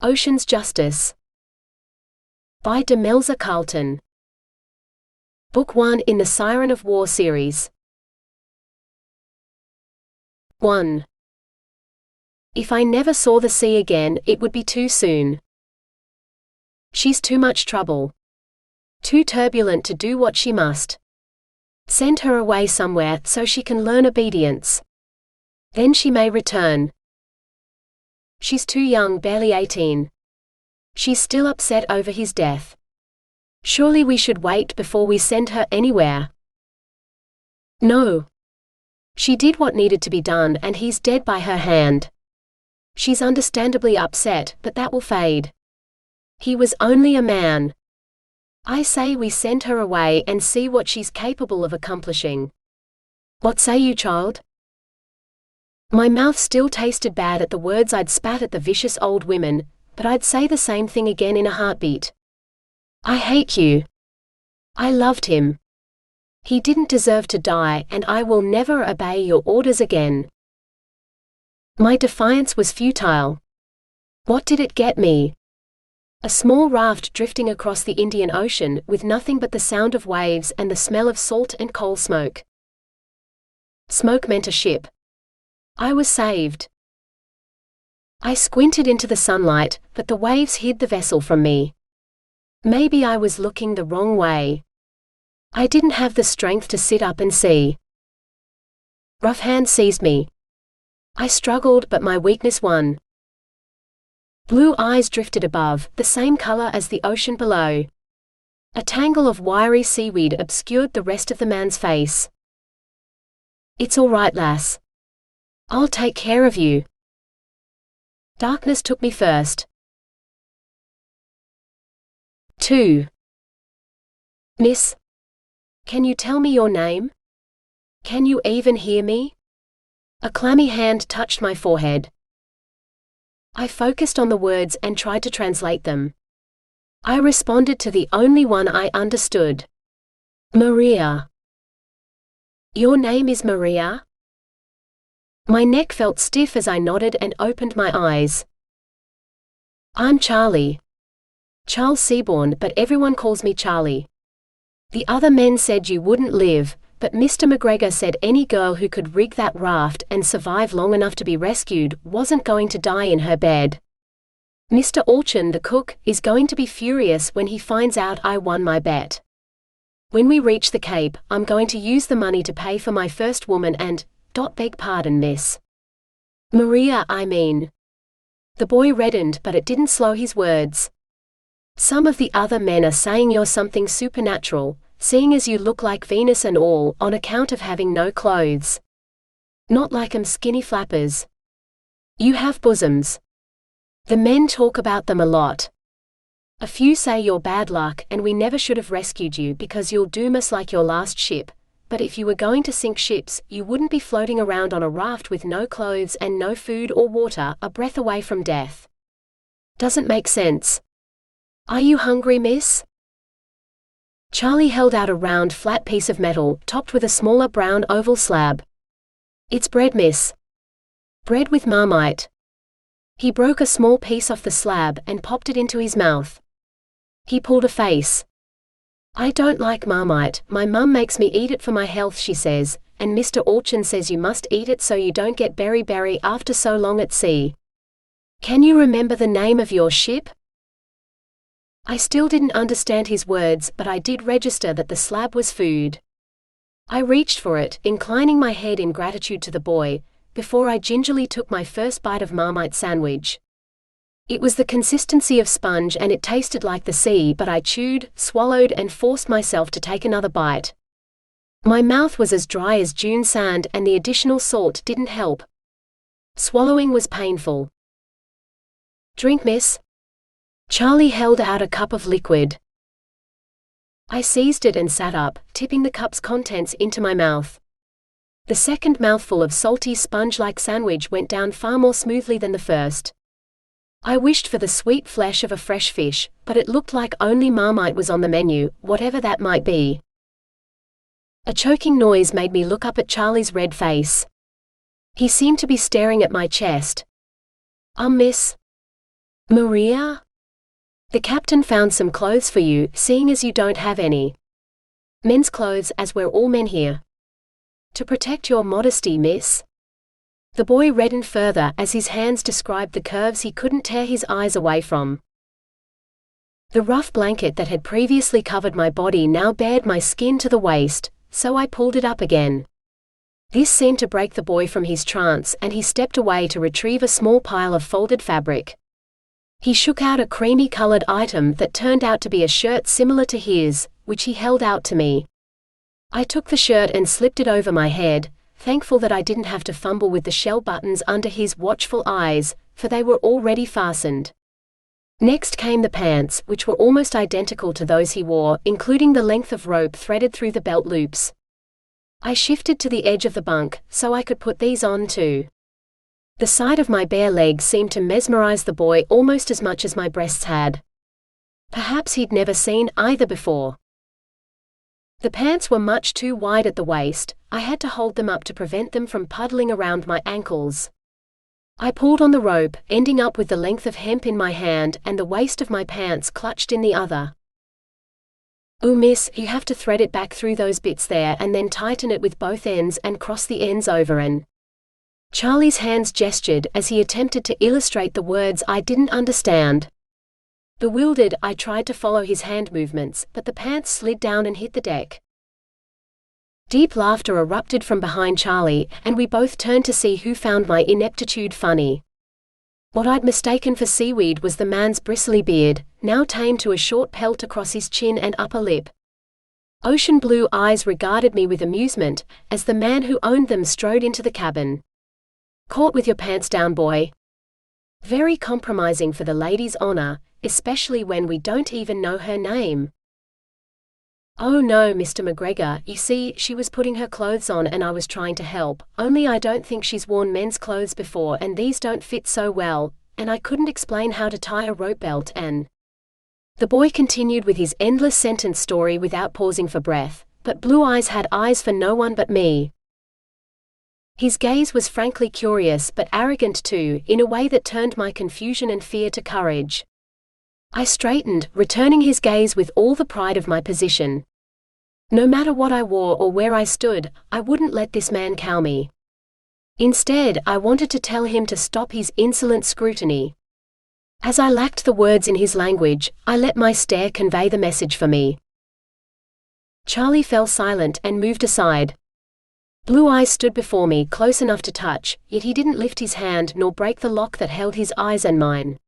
Ocean's Justice by Demelza Carlton. Book 1 in the Siren of War series. 1. If I never saw the sea again, it would be too soon. She's too much trouble. Too turbulent to do what she must. Send her away somewhere so she can learn obedience. Then she may return. She's too young, barely 18. She's still upset over his death. Surely we should wait before we send her anywhere. No. She did what needed to be done and he's dead by her hand. She's understandably upset, but that will fade. He was only a man. I say we send her away and see what she's capable of accomplishing. What say you, child? My mouth still tasted bad at the words I'd spat at the vicious old women, but I'd say the same thing again in a heartbeat. I hate you. I loved him. He didn't deserve to die, and I will never obey your orders again. My defiance was futile. What did it get me? A small raft drifting across the Indian Ocean with nothing but the sound of waves and the smell of salt and coal smoke. Smoke meant a ship. I was saved. I squinted into the sunlight, but the waves hid the vessel from me. Maybe I was looking the wrong way. I didn't have the strength to sit up and see. Rough hands seized me. I struggled, but my weakness won. Blue eyes drifted above, the same color as the ocean below. A tangle of wiry seaweed obscured the rest of the man's face. It's all right, lass. I'll take care of you. Darkness took me first. 2. Miss, can you tell me your name? Can you even hear me? A clammy hand touched my forehead. I focused on the words and tried to translate them. I responded to the only one I understood. Maria. Your name is Maria? My neck felt stiff as I nodded and opened my eyes. I'm Charlie. Charles Seaborn, but everyone calls me Charlie. The other men said you wouldn't live, but Mr. McGregor said any girl who could rig that raft and survive long enough to be rescued wasn't going to die in her bed. Mr. Alchin, the cook, is going to be furious when he finds out I won my bet. When we reach the Cape, I'm going to use the money to pay for my first woman and, beg pardon, miss. Maria, I mean. The boy reddened, but it didn't slow his words. Some of the other men are saying you're something supernatural, seeing as you look like Venus and all, on account of having no clothes. Not like 'em skinny flappers. You have bosoms. The men talk about them a lot. A few say you're bad luck and we never should have rescued you because you'll doom us like your last ship, but if you were going to sink ships, you wouldn't be floating around on a raft with no clothes and no food or water, a breath away from death. Doesn't make sense. Are you hungry, miss? Charlie held out a round, flat piece of metal, topped with a smaller brown oval slab. It's bread, miss. Bread with Marmite. He broke a small piece off the slab and popped it into his mouth. He pulled a face. I don't like Marmite, my mum makes me eat it for my health, she says, and Mr. Alchin says you must eat it so you don't get berry after so long at sea. Can you remember the name of your ship? I still didn't understand his words, but I did register that the slab was food. I reached for it, inclining my head in gratitude to the boy, before I gingerly took my first bite of Marmite sandwich. It was the consistency of sponge and it tasted like the sea, but I chewed, swallowed and forced myself to take another bite. My mouth was as dry as dune sand and the additional salt didn't help. Swallowing was painful. Drink, miss. Charlie held out a cup of liquid. I seized it and sat up, tipping the cup's contents into my mouth. The second mouthful of salty sponge-like sandwich went down far more smoothly than the first. I wished for the sweet flesh of a fresh fish, but it looked like only Marmite was on the menu, whatever that might be. A choking noise made me look up at Charlie's red face. He seemed to be staring at my chest. Miss. Maria? The captain found some clothes for you, seeing as you don't have any. Men's clothes, as we're all men here. To protect your modesty, miss. The boy reddened further as his hands described the curves he couldn't tear his eyes away from. The rough blanket that had previously covered my body now bared my skin to the waist, so I pulled it up again. This seemed to break the boy from his trance, and he stepped away to retrieve a small pile of folded fabric. He shook out a creamy-colored item that turned out to be a shirt similar to his, which he held out to me. I took the shirt and slipped it over my head, thankful that I didn't have to fumble with the shell buttons under his watchful eyes, for they were already fastened. Next came the pants, which were almost identical to those he wore, including the length of rope threaded through the belt loops. I shifted to the edge of the bunk, so I could put these on too. The sight of my bare legs seemed to mesmerize the boy almost as much as my breasts had. Perhaps he'd never seen either before. The pants were much too wide at the waist. I had to hold them up to prevent them from puddling around my ankles. I pulled on the rope, ending up with the length of hemp in my hand and the waist of my pants clutched in the other. "Oh miss, you have to thread it back through those bits there and then tighten it with both ends and cross the ends over and..." Charlie's hands gestured as he attempted to illustrate the words I didn't understand. Bewildered, I tried to follow his hand movements, but the pants slid down and hit the deck. Deep laughter erupted from behind Charlie, and we both turned to see who found my ineptitude funny. What I'd mistaken for seaweed was the man's bristly beard, now tamed to a short pelt across his chin and upper lip. Ocean blue eyes regarded me with amusement, as the man who owned them strode into the cabin. "Caught with your pants down, boy." Very compromising for the lady's honor, especially when we don't even know her name. "Oh no, Mr. McGregor, you see, she was putting her clothes on and I was trying to help, only I don't think she's worn men's clothes before and these don't fit so well, and I couldn't explain how to tie a rope belt and..." The boy continued with his endless sentence story without pausing for breath, but Blue Eyes had eyes for no one but me. His gaze was frankly curious but arrogant too, in a way that turned my confusion and fear to courage. I straightened, returning his gaze with all the pride of my position. No matter what I wore or where I stood, I wouldn't let this man cow me. Instead, I wanted to tell him to stop his insolent scrutiny. As I lacked the words in his language, I let my stare convey the message for me. Charlie fell silent and moved aside. Blue Eyes stood before me close enough to touch, yet he didn't lift his hand nor break the lock that held his eyes and mine.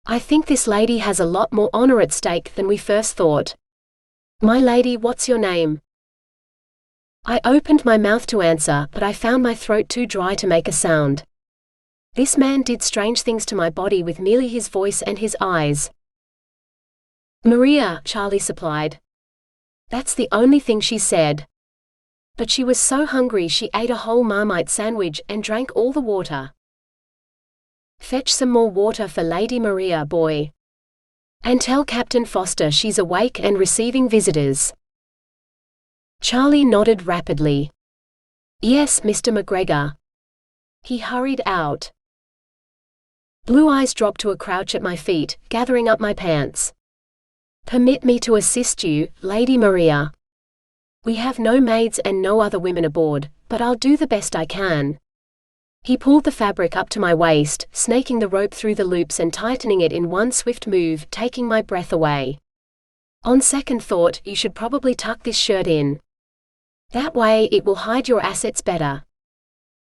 "I think this lady has a lot more honor at stake than we first thought. My lady, what's your name?" I opened my mouth to answer, but I found my throat too dry to make a sound. This man did strange things to my body with merely his voice and his eyes. "Maria," Charlie supplied. That's the only thing she said. But she was so hungry she ate a whole Marmite sandwich and drank all the water. "Fetch some more water for Lady Maria, boy. And tell Captain Foster she's awake and receiving visitors." Charlie nodded rapidly. "Yes, Mr. McGregor." He hurried out. Blue Eyes dropped to a crouch at my feet, gathering up my pants. "Permit me to assist you, Lady Maria. We have no maids and no other women aboard, but I'll do the best I can." He pulled the fabric up to my waist, snaking the rope through the loops and tightening it in one swift move, taking my breath away. "On second thought, you should probably tuck this shirt in. That way it will hide your assets better."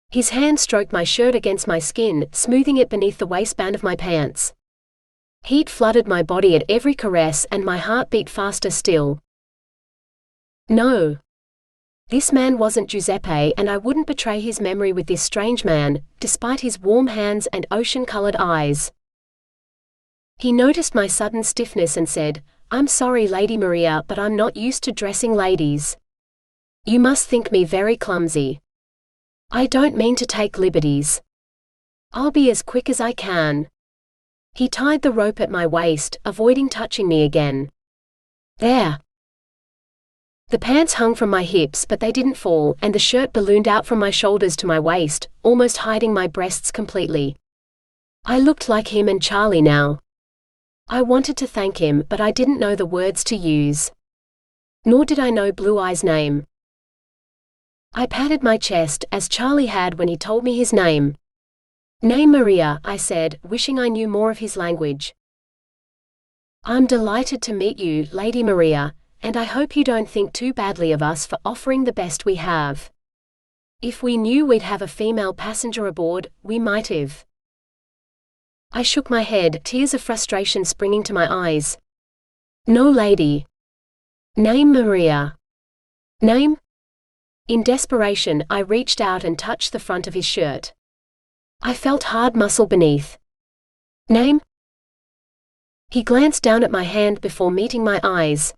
His hand stroked my shirt against my skin, smoothing it beneath the waistband of my pants. Heat flooded my body at every caress and my heart beat faster still. No. This man wasn't Giuseppe and I wouldn't betray his memory with this strange man, despite his warm hands and ocean-colored eyes. He noticed my sudden stiffness and said, "I'm sorry, Lady Maria, but I'm not used to dressing ladies. You must think me very clumsy. I don't mean to take liberties. I'll be as quick as I can." He tied the rope at my waist, avoiding touching me again. "There." The pants hung from my hips but they didn't fall, and the shirt ballooned out from my shoulders to my waist, almost hiding my breasts completely. I looked like him and Charlie now. I wanted to thank him, but I didn't know the words to use. Nor did I know Blue Eye's name. I patted my chest, as Charlie had when he told me his name. "Name Maria," I said, wishing I knew more of his language. "I'm delighted to meet you, Lady Maria, and I hope you don't think too badly of us for offering the best we have. If we knew we'd have a female passenger aboard, we might have." I shook my head, tears of frustration springing to my eyes. "No, lady. Name Maria. Name?" In desperation, I reached out and touched the front of his shirt. I felt hard muscle beneath. "Name?" He glanced down at my hand before meeting my eyes.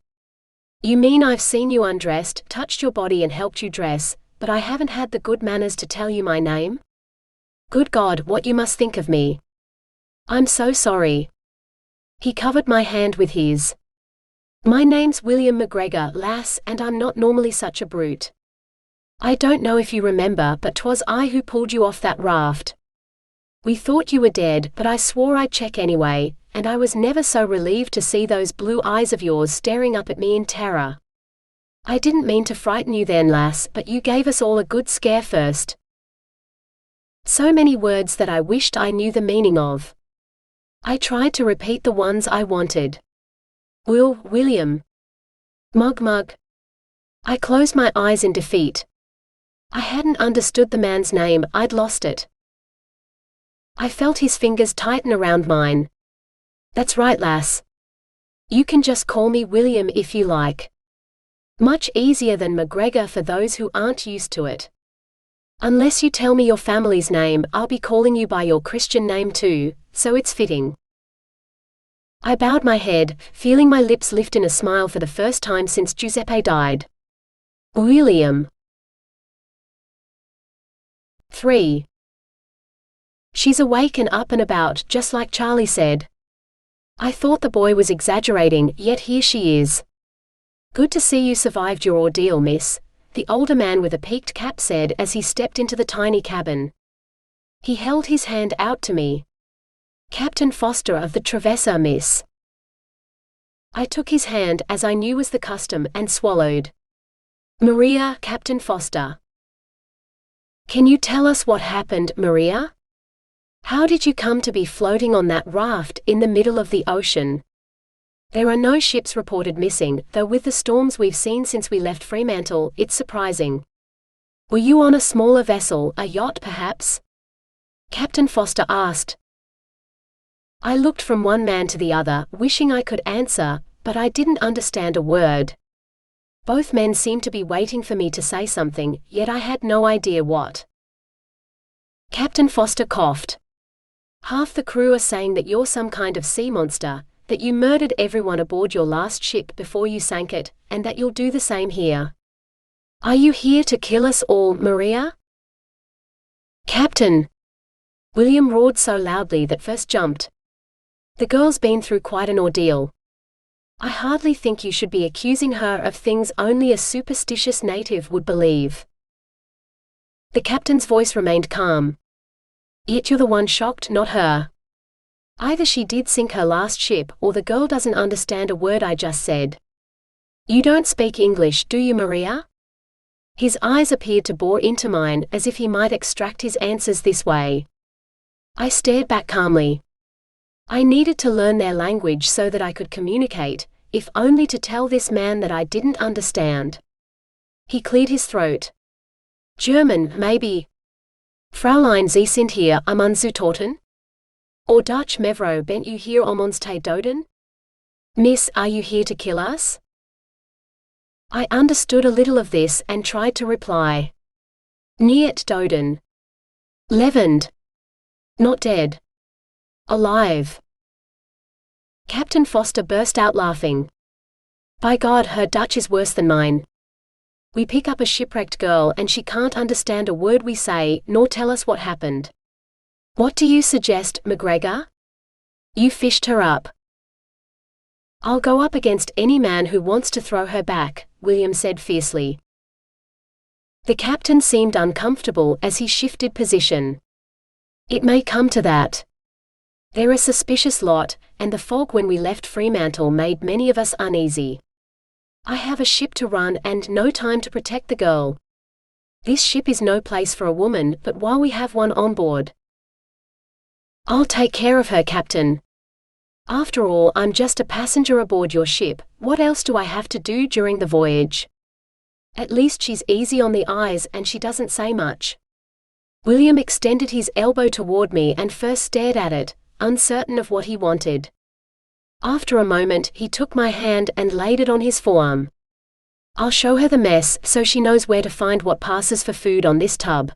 "You mean I've seen you undressed, touched your body and helped you dress, but I haven't had the good manners to tell you my name? Good God, what you must think of me. I'm so sorry." He covered my hand with his. "My name's William McGregor, lass, and I'm not normally such a brute. I don't know if you remember, but 'twas I who pulled you off that raft. We thought you were dead, but I swore I'd check anyway, and I was never so relieved to see those blue eyes of yours staring up at me in terror. I didn't mean to frighten you then, lass, but you gave us all a good scare first." So many words that I wished I knew the meaning of. I tried to repeat the ones I wanted. William. Mug. I closed my eyes in defeat. I hadn't understood the man's name, I'd lost it. I felt his fingers tighten around mine. "That's right, lass. You can just call me William if you like. Much easier than McGregor for those who aren't used to it. Unless you tell me your family's name, I'll be calling you by your Christian name too, so it's fitting." I bowed my head, feeling my lips lift in a smile for the first time since Giuseppe died. William. 3. "She's awake and up and about, just like Charlie said. I thought the boy was exaggerating, yet here she is. Good to see you survived your ordeal, miss," the older man with a peaked cap said as he stepped into the tiny cabin. He held his hand out to me. "Captain Foster of the Trevessa, miss." I took his hand, as I knew was the custom, and swallowed. "Maria, Captain Foster. Can you tell us what happened, Maria? How did you come to be floating on that raft, in the middle of the ocean? There are no ships reported missing, though with the storms we've seen since we left Fremantle, it's surprising. Were you on a smaller vessel, a yacht perhaps?" Captain Foster asked. I looked from one man to the other, wishing I could answer, but I didn't understand a word. Both men seemed to be waiting for me to say something, yet I had no idea what. Captain Foster coughed. "Half the crew are saying that you're some kind of sea monster, that you murdered everyone aboard your last ship before you sank it, and that you'll do the same here. Are you here to kill us all, Maria?" "Captain!" William roared so loudly that first jumped. "The girl's been through quite an ordeal. I hardly think you should be accusing her of things only a superstitious native would believe." The captain's voice remained calm. "Yet you're the one shocked, not her. Either she did sink her last ship, or the girl doesn't understand a word I just said. You don't speak English, do you, Maria?" His eyes appeared to bore into mine, as if he might extract his answers this way. I stared back calmly. I needed to learn their language so that I could communicate, if only to tell this man that I didn't understand. He cleared his throat. "German, maybe. Fräulein, Sie sind hier, um uns zu töten? Or Dutch, Mevrouw, bent u hier om ons te doden? Miss, are you here to kill us?" I understood a little of this and tried to reply. "Niet doden. Levend. Not dead. Alive." Captain Foster burst out laughing. "By God, her Dutch is worse than mine. We pick up a shipwrecked girl and she can't understand a word we say, nor tell us what happened. What do you suggest, McGregor? You fished her up." "I'll go up against any man who wants to throw her back," William said fiercely. The captain seemed uncomfortable as he shifted position. "It may come to that. They're a suspicious lot, and the fog when we left Fremantle made many of us uneasy. I have a ship to run and no time to protect the girl. This ship is no place for a woman, but while we have one on board, I'll take care of her, Captain. After all, I'm just a passenger aboard your ship. What else do I have to do during the voyage? At least she's easy on the eyes and she doesn't say much. William extended his elbow toward me and first stared at it, uncertain of what he wanted. After a moment, he took my hand and laid it on his forearm. I'll show her the mess so she knows where to find what passes for food on this tub.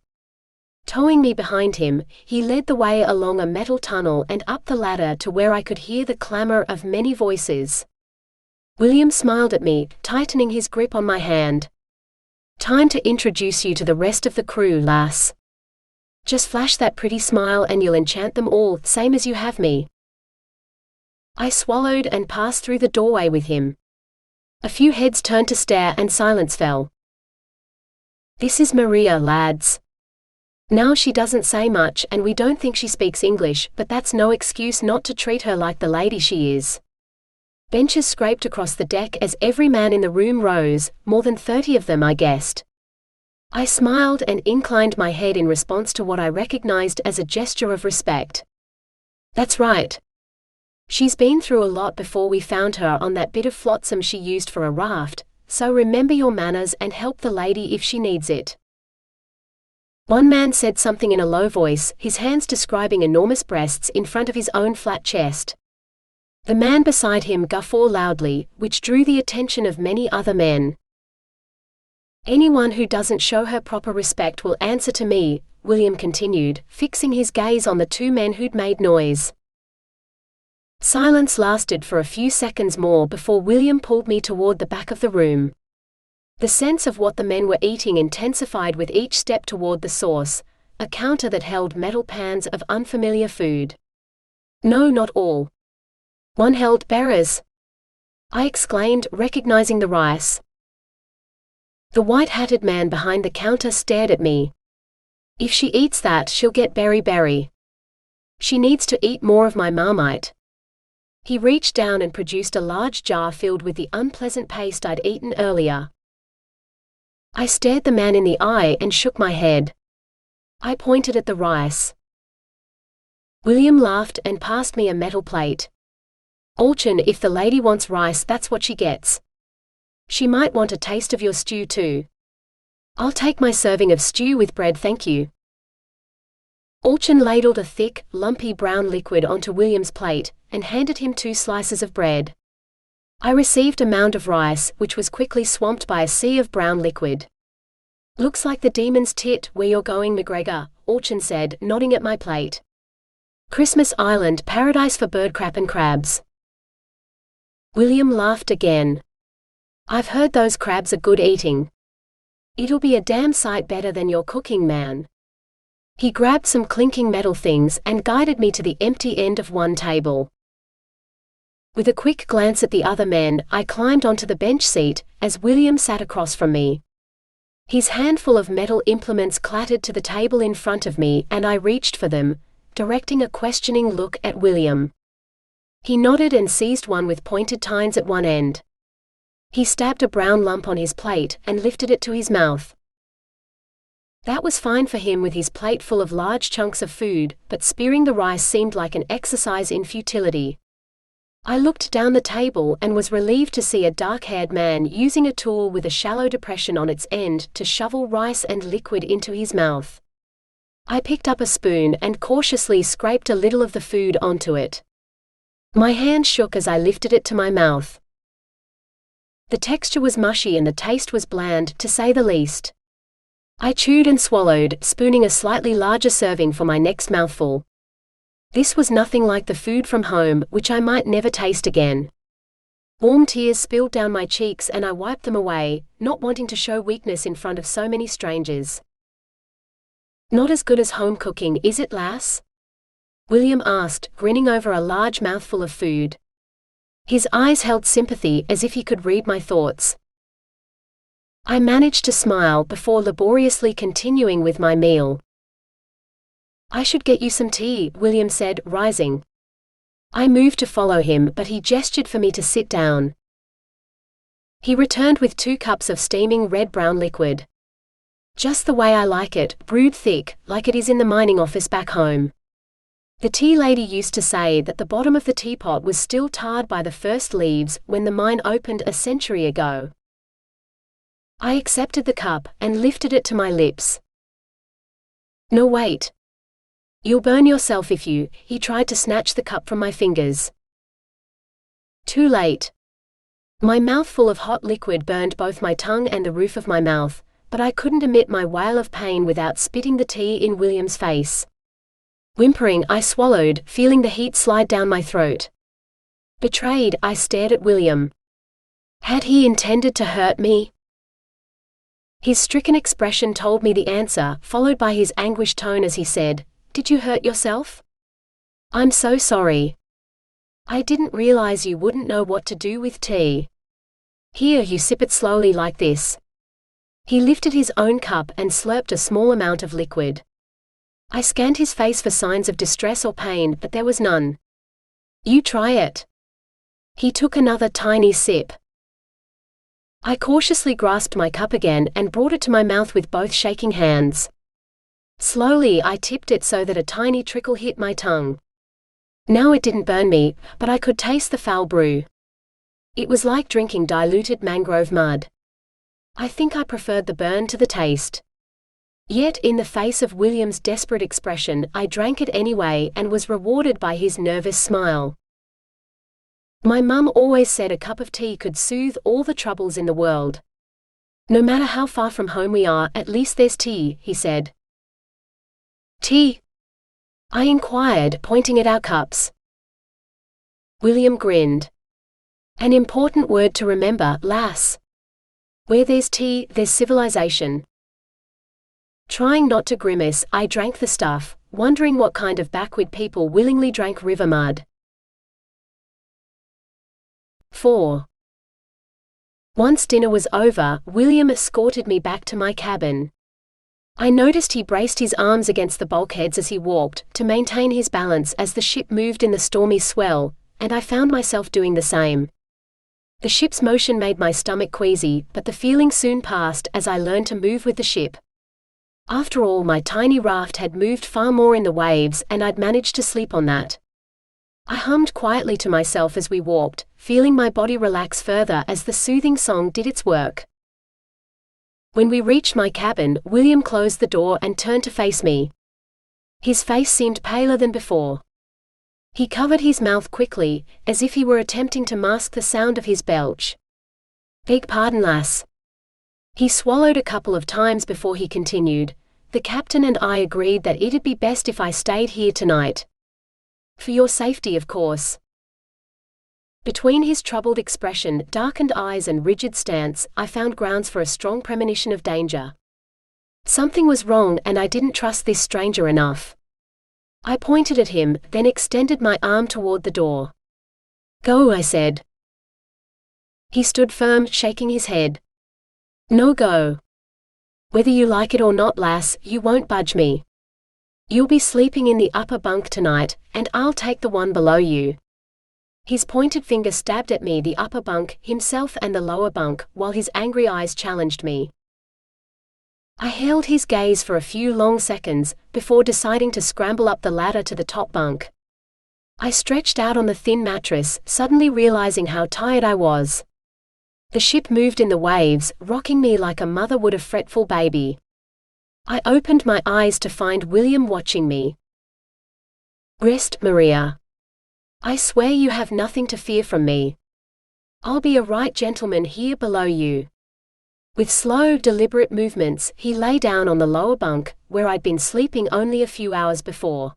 Towing me behind him, he led the way along a metal tunnel and up the ladder to where I could hear the clamor of many voices. William smiled at me, tightening his grip on my hand. Time to introduce you to the rest of the crew, lass. Just flash that pretty smile and you'll enchant them all, same as you have me. I swallowed and passed through the doorway with him. A few heads turned to stare and silence fell. This is Maria, lads. Now she doesn't say much and we don't think she speaks English, but that's no excuse not to treat her like the lady she is. Benches scraped across the deck as every man in the room rose, more than 30 of them, I guessed. I smiled and inclined my head in response to what I recognized as a gesture of respect. That's right. She's been through a lot before we found her on that bit of flotsam she used for a raft, so remember your manners and help the lady if she needs it. One man said something in a low voice, his hands describing enormous breasts in front of his own flat chest. The man beside him guffawed loudly, which drew the attention of many other men. Anyone who doesn't show her proper respect will answer to me, William continued, fixing his gaze on the two men who'd made noise. Silence lasted for a few seconds more before William pulled me toward the back of the room. The sense of what the men were eating intensified with each step toward the source, a counter that held metal pans of unfamiliar food. No, not all. One held berries. I exclaimed, recognizing the rice. The white-hatted man behind the counter stared at me. If she eats that, she'll get berry. She needs to eat more of my Marmite. He reached down and produced a large jar filled with the unpleasant paste I'd eaten earlier. I stared the man in the eye and shook my head. I pointed at the rice. William laughed and passed me a metal plate. Olchin, if the lady wants rice, that's what she gets. She might want a taste of your stew too. I'll take my serving of stew with bread, thank you. Olchin ladled a thick, lumpy brown liquid onto William's plate, and handed him 2 slices of bread. I received a mound of rice, which was quickly swamped by a sea of brown liquid. Looks like the demon's tit, where you're going, McGregor, Olchin said, nodding at my plate. Christmas Island, paradise for birdcrap and crabs. William laughed again. I've heard those crabs are good eating. It'll be a damn sight better than your cooking, man. He grabbed some clinking metal things and guided me to the empty end of one table. With a quick glance at the other men, I climbed onto the bench seat, as William sat across from me. His handful of metal implements clattered to the table in front of me and I reached for them, directing a questioning look at William. He nodded and seized one with pointed tines at one end. He stabbed a brown lump on his plate and lifted it to his mouth. That was fine for him with his plate full of large chunks of food, but spearing the rice seemed like an exercise in futility. I looked down the table and was relieved to see a dark-haired man using a tool with a shallow depression on its end to shovel rice and liquid into his mouth. I picked up a spoon and cautiously scraped a little of the food onto it. My hand shook as I lifted it to my mouth. The texture was mushy and the taste was bland, to say the least. I chewed and swallowed, spooning a slightly larger serving for my next mouthful. This was nothing like the food from home, which I might never taste again. Warm tears spilled down my cheeks and I wiped them away, not wanting to show weakness in front of so many strangers. Not as good as home cooking, is it, lass? William asked, grinning over a large mouthful of food. His eyes held sympathy as if he could read my thoughts. I managed to smile before laboriously continuing with my meal. I should get you some tea, William said, rising. I moved to follow him, but he gestured for me to sit down. He returned with 2 cups of steaming red-brown liquid. Just the way I like it, brewed thick, like it is in the mining office back home. The tea lady used to say that the bottom of the teapot was still tarred by the first leaves when the mine opened a century ago. I accepted the cup and lifted it to my lips. No, wait. You'll burn yourself if you. He tried to snatch the cup from my fingers. Too late. My mouthful of hot liquid burned both my tongue and the roof of my mouth, but I couldn't emit my wail of pain without spitting the tea in William's face. Whimpering, I swallowed, feeling the heat slide down my throat. Betrayed, I stared at William. Had he intended to hurt me? His stricken expression told me the answer, followed by his anguished tone as he said, "Did you hurt yourself? I'm so sorry. I didn't realize you wouldn't know what to do with tea. Here, you sip it slowly like this." He lifted his own cup and slurped a small amount of liquid. I scanned his face for signs of distress or pain, but there was none. "You try it." He took another tiny sip. I cautiously grasped my cup again and brought it to my mouth with both shaking hands. Slowly, I tipped it so that a tiny trickle hit my tongue. Now it didn't burn me, but I could taste the foul brew. It was like drinking diluted mangrove mud. I think I preferred the burn to the taste. Yet, in the face of William's desperate expression, I drank it anyway and was rewarded by his nervous smile. My mum always said a cup of tea could soothe all the troubles in the world. "No matter how far from home we are, at least there's tea," he said. "Tea?" I inquired, pointing at our cups. William grinned. "An important word to remember, lass. Where there's tea, there's civilization." Trying not to grimace, I drank the stuff, wondering what kind of backward people willingly drank river mud. 4. Once dinner was over, William escorted me back to my cabin. I noticed he braced his arms against the bulkheads as he walked, to maintain his balance as the ship moved in the stormy swell, and I found myself doing the same. The ship's motion made my stomach queasy, but the feeling soon passed as I learned to move with the ship. After all, my tiny raft had moved far more in the waves, and I'd managed to sleep on that. I hummed quietly to myself as we walked, feeling my body relax further as the soothing song did its work. When we reached my cabin, William closed the door and turned to face me. His face seemed paler than before. He covered his mouth quickly, as if he were attempting to mask the sound of his belch. "Beg pardon, lass." He swallowed a couple of times before he continued. "The captain and I agreed that it'd be best if I stayed here tonight. For your safety, of course." Between his troubled expression, darkened eyes and rigid stance, I found grounds for a strong premonition of danger. Something was wrong, and I didn't trust this stranger enough. I pointed at him, then extended my arm toward the door. "Go," I said. He stood firm, shaking his head. "No go. Whether you like it or not, lass, you won't budge me. You'll be sleeping in the upper bunk tonight, and I'll take the one below you." His pointed finger stabbed at me, the upper bunk, himself and the lower bunk, while his angry eyes challenged me. I held his gaze for a few long seconds, before deciding to scramble up the ladder to the top bunk. I stretched out on the thin mattress, suddenly realizing how tired I was. The ship moved in the waves, rocking me like a mother would a fretful baby. I opened my eyes to find William watching me. "Rest, Maria. I swear you have nothing to fear from me. I'll be a right gentleman here below you." With slow, deliberate movements, he lay down on the lower bunk, where I'd been sleeping only a few hours before.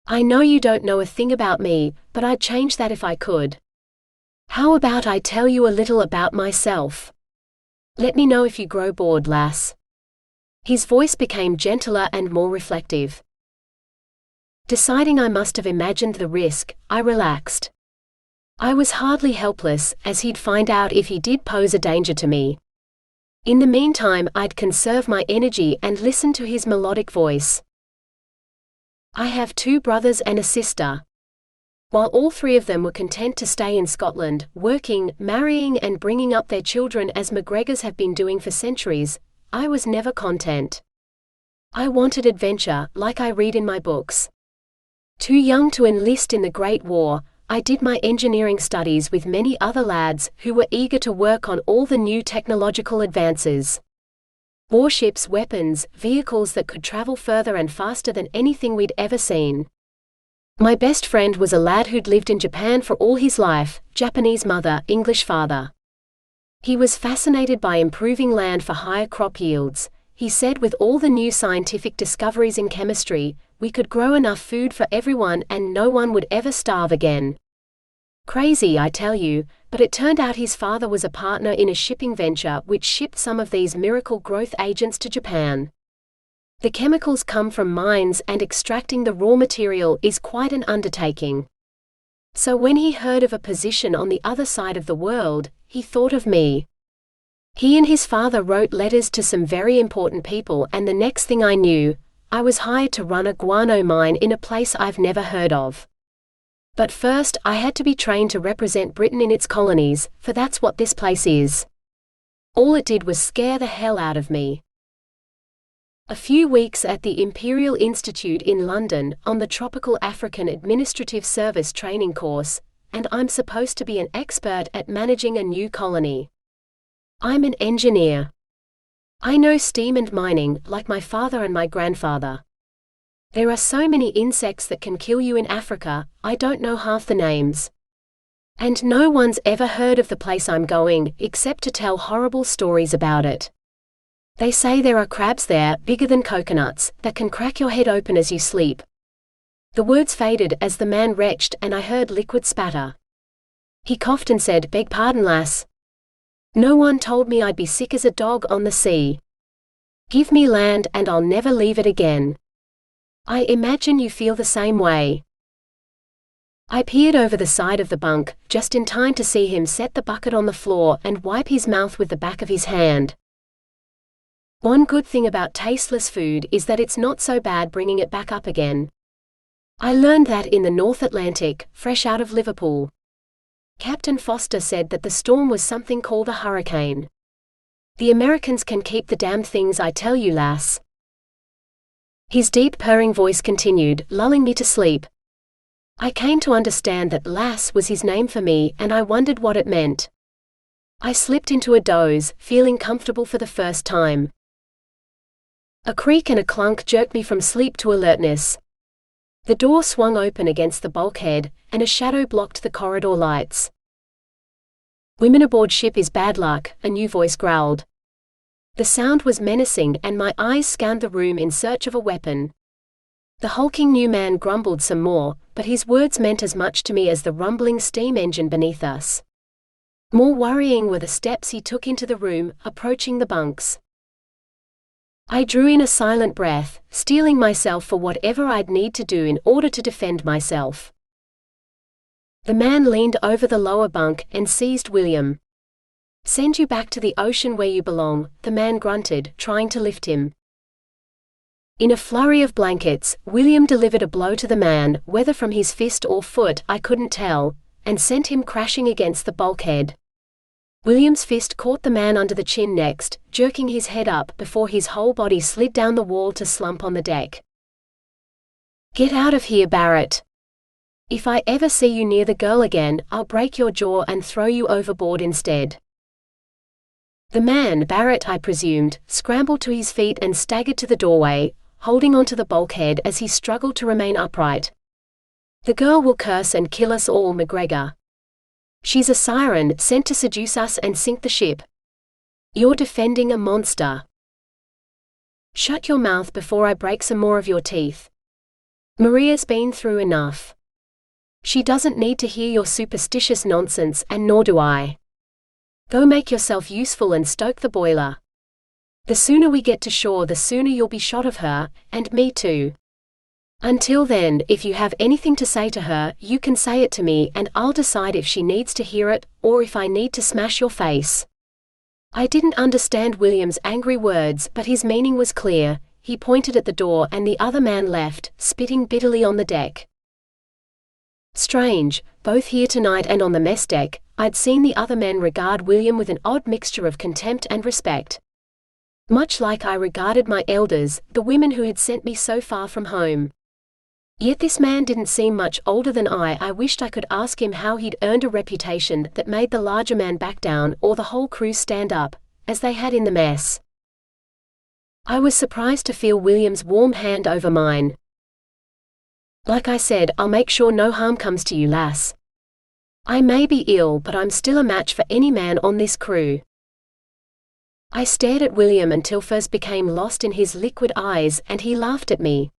"I know you don't know a thing about me, but I'd change that if I could. How about I tell you a little about myself? Let me know if you grow bored, lass." His voice became gentler and more reflective. Deciding I must have imagined the risk, I relaxed. I was hardly helpless, as he'd find out if he did pose a danger to me. In the meantime, I'd conserve my energy and listen to his melodic voice. "I have 2 brothers and a sister. While all three of them were content to stay in Scotland, working, marrying and bringing up their children as McGregors have been doing for centuries, I was never content. I wanted adventure, like I read in my books. Too young to enlist in the Great War, I did my engineering studies with many other lads who were eager to work on all the new technological advances. Warships, weapons, vehicles that could travel further and faster than anything we'd ever seen. My best friend was a lad who'd lived in Japan for all his life, Japanese mother, English father. He was fascinated by improving land for higher crop yields. He said with all the new scientific discoveries in chemistry, we could grow enough food for everyone and no one would ever starve again. Crazy, I tell you, but it turned out his father was a partner in a shipping venture which shipped some of these miracle growth agents to Japan. The chemicals come from mines and extracting the raw material is quite an undertaking. So when he heard of a position on the other side of the world, he thought of me. He and his father wrote letters to some very important people and the next thing I knew, I was hired to run a guano mine in a place I've never heard of. But first I had to be trained to represent Britain in its colonies, for that's what this place is. All it did was scare the hell out of me. A few weeks at the Imperial Institute in London, on the Tropical African Administrative Service training course, and I'm supposed to be an expert at managing a new colony. I'm an engineer. I know steam and mining, like my father and my grandfather. There are so many insects that can kill you in Africa, I don't know half the names. And no one's ever heard of the place I'm going, except to tell horrible stories about it. They say there are crabs there, bigger than coconuts, that can crack your head open as you sleep. The words faded as the man retched and I heard liquid spatter. He coughed and said, "Beg pardon, lass. No one told me I'd be sick as a dog on the sea. Give me land and I'll never leave it again. I imagine you feel the same way." I peered over the side of the bunk, just in time to see him set the bucket on the floor and wipe his mouth with the back of his hand. One good thing about tasteless food is that it's not so bad bringing it back up again. I learned that in the North Atlantic, fresh out of Liverpool. Captain Foster said that the storm was something called a hurricane. The Americans can keep the damn things I tell you, lass. His deep purring voice continued, lulling me to sleep. I came to understand that lass was his name for me and I wondered what it meant. I slipped into a doze, feeling comfortable for the first time. A creak and a clunk jerked me from sleep to alertness. The door swung open against the bulkhead, and a shadow blocked the corridor lights. "Women aboard ship is bad luck," a new voice growled. The sound was menacing and my eyes scanned the room in search of a weapon. The hulking new man grumbled some more, but his words meant as much to me as the rumbling steam engine beneath us. More worrying were the steps he took into the room, approaching the bunks. I drew in a silent breath, steeling myself for whatever I'd need to do in order to defend myself. The man leaned over the lower bunk and seized William. "Send you back to the ocean where you belong," the man grunted, trying to lift him. In a flurry of blankets, William delivered a blow to the man, whether from his fist or foot I couldn't tell, and sent him crashing against the bulkhead. William's fist caught the man under the chin next, jerking his head up before his whole body slid down the wall to slump on the deck. "Get out of here, Barrett. If I ever see you near the girl again, I'll break your jaw and throw you overboard instead." The man, Barrett I presumed, scrambled to his feet and staggered to the doorway, holding onto the bulkhead as he struggled to remain upright. "The girl will curse and kill us all, McGregor. She's a siren sent to seduce us and sink the ship. You're defending a monster. Shut your mouth before I break some more of your teeth. Maria's been through enough. She doesn't need to hear your superstitious nonsense and nor do I. Go make yourself useful and stoke the boiler. The sooner we get to shore the sooner you'll be shot of her, and me too. Until then, if you have anything to say to her, you can say it to me and I'll decide if she needs to hear it, or if I need to smash your face." I didn't understand William's angry words, but his meaning was clear. He pointed at the door and the other man left, spitting bitterly on the deck. Strange, both here tonight and on the mess deck, I'd seen the other men regard William with an odd mixture of contempt and respect. Much like I regarded my elders, the women who had sent me so far from home. Yet this man didn't seem much older than I. I wished I could ask him how he'd earned a reputation that made the larger man back down or the whole crew stand up, as they had in the mess. I was surprised to feel William's warm hand over mine. Like I said, I'll make sure no harm comes to you, lass. I may be ill, but I'm still a match for any man on this crew. I stared at William until first became lost in his liquid eyes, and he laughed at me.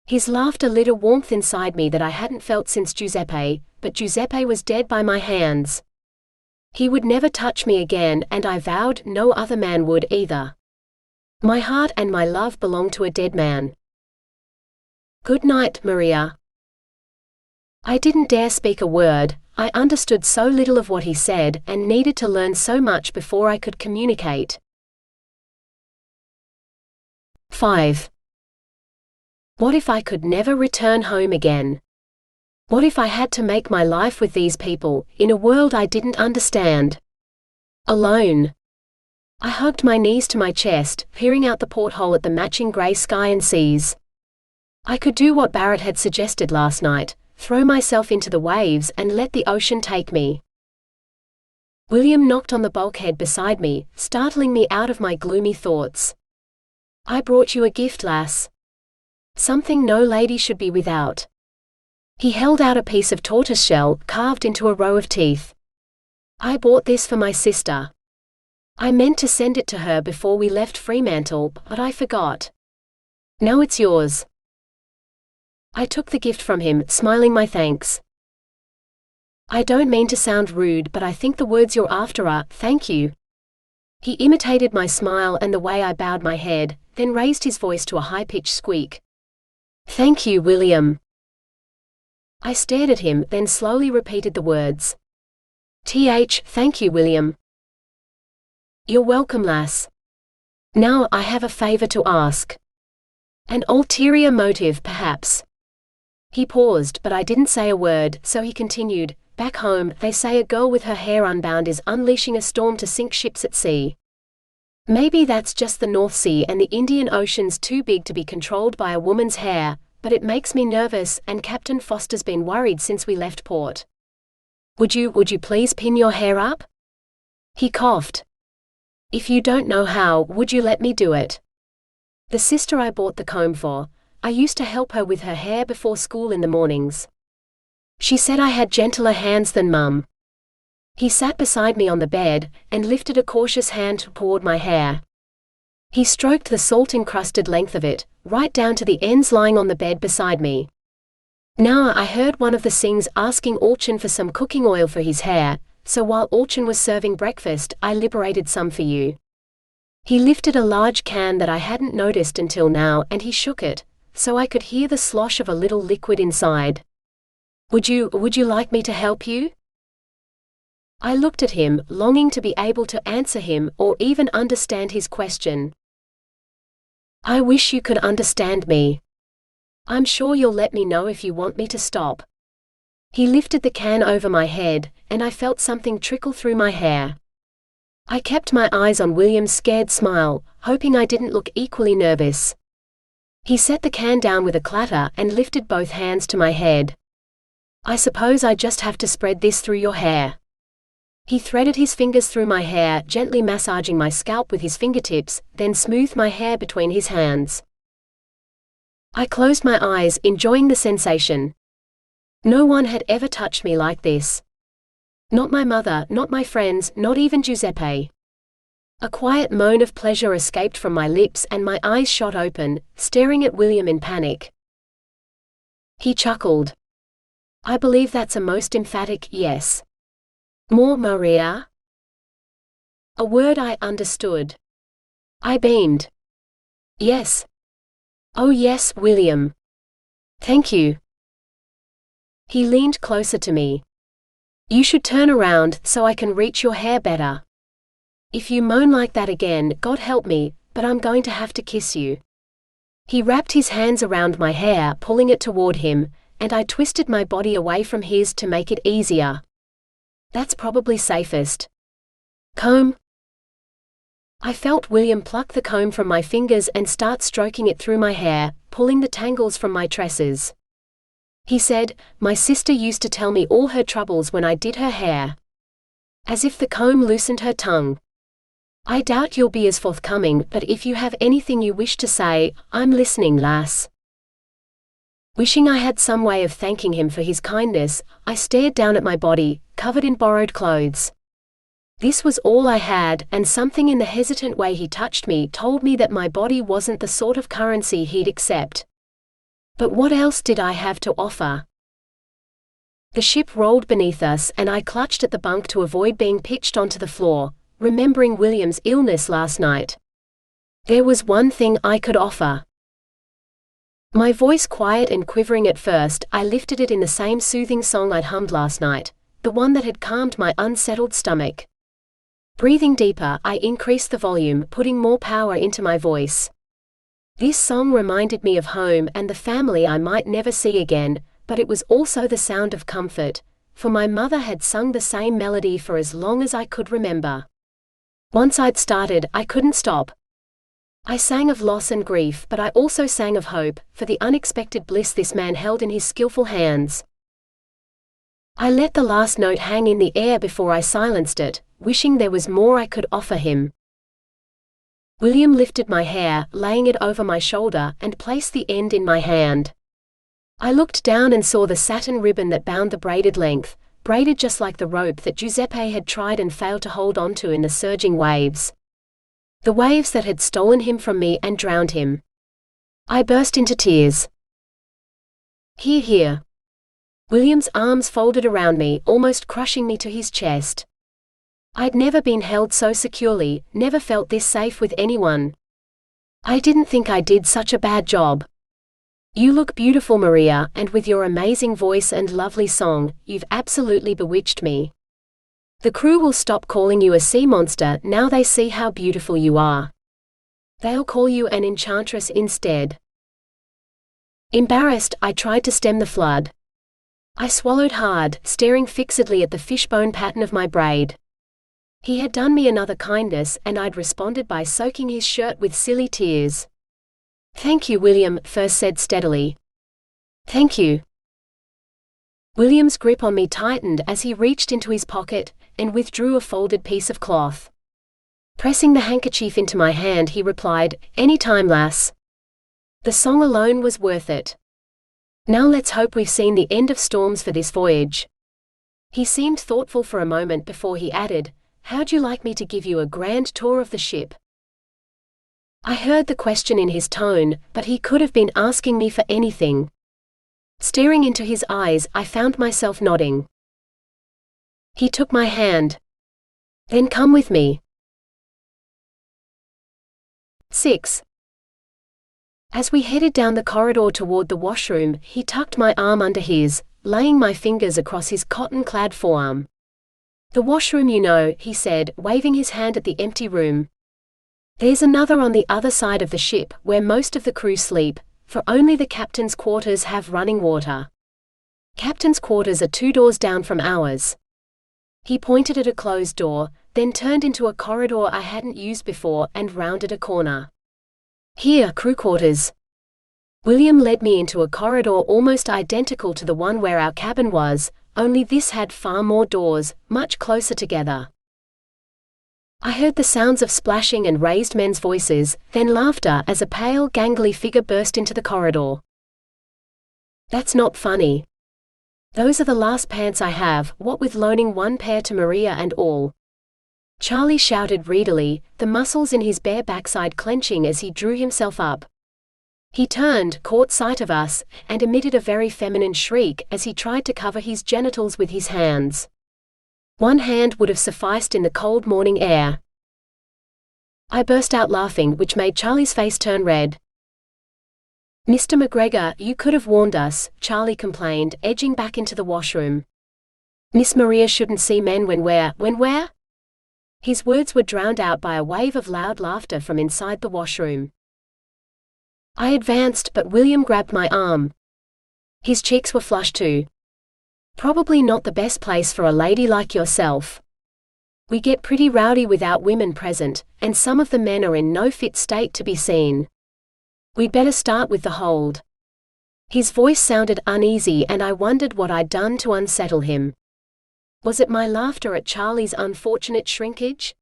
His laughter lit a warmth inside me that I hadn't felt since Giuseppe, but Giuseppe was dead by my hands. He would never touch me again, and I vowed no other man would either. My heart and my love belonged to a dead man. Good night, Maria. I didn't dare speak a word. I understood so little of what he said and needed to learn so much before I could communicate. 5. What if I could never return home again? What if I had to make my life with these people, in a world I didn't understand? Alone. I hugged my knees to my chest, peering out the porthole at the matching grey sky and seas. I could do what Barrett had suggested last night, throw myself into the waves and let the ocean take me. William knocked on the bulkhead beside me, startling me out of my gloomy thoughts. I brought you a gift, lass. Something no lady should be without. He held out a piece of tortoiseshell carved into a row of teeth. I bought this for my sister. I meant to send it to her before we left Fremantle, but I forgot. Now it's yours. I took the gift from him, smiling my thanks. I don't mean to sound rude, but I think the words you're after are, thank you. He imitated my smile and the way I bowed my head, then raised his voice to a high-pitched squeak. Thank you, William. I stared at him, then slowly repeated the words. Thank you, William. You're welcome, lass. Now I have a favor to ask. An ulterior motive, perhaps. He paused, but I didn't say a word, so he continued, back home, they say a girl with her hair unbound is unleashing a storm to sink ships at sea. Maybe that's just the North Sea and the Indian Ocean's too big to be controlled by a woman's hair, but it makes me nervous, and Captain Foster's been worried since we left port. Would you please pin your hair up? He coughed. If you don't know how, would you let me do it? The sister I bought the comb for, I used to help her with her hair before school in the mornings. She said I had gentler hands than Mum. He sat beside me on the bed, and lifted a cautious hand toward my hair. He stroked the salt-encrusted length of it, right down to the ends lying on the bed beside me. Now I heard one of the Singhs asking Orchan for some cooking oil for his hair, so while Orchan was serving breakfast, I liberated some for you. He lifted a large can that I hadn't noticed until now, and he shook it, so I could hear the slosh of a little liquid inside. Would you like me to help you? I looked at him, longing to be able to answer him or even understand his question. I wish you could understand me. I'm sure you'll let me know if you want me to stop. He lifted the can over my head, and I felt something trickle through my hair. I kept my eyes on William's scared smile, hoping I didn't look equally nervous. He set the can down with a clatter and lifted both hands to my head. I suppose I just have to spread this through your hair. He threaded his fingers through my hair, gently massaging my scalp with his fingertips, then smoothed my hair between his hands. I closed my eyes, enjoying the sensation. No one had ever touched me like this. Not my mother, not my friends, not even Giuseppe. A quiet moan of pleasure escaped from my lips and my eyes shot open, staring at William in panic. He chuckled. I believe that's a most emphatic yes. More, Maria? A word I understood. I beamed. Yes. Oh yes, William. Thank you. He leaned closer to me. You should turn around so I can reach your hair better. If you moan like that again, God help me, but I'm going to have to kiss you. He wrapped his hands around my hair, pulling it toward him, and I twisted my body away from his to make it easier. That's probably safest. Comb. I felt William pluck the comb from my fingers and start stroking it through my hair, pulling the tangles from my tresses. He said, "My sister used to tell me all her troubles when I did her hair." As if the comb loosened her tongue. "I doubt you'll be as forthcoming, but if you have anything you wish to say, I'm listening, lass." Wishing I had some way of thanking him for his kindness, I stared down at my body, covered in borrowed clothes. This was all I had, and something in the hesitant way he touched me told me that my body wasn't the sort of currency he'd accept. But what else did I have to offer? The ship rolled beneath us and I clutched at the bunk to avoid being pitched onto the floor, remembering William's illness last night. There was one thing I could offer. My voice quiet and quivering at first, I lifted it in the same soothing song I'd hummed last night, the one that had calmed my unsettled stomach. Breathing deeper, I increased the volume, putting more power into my voice. This song reminded me of home and the family I might never see again, but it was also the sound of comfort, for my mother had sung the same melody for as long as I could remember. Once I'd started, I couldn't stop. I sang of loss and grief, but I also sang of hope, for the unexpected bliss this man held in his skillful hands. I let the last note hang in the air before I silenced it, wishing there was more I could offer him. William lifted my hair, laying it over my shoulder, and placed the end in my hand. I looked down and saw the satin ribbon that bound the braided length, braided just like the rope that Giuseppe had tried and failed to hold onto in the surging waves. The waves that had stolen him from me and drowned him. I burst into tears. "Here, here." William's arms folded around me, almost crushing me to his chest. I'd never been held so securely, never felt this safe with anyone. "I didn't think I did such a bad job. You look beautiful, Maria, and with your amazing voice and lovely song, you've absolutely bewitched me. The crew will stop calling you a sea monster now they see how beautiful you are. They'll call you an enchantress instead." Embarrassed, I tried to stem the flood. I swallowed hard, staring fixedly at the fishbone pattern of my braid. He had done me another kindness, and I'd responded by soaking his shirt with silly tears. "Thank you, William," first said steadily. "Thank you." William's grip on me tightened as he reached into his pocket and withdrew a folded piece of cloth. Pressing the handkerchief into my hand, he replied, "Any time, lass. The song alone was worth it. Now let's hope we've seen the end of storms for this voyage." He seemed thoughtful for a moment before he added, "How'd you like me to give you a grand tour of the ship?" I heard the question in his tone, but he could have been asking me for anything. Staring into his eyes, I found myself nodding. He took my hand. "Then come with me." 6. As we headed down the corridor toward the washroom, he tucked my arm under his, laying my fingers across his cotton-clad forearm. "The washroom, you know," he said, waving his hand at the empty room. "There's another on the other side of the ship, where most of the crew sleep, for only the captain's quarters have running water. Captain's quarters are 2 doors down from ours." He pointed at a closed door, then turned into a corridor I hadn't used before and rounded a corner. "Here, crew quarters." William led me into a corridor almost identical to the one where our cabin was, only this had far more doors, much closer together. I heard the sounds of splashing and raised men's voices, then laughter as a pale, gangly figure burst into the corridor. "That's not funny. Those are the last pants I have, what with loaning one pair to Maria and all." Charlie shouted readily, the muscles in his bare backside clenching as he drew himself up. He turned, caught sight of us, and emitted a very feminine shriek as he tried to cover his genitals with his hands. One hand would have sufficed in the cold morning air. I burst out laughing, which made Charlie's face turn red. "Mr. McGregor, you could have warned us," Charlie complained, edging back into the washroom. "Miss Maria shouldn't see men when we're?" His words were drowned out by a wave of loud laughter from inside the washroom. I advanced, but William grabbed my arm. His cheeks were flushed too. "Probably not the best place for a lady like yourself. We get pretty rowdy without women present, and some of the men are in no fit state to be seen. We'd better start with the hold." His voice sounded uneasy, and I wondered what I'd done to unsettle him. Was it my laughter at Charlie's unfortunate shrinkage?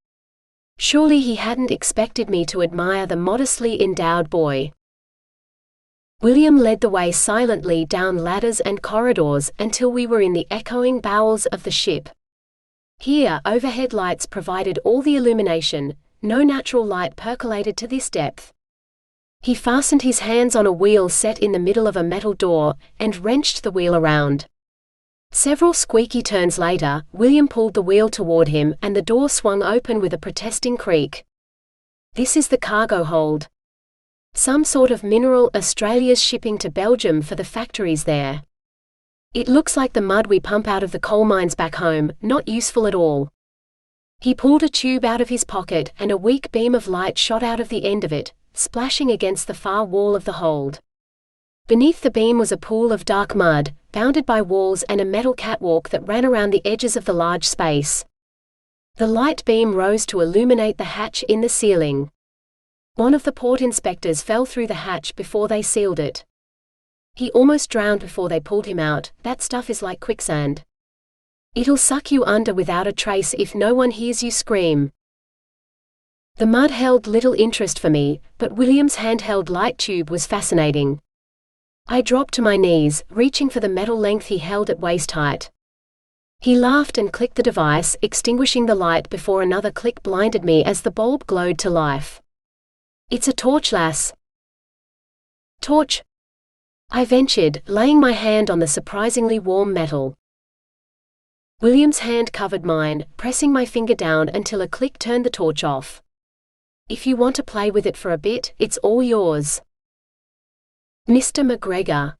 Surely he hadn't expected me to admire the modestly endowed boy. William led the way silently down ladders and corridors until we were in the echoing bowels of the ship. Here, overhead lights provided all the illumination. No natural light percolated to this depth. He fastened his hands on a wheel set in the middle of a metal door, and wrenched the wheel around. Several squeaky turns later, William pulled the wheel toward him, and the door swung open with a protesting creak. "This is the cargo hold. Some sort of mineral Australia's shipping to Belgium for the factories there. It looks like the mud we pump out of the coal mines back home, not useful at all." He pulled a tube out of his pocket, and a weak beam of light shot out of the end of it, splashing against the far wall of the hold. Beneath the beam was a pool of dark mud, bounded by walls and a metal catwalk that ran around the edges of the large space. The light beam rose to illuminate the hatch in the ceiling. One of the port inspectors fell through the hatch before they sealed it. He almost drowned before they pulled him out. "That stuff is like quicksand. It'll suck you under without a trace if no one hears you scream." The mud held little interest for me, but William's handheld light tube was fascinating. I dropped to my knees, reaching for the metal length he held at waist height. He laughed and clicked the device, extinguishing the light before another click blinded me as the bulb glowed to life. "It's a torch, lass." "Torch?" I ventured, laying my hand on the surprisingly warm metal. William's hand covered mine, pressing my finger down until a click turned the torch off. "If you want to play with it for a bit, it's all yours." "Mr. McGregor."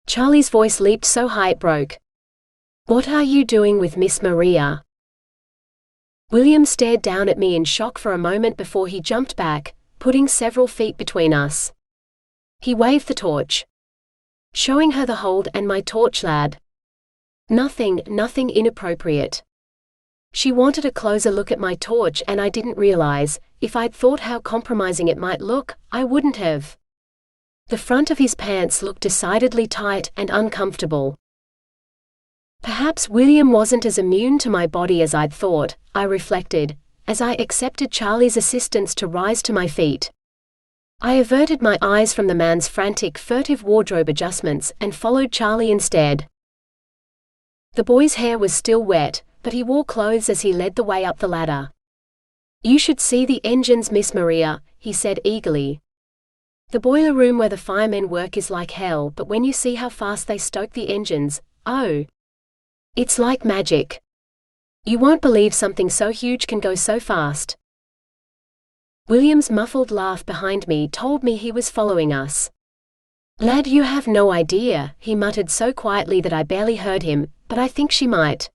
Charlie's voice leaped so high it broke. "What are you doing with Miss Maria?" William stared down at me in shock for a moment before he jumped back, putting several feet between us. He waved the torch. "Showing her the hold and my torch, lad." Nothing inappropriate. She wanted a closer look at my torch, and I didn't realize, if I'd thought how compromising it might look, I wouldn't have. The front of his pants looked decidedly tight and uncomfortable. Perhaps William wasn't as immune to my body as I'd thought, I reflected, as I accepted Charlie's assistance to rise to my feet. I averted my eyes from the man's frantic, furtive wardrobe adjustments and followed Charlie instead. The boy's hair was still wet, but he wore clothes as he led the way up the ladder. "You should see the engines, Miss Maria," he said eagerly. "The boiler room where the firemen work is like hell, but when you see how fast they stoke the engines, oh, it's like magic. You won't believe something so huge can go so fast." William's muffled laugh behind me told me he was following us. "Lad, you have no idea," he muttered so quietly that I barely heard him, "but I think she might."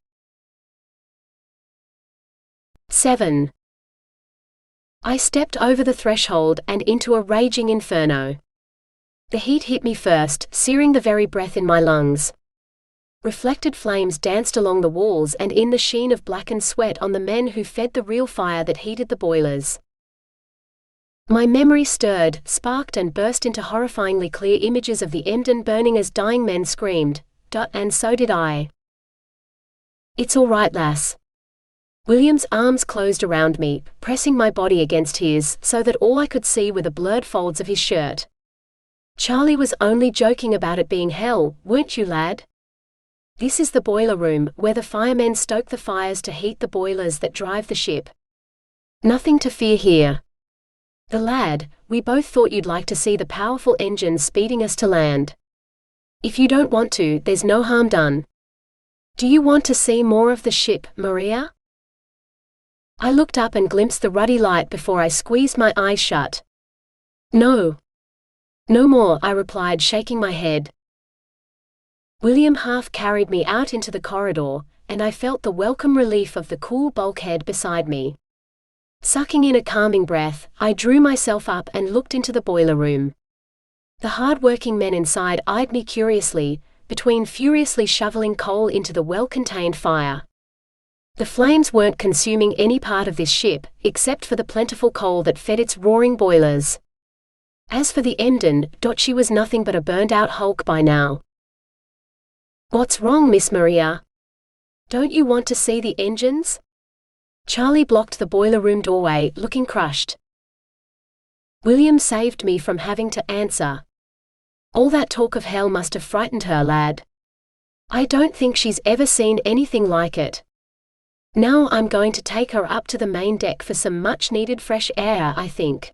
7. I stepped over the threshold and into a raging inferno. The heat hit me first, searing the very breath in my lungs. Reflected flames danced along the walls and in the sheen of blackened sweat on the men who fed the real fire that heated the boilers. My memory stirred, sparked and burst into horrifyingly clear images of the Emden burning as dying men screamed, and so did I. "It's all right, lass." William's arms closed around me, pressing my body against his, so that all I could see were the blurred folds of his shirt. "Charlie was only joking about it being hell, weren't you, lad? This is the boiler room, where the firemen stoke the fires to heat the boilers that drive the ship. Nothing to fear here. The lad, we both thought you'd like to see the powerful engines speeding us to land. If you don't want to, there's no harm done. Do you want to see more of the ship, Maria?" I looked up and glimpsed the ruddy light before I squeezed my eyes shut. "No. No more," I replied, shaking my head. William half carried me out into the corridor, and I felt the welcome relief of the cool bulkhead beside me. Sucking in a calming breath, I drew myself up and looked into the boiler room. The hard-working men inside eyed me curiously, between furiously shoveling coal into the well-contained fire. The flames weren't consuming any part of this ship, except for the plentiful coal that fed its roaring boilers. As for the engine, she was nothing but a burned-out hulk by now. "What's wrong, Miss Maria? Don't you want to see the engines?" Charlie blocked the boiler room doorway, looking crushed. William saved me from having to answer. All that talk of hell must have frightened her, lad. I don't think she's ever seen anything like it. Now I'm going to take her up to the main deck for some much-needed fresh air, I think.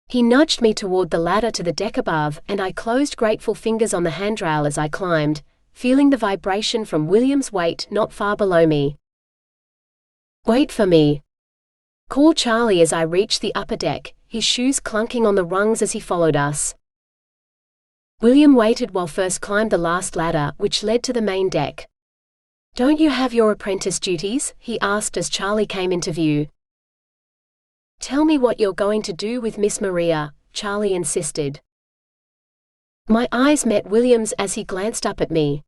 He nudged me toward the ladder to the deck above, and I closed grateful fingers on the handrail as I climbed, feeling the vibration from William's weight not far below me. "Wait for me," called Charlie as I reached the upper deck, his shoes clunking on the rungs as he followed us. William waited while first climbed the last ladder, which led to the main deck. "Don't you have your apprentice duties?" he asked as Charlie came into view. "Tell me what you're going to do with Miss Maria," Charlie insisted. My eyes met William's as he glanced up at me.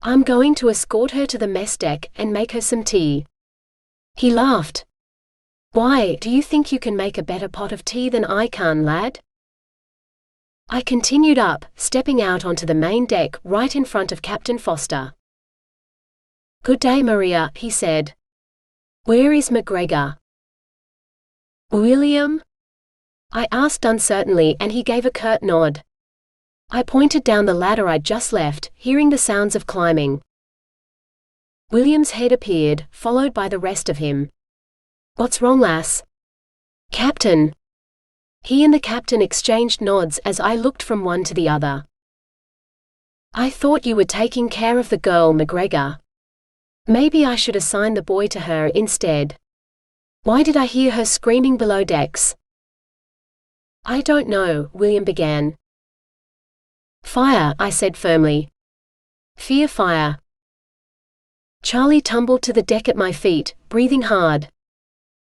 "I'm going to escort her to the mess deck and make her some tea." He laughed. "Why, do you think you can make a better pot of tea than I can, lad?" I continued up, stepping out onto the main deck right in front of Captain Foster. "Good day, Maria," he said. "Where is McGregor?" "William?" I asked uncertainly, and he gave a curt nod. I pointed down the ladder I'd just left, hearing the sounds of climbing. William's head appeared, followed by the rest of him. "What's wrong, lass?" "Captain." He and the captain exchanged nods as I looked from one to the other. "I thought you were taking care of the girl, McGregor. Maybe I should assign the boy to her instead. Why did I hear her screaming below decks?" "I don't know," William began. "Fire," I said firmly. "Fear fire." Charlie tumbled to the deck at my feet, breathing hard.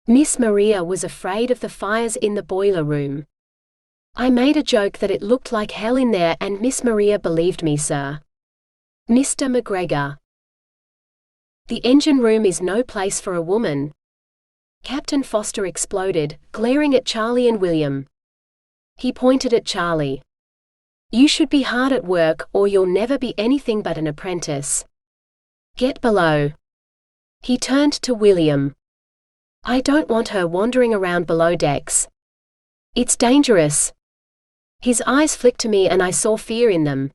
Miss Maria was afraid of the fires in the boiler room. I made a joke that it looked like hell in there, and Miss Maria believed me, sir. "Mr. McGregor. The engine room is no place for a woman." Captain Foster exploded, glaring at Charlie and William. He pointed at Charlie. "You should be hard at work, or you'll never be anything but an apprentice. Get below." He turned to William. "I don't want her wandering around below decks. It's dangerous." His eyes flicked to me and I saw fear in them.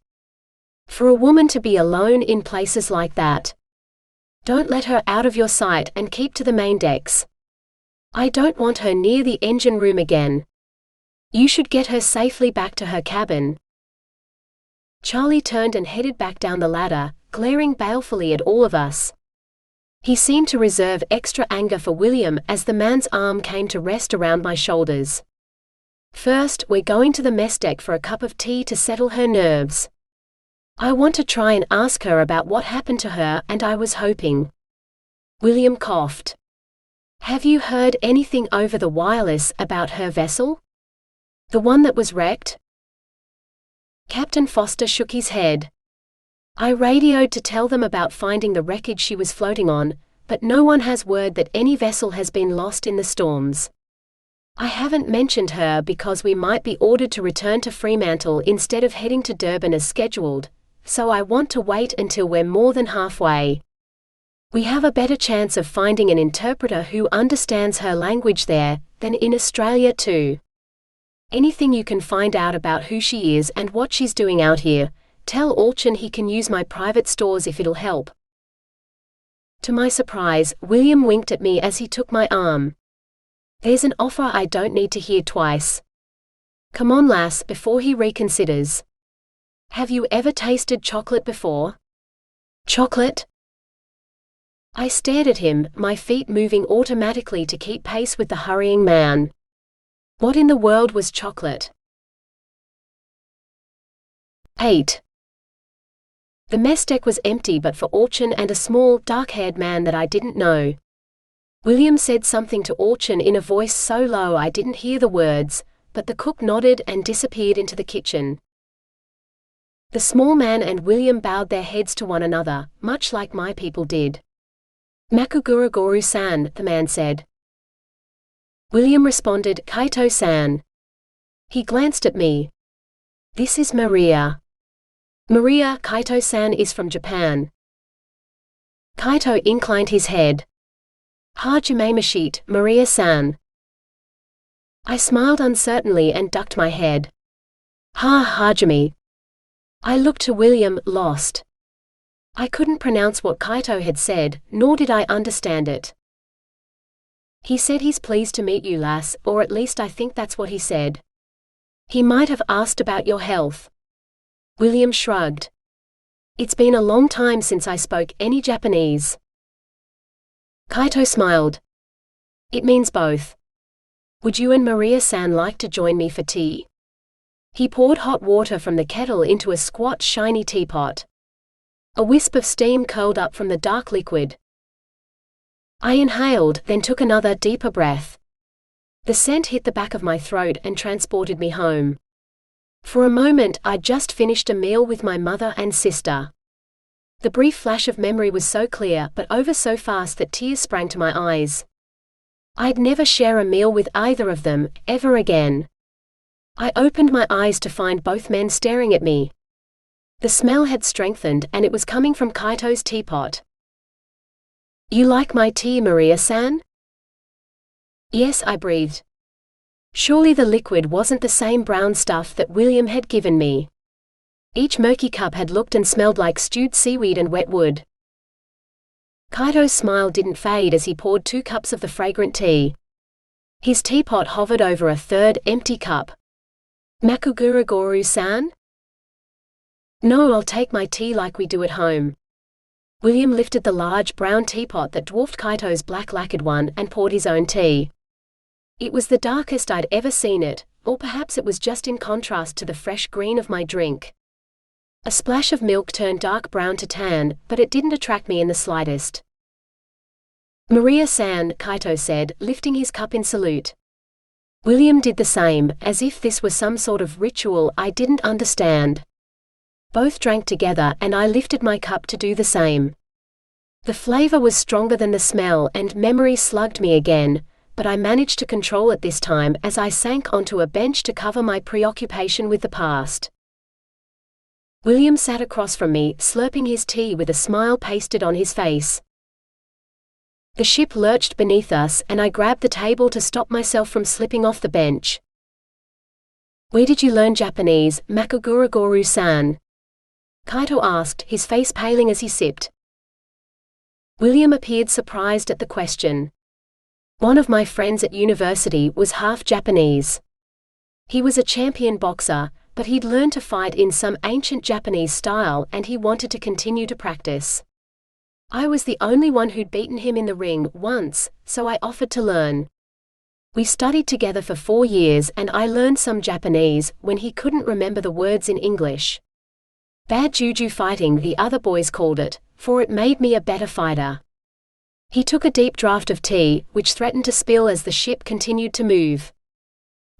"For a woman to be alone in places like that. Don't let her out of your sight and keep to the main decks. I don't want her near the engine room again. You should get her safely back to her cabin." Charlie turned and headed back down the ladder, glaring balefully at all of us. He seemed to reserve extra anger for William as the man's arm came to rest around my shoulders. "First, we're going to the mess deck for a cup of tea to settle her nerves. I want to try and ask her about what happened to her, and I was hoping." William coughed. "Have you heard anything over the wireless about her vessel? The one that was wrecked?" Captain Foster shook his head. "I radioed to tell them about finding the wreckage she was floating on, but no one has word that any vessel has been lost in the storms. I haven't mentioned her because we might be ordered to return to Fremantle instead of heading to Durban as scheduled, so I want to wait until we're more than halfway. We have a better chance of finding an interpreter who understands her language there than in Australia too. Anything you can find out about who she is and what she's doing out here, tell Auchan he can use my private stores if it'll help." To my surprise, William winked at me as he took my arm. "There's an offer I don't need to hear twice. Come on, lass," before he reconsiders. "Have you ever tasted chocolate before?" "Chocolate?" I stared at him, my feet moving automatically to keep pace with the hurrying man. What in the world was chocolate? 8. The mess deck was empty but for Auchan and a small, dark-haired man that I didn't know. William said something to Auchan in a voice so low I didn't hear the words, but the cook nodded and disappeared into the kitchen. The small man and William bowed their heads to one another, much like my people did. "Makuguru-san," the man said. William responded, "Kaito-san." He glanced at me. "This is Maria." "Maria, Kaito-san is from Japan." Kaito inclined his head. "Hajime Mashite, Maria-san." I smiled uncertainly and ducked my head. Hajime." I looked to William, lost. I couldn't pronounce what Kaito had said, nor did I understand it. "He said he's pleased to meet you, lass, or at least I think that's what he said. He might have asked about your health." William shrugged. "It's been a long time since I spoke any Japanese." Kaito smiled. "It means both. Would you and Maria-san like to join me for tea?" He poured hot water from the kettle into a squat, shiny teapot. A wisp of steam curled up from the dark liquid. I inhaled, then took another, deeper breath. The scent hit the back of my throat and transported me home. For a moment, I'd just finished a meal with my mother and sister. The brief flash of memory was so clear, but over so fast that tears sprang to my eyes. I'd never share a meal with either of them, ever again. I opened my eyes to find both men staring at me. The smell had strengthened, and it was coming from Kaito's teapot. "You like my tea, Maria-san?" "Yes," I breathed. Surely the liquid wasn't the same brown stuff that William had given me. Each murky cup had looked and smelled like stewed seaweed and wet wood. Kaito's smile didn't fade as he poured 2 cups of the fragrant tea. His teapot hovered over a third, empty cup. "Makuguru-san?" "No, I'll take my tea like we do at home." William lifted the large brown teapot that dwarfed Kaito's black lacquered one and poured his own tea. It was the darkest I'd ever seen it, or perhaps it was just in contrast to the fresh green of my drink. A splash of milk turned dark brown to tan, but it didn't attract me in the slightest. "Maria-san," Kaito said, lifting his cup in salute. William did the same, as if this was some sort of ritual I didn't understand. Both drank together, and I lifted my cup to do the same. The flavor was stronger than the smell, and memory slugged me again, but I managed to control it this time as I sank onto a bench to cover my preoccupation with the past. William sat across from me, slurping his tea with a smile pasted on his face. The ship lurched beneath us, and I grabbed the table to stop myself from slipping off the bench. "Where did you learn Japanese, Makuguru-san?" Kaito asked, his face paling as he sipped. William appeared surprised at the question. "One of my friends at university was half Japanese. He was a champion boxer, but he'd learned to fight in some ancient Japanese style and he wanted to continue to practice. I was the only one who'd beaten him in the ring once, so I offered to learn. We studied together for 4 years and I learned some Japanese when he couldn't remember the words in English. Bad juju fighting, the other boys called it, for it made me a better fighter." He took a deep draught of tea, which threatened to spill as the ship continued to move.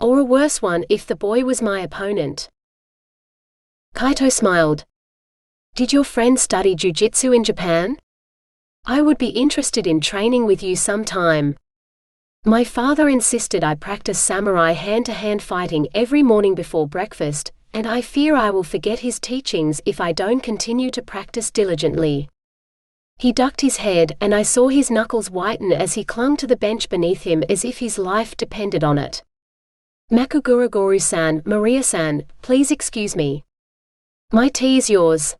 Or a worse one if the boy was my opponent. Kaito smiled. "Did your friend study jiu-jitsu in Japan? I would be interested in training with you sometime. My father insisted I practice samurai hand-to-hand fighting every morning before breakfast, and I fear I will forget his teachings if I don't continue to practice diligently." He ducked his head, and I saw his knuckles whiten as he clung to the bench beneath him as if his life depended on it. "Makuguru-san, Maria-san, please excuse me. My tea is yours."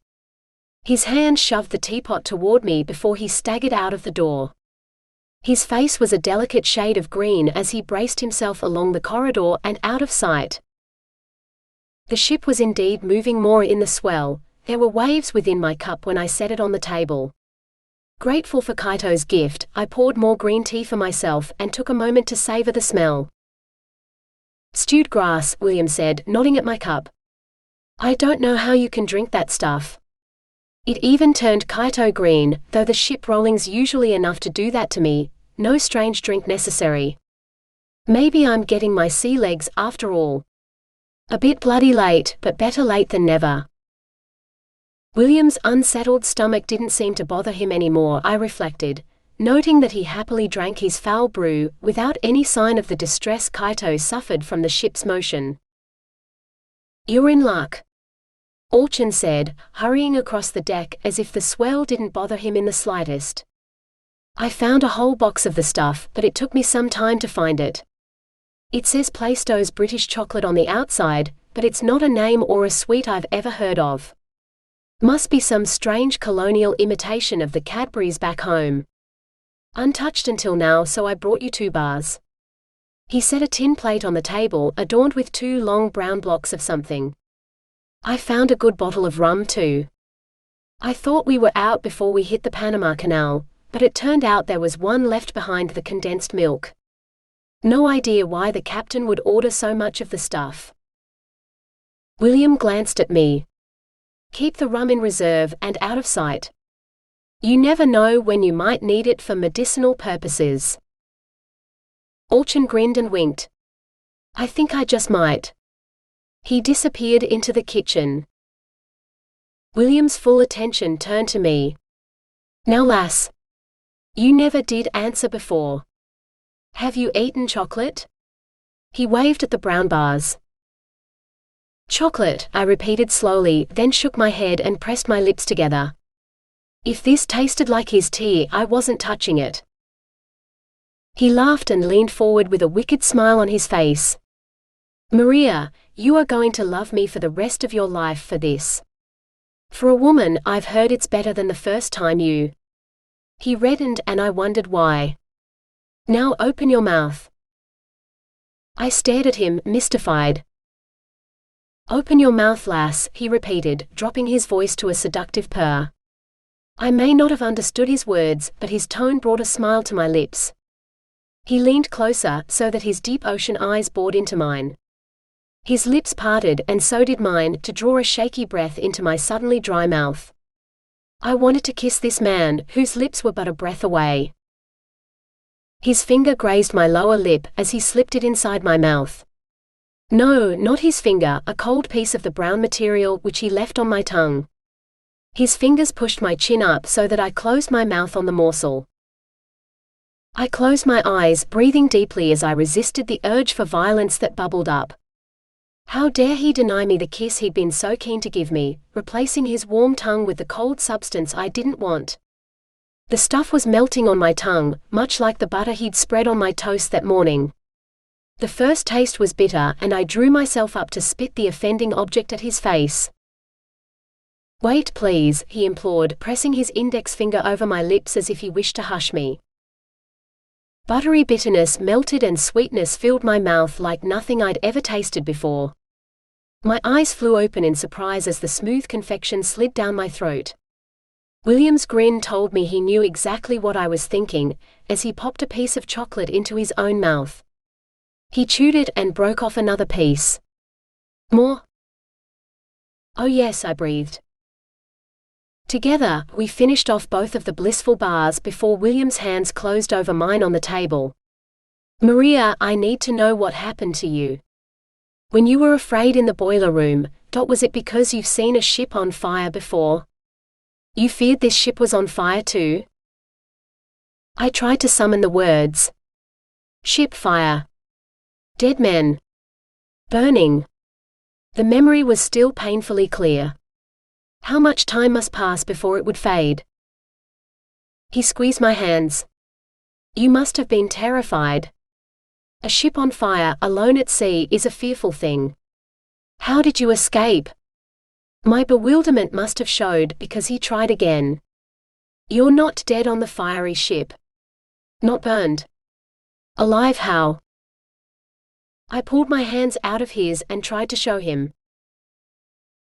His hand shoved the teapot toward me before he staggered out of the door. His face was a delicate shade of green as he braced himself along the corridor and out of sight. The ship was indeed moving more in the swell. There were waves within my cup when I set it on the table. Grateful for Kaito's gift, I poured more green tea for myself and took a moment to savor the smell. "Stewed grass," William said, nodding at my cup. "I don't know how you can drink that stuff." It even turned Kaito green, though the ship rolling's usually enough to do that to me. No strange drink necessary. Maybe I'm getting my sea legs after all. A bit bloody late, but better late than never. William's unsettled stomach didn't seem to bother him anymore, I reflected, noting that he happily drank his foul brew, without any sign of the distress Kaito suffered from the ship's motion. "You're in luck," Orchan said, hurrying across the deck as if the swell didn't bother him in the slightest. "I found a whole box of the stuff, but it took me some time to find it. It says Plaistows British chocolate on the outside, but it's not a name or a sweet I've ever heard of. Must be some strange colonial imitation of the Cadburys back home. Untouched until now, so I brought you 2 bars." He set a tin plate on the table, adorned with 2 long brown blocks of something. "I found a good bottle of rum too. I thought we were out before we hit the Panama Canal, but it turned out there was one left behind the condensed milk. No idea why the captain would order so much of the stuff." William glanced at me. "Keep the rum in reserve and out of sight. You never know when you might need it for medicinal purposes." Orchan grinned and winked. "I think I just might." He disappeared into the kitchen. William's full attention turned to me. "Now lass, you never did answer before. Have you eaten chocolate?" He waved at the brown bars. "Chocolate," I repeated slowly, then shook my head and pressed my lips together. If this tasted like his tea, I wasn't touching it. He laughed and leaned forward with a wicked smile on his face. "Maria, you are going to love me for the rest of your life for this. For a woman, I've heard it's better than the first time you—" He reddened and I wondered why. "Now open your mouth." I stared at him, mystified. "Open your mouth, lass," he repeated, dropping his voice to a seductive purr. I may not have understood his words, but his tone brought a smile to my lips. He leaned closer, so that his deep ocean eyes bored into mine. His lips parted, and so did mine, to draw a shaky breath into my suddenly dry mouth. I wanted to kiss this man, whose lips were but a breath away. His finger grazed my lower lip, as he slipped it inside my mouth. No, not his finger, a cold piece of the brown material which he left on my tongue. His fingers pushed my chin up so that I closed my mouth on the morsel. I closed my eyes, breathing deeply as I resisted the urge for violence that bubbled up. How dare he deny me the kiss he'd been so keen to give me, replacing his warm tongue with the cold substance I didn't want. The stuff was melting on my tongue, much like the butter he'd spread on my toast that morning. The first taste was bitter, and I drew myself up to spit the offending object at his face. "Wait please," he implored, pressing his index finger over my lips as if he wished to hush me. Buttery bitterness melted and sweetness filled my mouth like nothing I'd ever tasted before. My eyes flew open in surprise as the smooth confection slid down my throat. William's grin told me he knew exactly what I was thinking, as he popped a piece of chocolate into his own mouth. He chewed it and broke off another piece. "More?" "Oh yes," I breathed. Together, we finished off both of the blissful bars before William's hands closed over mine on the table. "Maria, I need to know what happened to you. When you were afraid in the boiler room, was it because you've seen a ship on fire before? You feared this ship was on fire too?" I tried to summon the words. Ship fire. Dead men. Burning. The memory was still painfully clear. How much time must pass before it would fade? He squeezed my hands. "You must have been terrified. A ship on fire, alone at sea, is a fearful thing. How did you escape?" My bewilderment must have showed, because he tried again. "You're not dead on the fiery ship. Not burned. Alive how?" I pulled my hands out of his and tried to show him.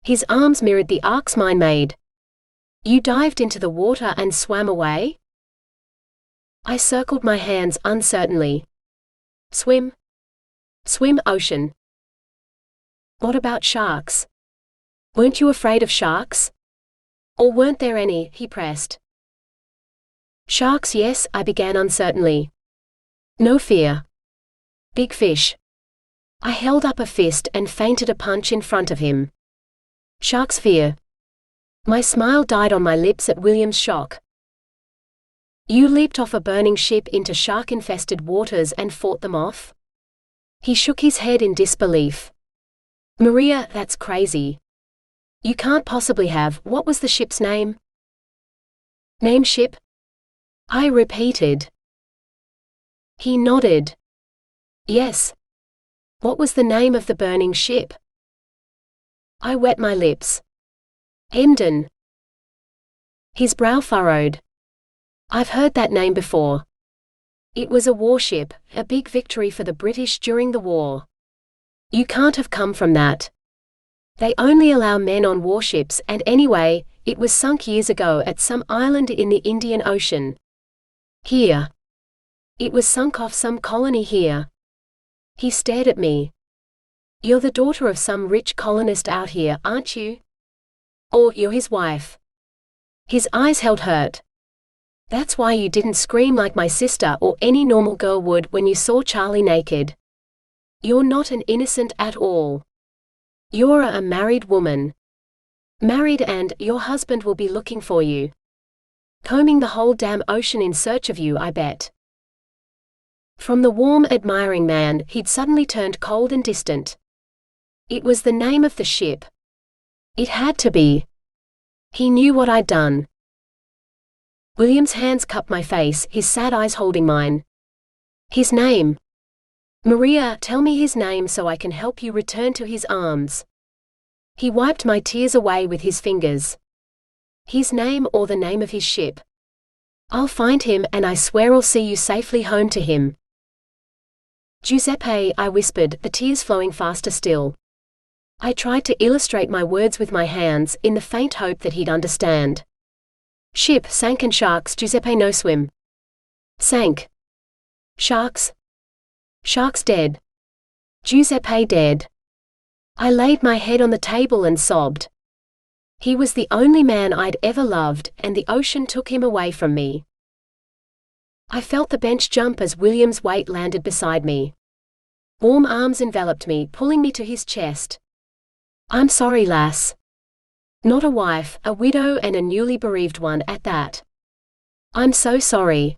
His arms mirrored the arcs mine made. "You dived into the water and swam away?" I circled my hands uncertainly. "Swim. Swim ocean." "What about sharks? Weren't you afraid of sharks? Or weren't there any?" he pressed. "Sharks, yes," I began uncertainly. "No fear. Big fish. I held up a fist and feinted a punch in front of him. Shark's fear. My smile died on my lips at William's shock. You leaped off a burning ship into shark-infested waters and fought them off? He shook his head in disbelief. Maria, that's crazy. You can't possibly have. What was the ship's name? Name ship? I repeated. He nodded. Yes. What was the name of the burning ship? I wet my lips. Emden. His brow furrowed. I've heard that name before. It was a warship, a big victory for the British during the war. You can't have come from that. They only allow men on warships, and anyway, it was sunk years ago at some island in the Indian Ocean. Here. It was sunk off some colony here. He stared at me. You're the daughter of some rich colonist out here, aren't you? Or you're his wife. His eyes held hurt. That's why you didn't scream like my sister or any normal girl would when you saw Charlie naked. You're not an innocent at all. You're a married woman. Married, and your husband will be looking for you. Combing the whole damn ocean in search of you, I bet. From the warm, admiring man, he'd suddenly turned cold and distant. It was the name of the ship. It had to be. He knew what I'd done. William's hands cupped my face, his sad eyes holding mine. His name. Maria, tell me his name so I can help you return to his arms. He wiped my tears away with his fingers. His name or the name of his ship. I'll find him, and I swear I'll see you safely home to him. Giuseppe, I whispered, the tears flowing faster still. I tried to illustrate my words with my hands, in the faint hope that he'd understand. Ship sank and sharks, Giuseppe no swim. Sank. Sharks. Sharks dead. Giuseppe dead. I laid my head on the table and sobbed. He was the only man I'd ever loved, and the ocean took him away from me. I felt the bench jump as William's weight landed beside me. Warm arms enveloped me, pulling me to his chest. I'm sorry, lass. Not a wife, a widow, and a newly bereaved one at that. I'm so sorry.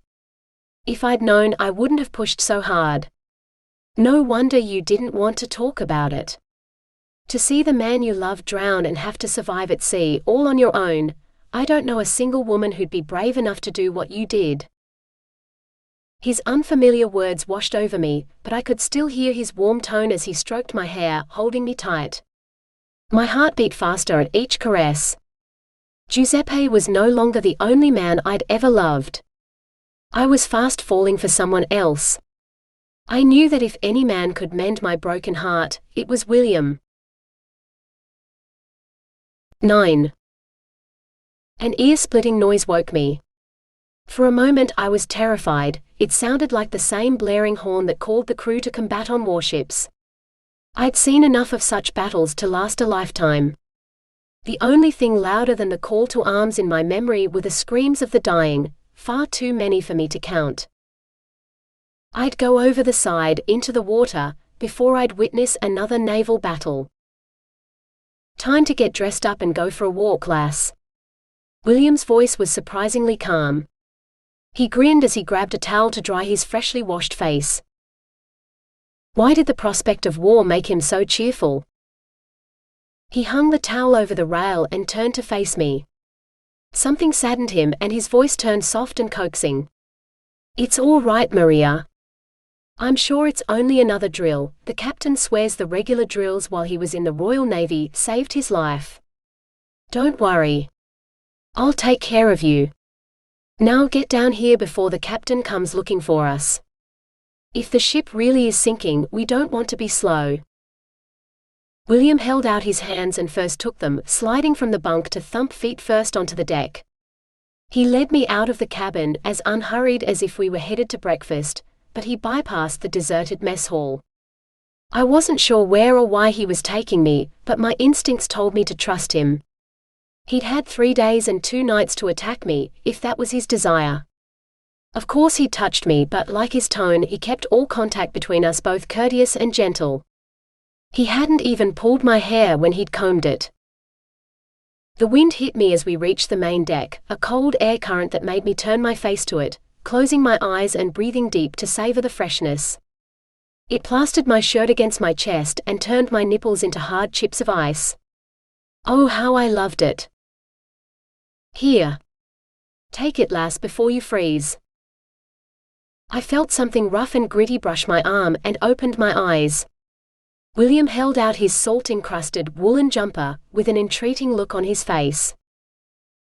If I'd known, I wouldn't have pushed so hard. No wonder you didn't want to talk about it. To see the man you love drown and have to survive at sea, all on your own, I don't know a single woman who'd be brave enough to do what you did. His unfamiliar words washed over me, but I could still hear his warm tone as he stroked my hair, holding me tight. My heart beat faster at each caress. Giuseppe was no longer the only man I'd ever loved. I was fast falling for someone else. I knew that if any man could mend my broken heart, it was William. 9. An ear-splitting noise woke me. For a moment I was terrified. It sounded like the same blaring horn that called the crew to combat on warships. I'd seen enough of such battles to last a lifetime. The only thing louder than the call to arms in my memory were the screams of the dying, far too many for me to count. I'd go over the side, into the water, before I'd witness another naval battle. Time to get dressed up and go for a walk, lass. William's voice was surprisingly calm. He grinned as he grabbed a towel to dry his freshly washed face. Why did the prospect of war make him so cheerful? He hung the towel over the rail and turned to face me. Something saddened him, and his voice turned soft and coaxing. It's all right, Maria. I'm sure it's only another drill. The captain swears the regular drills while he was in the Royal Navy saved his life. Don't worry. I'll take care of you. Now get down here before the captain comes looking for us. If the ship really is sinking, we don't want to be slow. William held out his hands and first took them, sliding from the bunk to thump feet first onto the deck. He led me out of the cabin, as unhurried as if we were headed to breakfast, but he bypassed the deserted mess hall. I wasn't sure where or why he was taking me, but my instincts told me to trust him. He'd had 3 days and 2 nights to attack me, if that was his desire. Of course he'd touched me, but like his tone, he kept all contact between us both courteous and gentle. He hadn't even pulled my hair when he'd combed it. The wind hit me as we reached the main deck, a cold air current that made me turn my face to it, closing my eyes and breathing deep to savor the freshness. It plastered my shirt against my chest and turned my nipples into hard chips of ice. Oh, how I loved it. Here. Take it, lass, before you freeze. I felt something rough and gritty brush my arm and opened my eyes. William held out his salt-encrusted woolen jumper, with an entreating look on his face.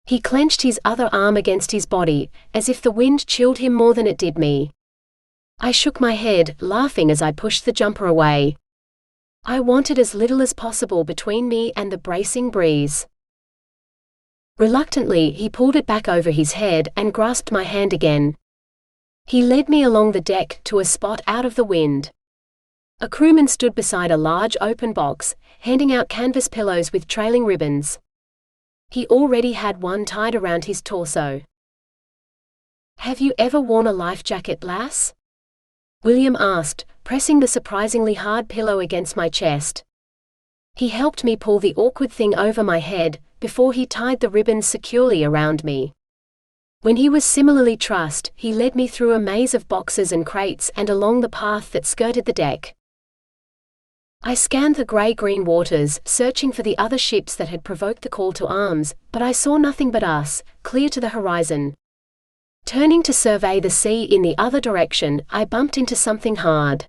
He clenched his other arm against his body, as if the wind chilled him more than it did me. I shook my head, laughing as I pushed the jumper away. I wanted as little as possible between me and the bracing breeze. Reluctantly, he pulled it back over his head and grasped my hand again. He led me along the deck to a spot out of the wind. A crewman stood beside a large open box, handing out canvas pillows with trailing ribbons. He already had one tied around his torso. "Have you ever worn a life jacket, lass?" William asked, pressing the surprisingly hard pillow against my chest. He helped me pull the awkward thing over my head, before he tied the ribbons securely around me. When he was similarly trussed, he led me through a maze of boxes and crates and along the path that skirted the deck. I scanned the grey-green waters, searching for the other ships that had provoked the call to arms, but I saw nothing but us, clear to the horizon. Turning to survey the sea in the other direction, I bumped into something hard.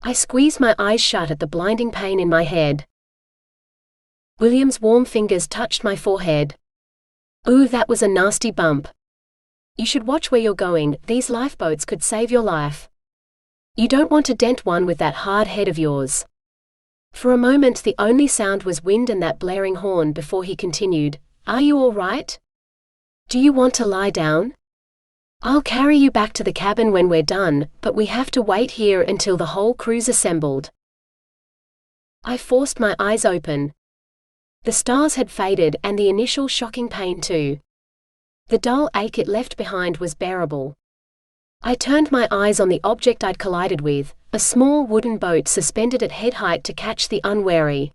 I squeezed my eyes shut at the blinding pain in my head. William's warm fingers touched my forehead. "Ooh, that was a nasty bump. You should watch where you're going, these lifeboats could save your life. You don't want to dent one with that hard head of yours." For a moment the only sound was wind and that blaring horn before he continued, "Are you all right? Do you want to lie down? I'll carry you back to the cabin when we're done, but we have to wait here until the whole crew's assembled." I forced my eyes open. The stars had faded and the initial shocking pain too. The dull ache it left behind was bearable. I turned my eyes on the object I'd collided with, a small wooden boat suspended at head height to catch the unwary.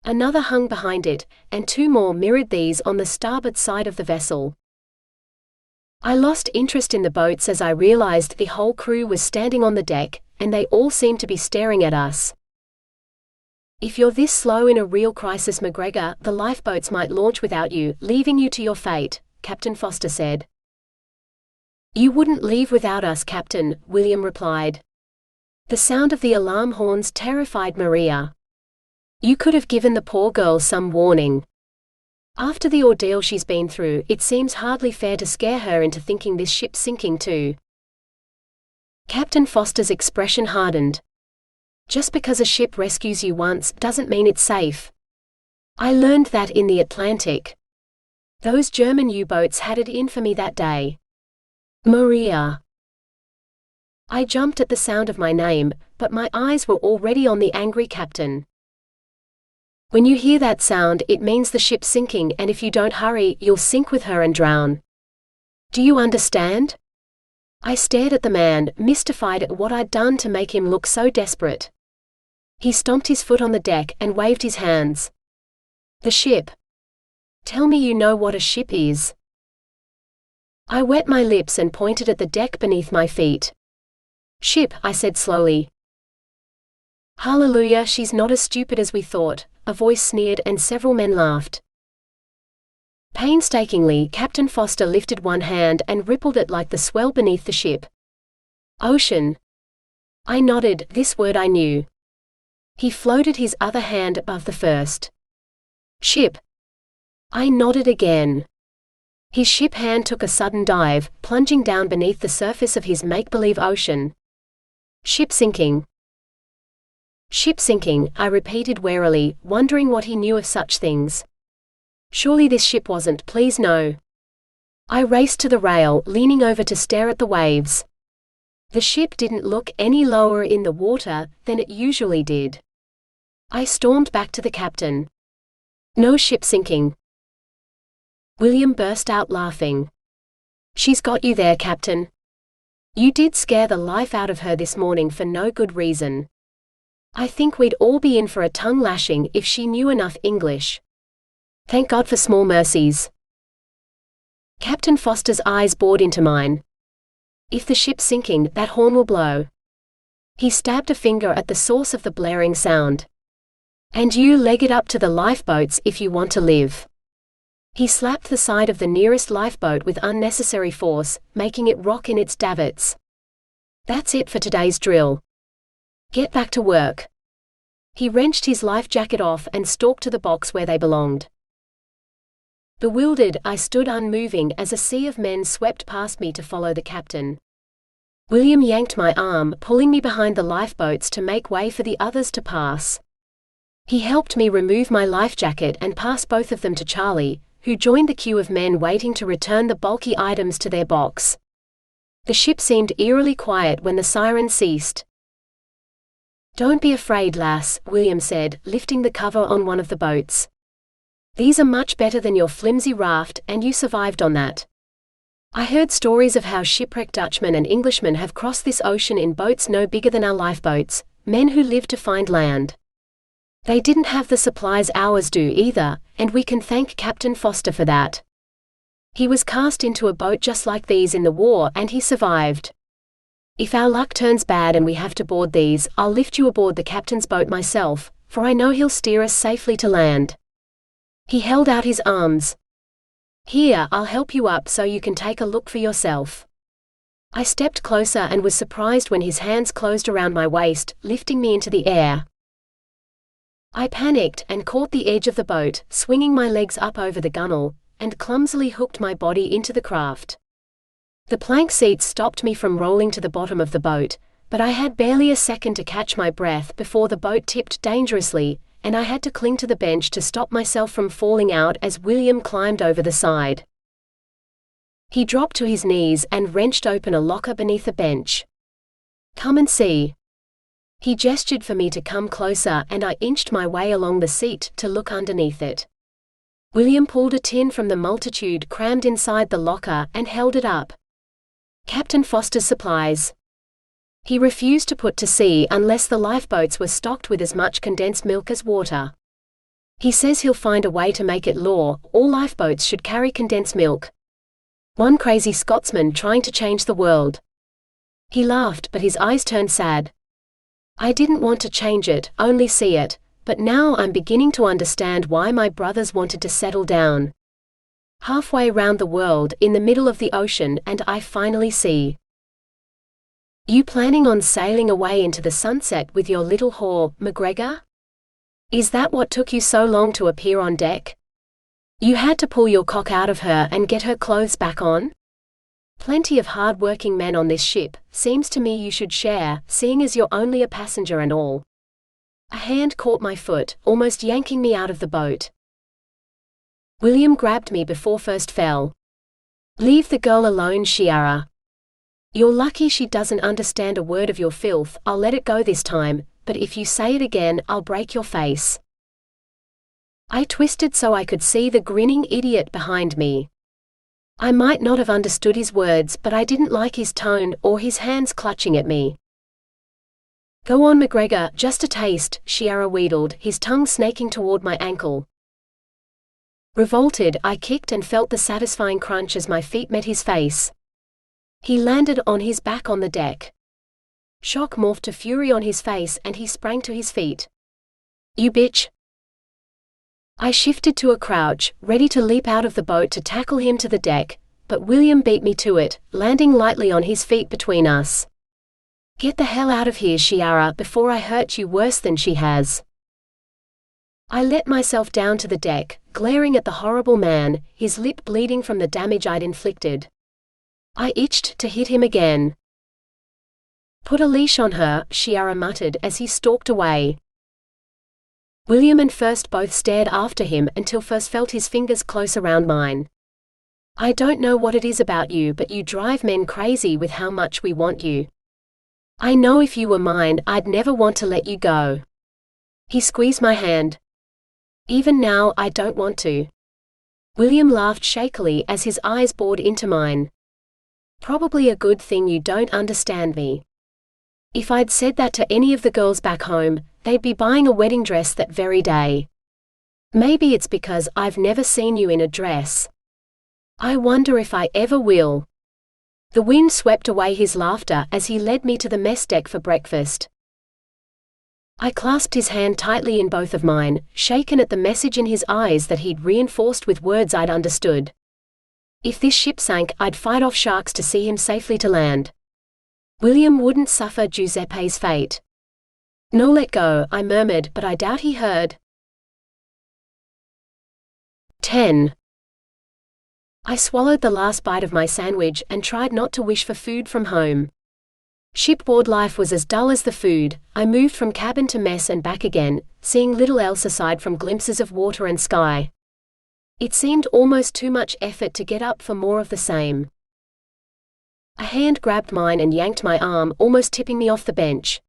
Another hung behind it, and two more mirrored these on the starboard side of the vessel. I lost interest in the boats as I realized the whole crew was standing on the deck, and they all seemed to be staring at us. "If you're this slow in a real crisis, McGregor, the lifeboats might launch without you, leaving you to your fate," Captain Foster said. "You wouldn't leave without us, Captain," William replied. The sound of the alarm horns terrified Maria. "You could have given the poor girl some warning. After the ordeal she's been through, it seems hardly fair to scare her into thinking this ship's sinking too." Captain Foster's expression hardened. "Just because a ship rescues you once doesn't mean it's safe. I learned that in the Atlantic. Those German U-boats had it in for me that day. Maria." I jumped at the sound of my name, but my eyes were already on the angry captain. "When you hear that sound, it means the ship's sinking, and if you don't hurry, you'll sink with her and drown. Do you understand?" I stared at the man, mystified at what I'd done to make him look so desperate. He stomped his foot on the deck and waved his hands. "The ship. Tell me you know what a ship is." I wet my lips and pointed at the deck beneath my feet. "Ship," I said slowly. "Hallelujah, she's not as stupid as we thought," a voice sneered and several men laughed. Painstakingly, Captain Foster lifted one hand and rippled it like the swell beneath the ship. "Ocean." I nodded, this word I knew. He floated his other hand above the first. "Ship." I nodded again. His ship hand took a sudden dive, plunging down beneath the surface of his make-believe ocean. "Ship sinking." "Ship sinking," I repeated warily, wondering what he knew of such things. Surely this ship wasn't, please no. I raced to the rail, leaning over to stare at the waves. The ship didn't look any lower in the water than it usually did. I stormed back to the captain. "No ship sinking." William burst out laughing. She's got you there, Captain. You did scare the life out of her this morning for no good reason. I think we'd all be in for a tongue lashing if she knew enough English. Thank God for small mercies. Captain Foster's eyes bored into mine. If the ship's sinking, that horn will blow. He stabbed a finger at the source of the blaring sound. And you leg it up to the lifeboats if you want to live. He slapped the side of the nearest lifeboat with unnecessary force, making it rock in its davits. That's it for today's drill. Get back to work. He wrenched his life jacket off and stalked to the box where they belonged. Bewildered, I stood unmoving as a sea of men swept past me to follow the captain. William yanked my arm, pulling me behind the lifeboats to make way for the others to pass. He helped me remove my life jacket and pass both of them to Charlie, who joined the queue of men waiting to return the bulky items to their box. The ship seemed eerily quiet when the siren ceased. "Don't be afraid, lass," William said, lifting the cover on one of the boats. "These are much better than your flimsy raft, and you survived on that. I heard stories of how shipwrecked Dutchmen and Englishmen have crossed this ocean in boats no bigger than our lifeboats, men who lived to find land. They didn't have the supplies ours do either, and we can thank Captain Foster for that. He was cast into a boat just like these in the war and he survived. If our luck turns bad and we have to board these, I'll lift you aboard the captain's boat myself, for I know he'll steer us safely to land." He held out his arms. "Here, I'll help you up so you can take a look for yourself." I stepped closer and was surprised when his hands closed around my waist, lifting me into the air. I panicked and caught the edge of the boat, swinging my legs up over the gunwale, and clumsily hooked my body into the craft. The plank seats stopped me from rolling to the bottom of the boat, but I had barely a second to catch my breath before the boat tipped dangerously, and I had to cling to the bench to stop myself from falling out as William climbed over the side. He dropped to his knees and wrenched open a locker beneath the bench. "Come and see." He gestured for me to come closer and I inched my way along the seat to look underneath it. William pulled a tin from the multitude crammed inside the locker and held it up. "Captain Foster's supplies." He refused to put to sea unless the lifeboats were stocked with as much condensed milk as water. He says he'll find a way to make it law, all lifeboats should carry condensed milk. One crazy Scotsman trying to change the world. He laughed, but his eyes turned sad. I didn't want to change it, only see it, but now I'm beginning to understand why my brothers wanted to settle down. Halfway round the world, in the middle of the ocean, and I finally see. You planning on sailing away into the sunset with your little whore, McGregor? Is that what took you so long to appear on deck? You had to pull your cock out of her and get her clothes back on? Plenty of hard-working men on this ship, seems to me you should share, seeing as you're only a passenger and all. A hand caught my foot, almost yanking me out of the boat. William grabbed me before first fell. "Leave the girl alone, Shiara. You're lucky she doesn't understand a word of your filth. I'll let it go this time, but if you say it again, I'll break your face." I twisted so I could see the grinning idiot behind me. I might not have understood his words, but I didn't like his tone or his hands clutching at me. "Go on, McGregor, just a taste," Shiara wheedled, his tongue snaking toward my ankle. Revolted, I kicked and felt the satisfying crunch as my feet met his face. He landed on his back on the deck. Shock morphed to fury on his face and he sprang to his feet. "You bitch!" I shifted to a crouch, ready to leap out of the boat to tackle him to the deck, but William beat me to it, landing lightly on his feet between us. "Get the hell out of here, Shiara, before I hurt you worse than she has." I let myself down to the deck, glaring at the horrible man, his lip bleeding from the damage I'd inflicted. I itched to hit him again. "Put a leash on her," Shiara muttered as he stalked away. William and First both stared after him until First felt his fingers close around mine. "I don't know what it is about you, but you drive men crazy with how much we want you. I know if you were mine, I'd never want to let you go." He squeezed my hand. "Even now, I don't want to." William laughed shakily as his eyes bored into mine. Probably a good thing you don't understand me. If I'd said that to any of the girls back home, they'd be buying a wedding dress that very day. Maybe it's because I've never seen you in a dress. I wonder if I ever will." The wind swept away his laughter as he led me to the mess deck for breakfast. I clasped his hand tightly in both of mine, shaken at the message in his eyes that he'd reinforced with words I'd understood. If this ship sank, I'd fight off sharks to see him safely to land. William wouldn't suffer Giuseppe's fate. "No, let go," I murmured, but I doubt he heard. 10. I swallowed the last bite of my sandwich and tried not to wish for food from home. Shipboard life was as dull as the food. I moved from cabin to mess and back again, seeing little else aside from glimpses of water and sky. It seemed almost too much effort to get up for more of the same. A hand grabbed mine and yanked my arm, almost tipping me off the bench.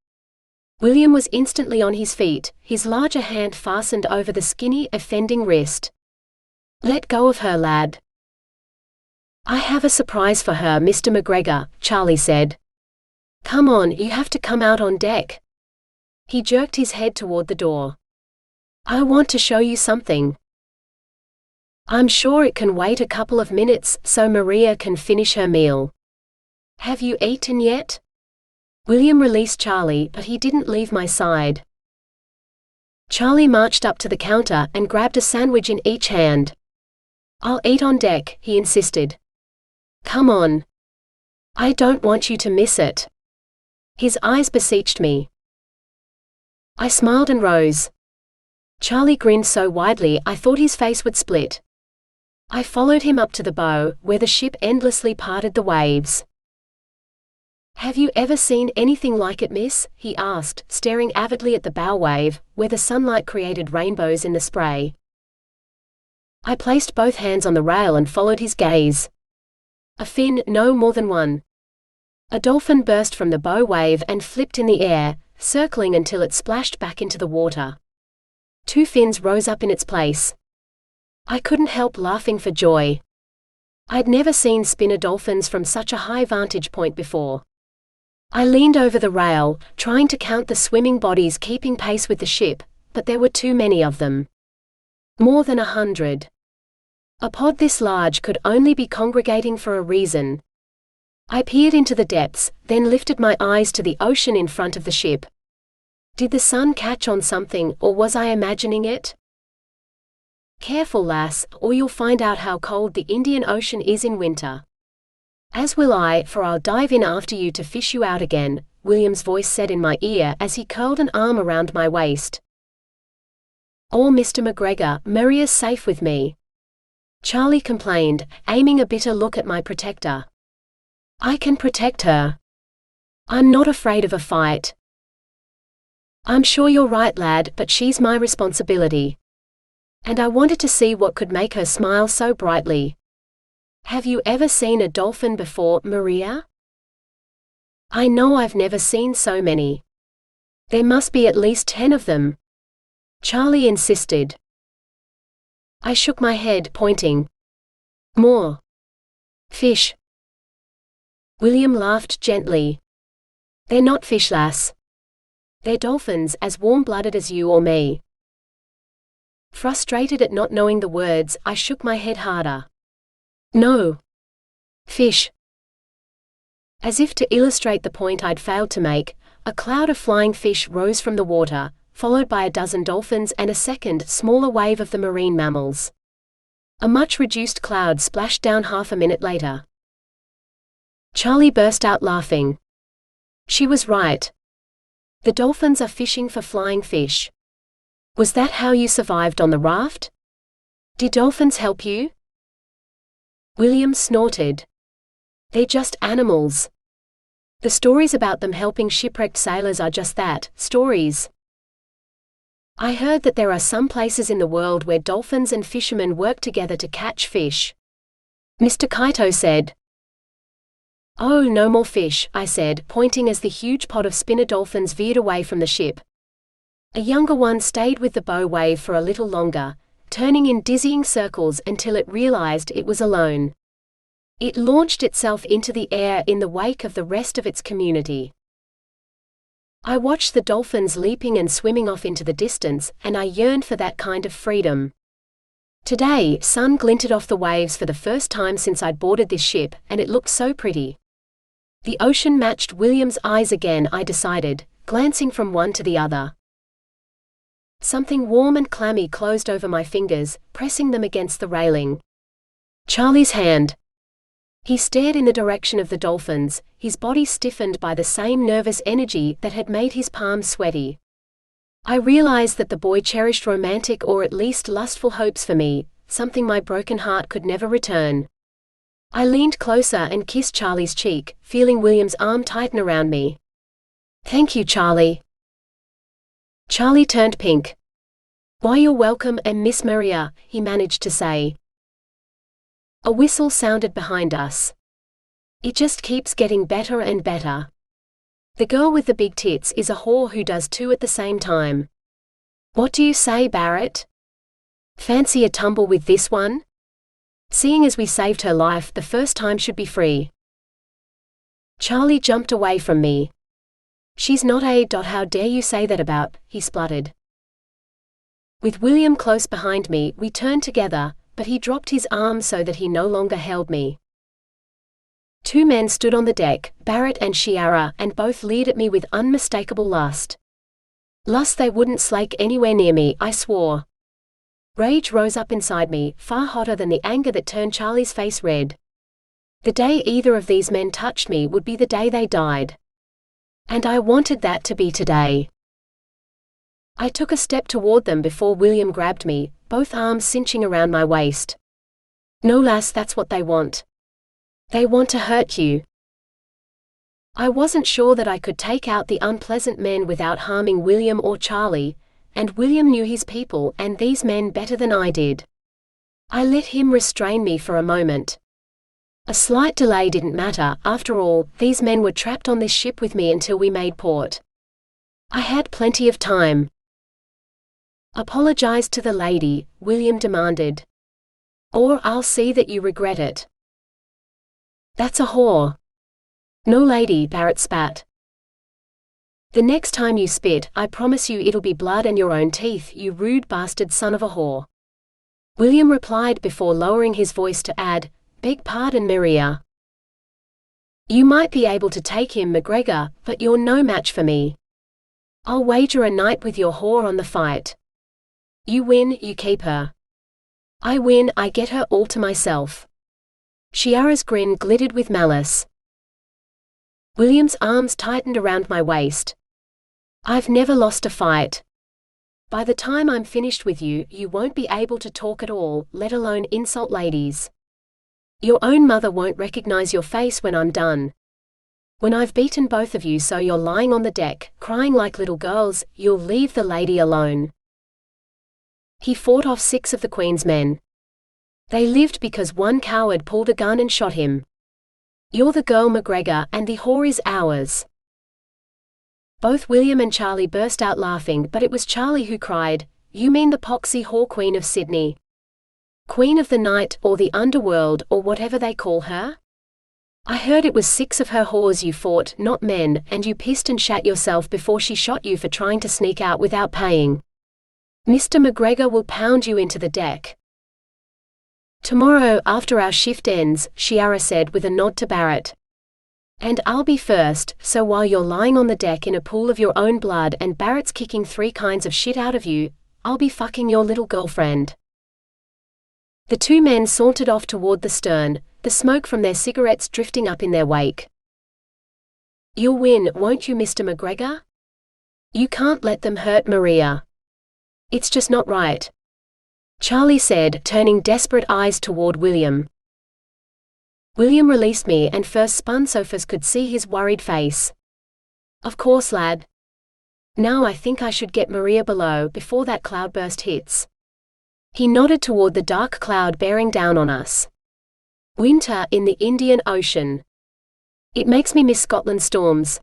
William was instantly on his feet, his larger hand fastened over the skinny, offending wrist. "Let go of her, lad." "I have a surprise for her, Mr. McGregor," Charlie said. "Come on, you have to come out on deck." He jerked his head toward the door. "I want to show you something." "I'm sure it can wait a couple of minutes so Maria can finish her meal. Have you eaten yet?" William released Charlie, but he didn't leave my side. Charlie marched up to the counter and grabbed a sandwich in each hand. "I'll eat on deck," he insisted. "Come on. I don't want you to miss it." His eyes beseeched me. I smiled and rose. Charlie grinned so widely I thought his face would split. I followed him up to the bow, where the ship endlessly parted the waves. "Have you ever seen anything like it, miss?" he asked, staring avidly at the bow wave, where the sunlight created rainbows in the spray. I placed both hands on the rail and followed his gaze. A fin, no more than one. A dolphin burst from the bow wave and flipped in the air, circling until it splashed back into the water. 2 fins rose up in its place. I couldn't help laughing for joy. I'd never seen spinner dolphins from such a high vantage point before. I leaned over the rail, trying to count the swimming bodies keeping pace with the ship, but there were too many of them. More than 100. A pod this large could only be congregating for a reason. I peered into the depths, then lifted my eyes to the ocean in front of the ship. Did the sun catch on something, or was I imagining it? "Careful, lass, or you'll find out how cold the Indian Ocean is in winter." "As will I, for I'll dive in after you to fish you out again," William's voice said in my ear as he curled an arm around my waist. "Oh, Mr. McGregor, Maria's safe with me," Charlie complained, aiming a bitter look at my protector. "I can protect her. I'm not afraid of a fight." "I'm sure you're right, lad, but she's my responsibility. And I wanted to see what could make her smile so brightly. Have you ever seen a dolphin before, Maria?" "I know I've never seen so many. There must be at least 10 of them," Charlie insisted. I shook my head, pointing. "More. Fish." William laughed gently. "They're not fish, lass. They're dolphins, as warm-blooded as you or me." Frustrated at not knowing the words, I shook my head harder. "No. Fish." As if to illustrate the point I'd failed to make, a cloud of flying fish rose from the water, followed by a dozen dolphins and a second, smaller wave of the marine mammals. A much-reduced cloud splashed down half a minute later. Charlie burst out laughing. She was right. The dolphins are fishing for flying fish. "Was that how you survived on the raft? Did dolphins help you?" William snorted. "They're just animals. The stories about them helping shipwrecked sailors are just that, stories. I heard that there are some places in the world where dolphins and fishermen work together to catch fish," Mr. Kaito said. "Oh, no more fish," I said, pointing as the huge pod of spinner dolphins veered away from the ship. A younger one stayed with the bow wave for a little longer, turning in dizzying circles until it realized it was alone. It launched itself into the air in the wake of the rest of its community. I watched the dolphins leaping and swimming off into the distance, and I yearned for that kind of freedom. Today, sun glinted off the waves for the first time since I'd boarded this ship, and it looked so pretty. The ocean matched William's eyes again, I decided, glancing from one to the other. Something warm and clammy closed over my fingers, pressing them against the railing. Charlie's hand. He stared in the direction of the dolphins, his body stiffened by the same nervous energy that had made his palms sweaty. I realized that the boy cherished romantic or at least lustful hopes for me, something my broken heart could never return. I leaned closer and kissed Charlie's cheek, feeling William's arm tighten around me. "Thank you, Charlie." Charlie turned pink. "Why, you're welcome, and Miss Maria," he managed to say. A whistle sounded behind us. It just keeps getting better and better. The girl with the big tits is a whore who does two at the same time. What do you say, Barrett? Fancy a tumble with this one? Seeing as we saved her life, the first time should be free. Charlie jumped away from me. She's not a. How dare you say that about, he spluttered. With William close behind me, we turned together, but he dropped his arm so that he no longer held me. Two men stood on the deck, Barrett and Shiara, and both leered at me with unmistakable lust. Lust they wouldn't slake anywhere near me, I swore. Rage rose up inside me, far hotter than the anger that turned Charlie's face red. The day either of these men touched me would be the day they died. And I wanted that to be today. I took a step toward them before William grabbed me, both arms cinching around my waist. No, lass, that's what they want. They want to hurt you. I wasn't sure that I could take out the unpleasant men without harming William or Charlie, and William knew his people and these men better than I did. I let him restrain me for a moment. A slight delay didn't matter, after all, these men were trapped on this ship with me until we made port. I had plenty of time. Apologize to the lady, William demanded. Or I'll see that you regret it. That's a whore. No, lady, Barrett spat. The next time you spit, I promise you it'll be blood and your own teeth, you rude bastard son of a whore. William replied before lowering his voice to add, beg pardon, Maria. You might be able to take him, McGregor, but you're no match for me. I'll wager a night with your whore on the fight. You win, you keep her. I win, I get her all to myself. Shiara's grin glittered with malice. William's arms tightened around my waist. I've never lost a fight. By the time I'm finished with you, you won't be able to talk at all, let alone insult ladies. Your own mother won't recognize your face when I'm done. When I've beaten both of you so you're lying on the deck, crying like little girls, you'll leave the lady alone. He fought off 6 of the Queen's men. They lived because one coward pulled a gun and shot him. You're the girl, McGregor, and the whore is ours. Both William and Charlie burst out laughing, but it was Charlie who cried, You mean the poxy whore Queen of Sydney? Queen of the night, or the underworld, or whatever they call her? I heard it was 6 of her whores you fought, not men, and you pissed and shat yourself before she shot you for trying to sneak out without paying. Mr. McGregor will pound you into the deck. Tomorrow, after our shift ends, Shiara said with a nod to Barrett. And I'll be first, so while you're lying on the deck in a pool of your own blood and Barrett's kicking 3 kinds of shit out of you, I'll be fucking your little girlfriend. The 2 men sauntered off toward the stern, the smoke from their cigarettes drifting up in their wake. You'll win, won't you, Mr. McGregor? You can't let them hurt Maria. It's just not right. Charlie said, turning desperate eyes toward William. William released me and first spun so Fuzz could see his worried face. Of course, lad. Now I think I should get Maria below before that cloudburst hits. He nodded toward the dark cloud bearing down on us. Winter in the Indian Ocean. It makes me miss Scotland storms.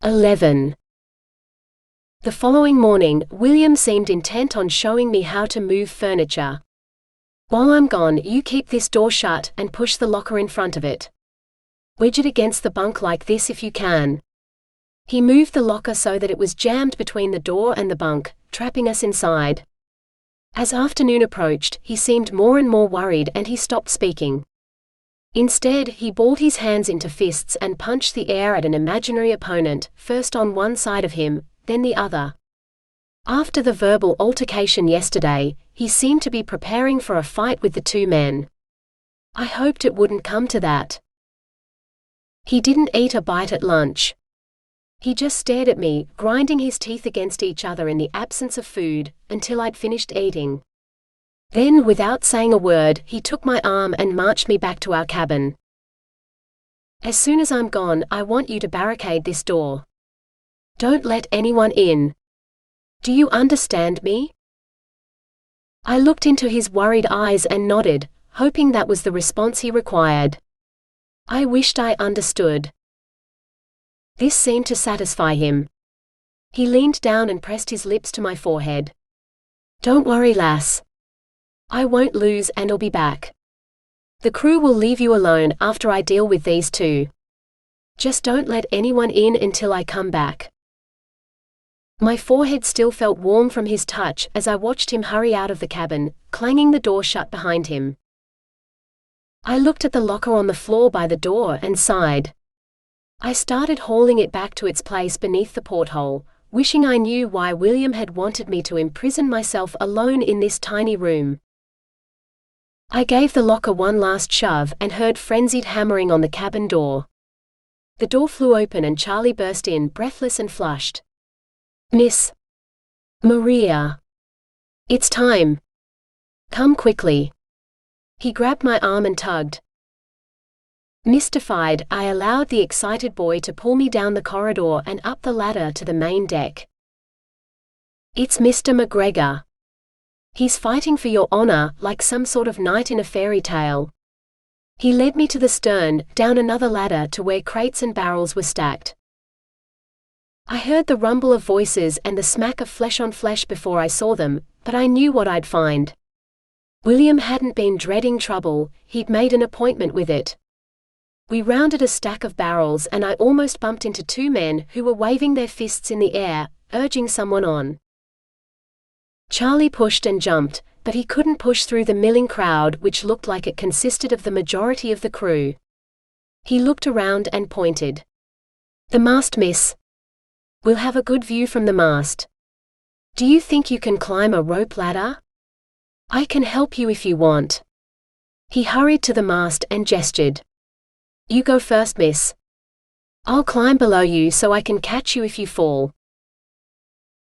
11. The following morning, William seemed intent on showing me how to move furniture. While I'm gone, you keep this door shut and push the locker in front of it. Wedge it against the bunk like this if you can." He moved the locker so that it was jammed between the door and the bunk, trapping us inside. As afternoon approached, he seemed more and more worried and he stopped speaking. Instead, he balled his hands into fists and punched the air at an imaginary opponent, first on one side of him, then the other. After the verbal altercation yesterday, he seemed to be preparing for a fight with the two men. I hoped it wouldn't come to that. He didn't eat a bite at lunch. He just stared at me, grinding his teeth against each other in the absence of food, until I'd finished eating. Then, without saying a word, he took my arm and marched me back to our cabin. "As soon as I'm gone, I want you to barricade this door. Don't let anyone in. Do you understand me?" I looked into his worried eyes and nodded, hoping that was the response he required. I wished I understood. This seemed to satisfy him. He leaned down and pressed his lips to my forehead. "Don't worry, lass. I won't lose and I'll be back. The crew will leave you alone after I deal with these two. Just don't let anyone in until I come back." My forehead still felt warm from his touch as I watched him hurry out of the cabin, clanging the door shut behind him. I looked at the locker on the floor by the door and sighed. I started hauling it back to its place beneath the porthole, wishing I knew why William had wanted me to imprison myself alone in this tiny room. I gave the locker one last shove and heard frenzied hammering on the cabin door. The door flew open and Charlie burst in, breathless and flushed. "Miss Maria, it's time. Come quickly." He grabbed my arm and tugged. Mystified, I allowed the excited boy to pull me down the corridor and up the ladder to the main deck. "It's Mr. McGregor. He's fighting for your honor, like some sort of knight in a fairy tale." He led me to the stern, down another ladder to where crates and barrels were stacked. I heard the rumble of voices and the smack of flesh on flesh before I saw them, but I knew what I'd find. William hadn't been dreading trouble, he'd made an appointment with it. We rounded a stack of barrels and I almost bumped into two men who were waving their fists in the air, urging someone on. Charlie pushed and jumped, but he couldn't push through the milling crowd which looked like it consisted of the majority of the crew. He looked around and pointed. "The mast, miss. We'll have a good view from the mast. Do you think you can climb a rope ladder? I can help you if you want." He hurried to the mast and gestured. "You go first, miss. I'll climb below you so I can catch you if you fall."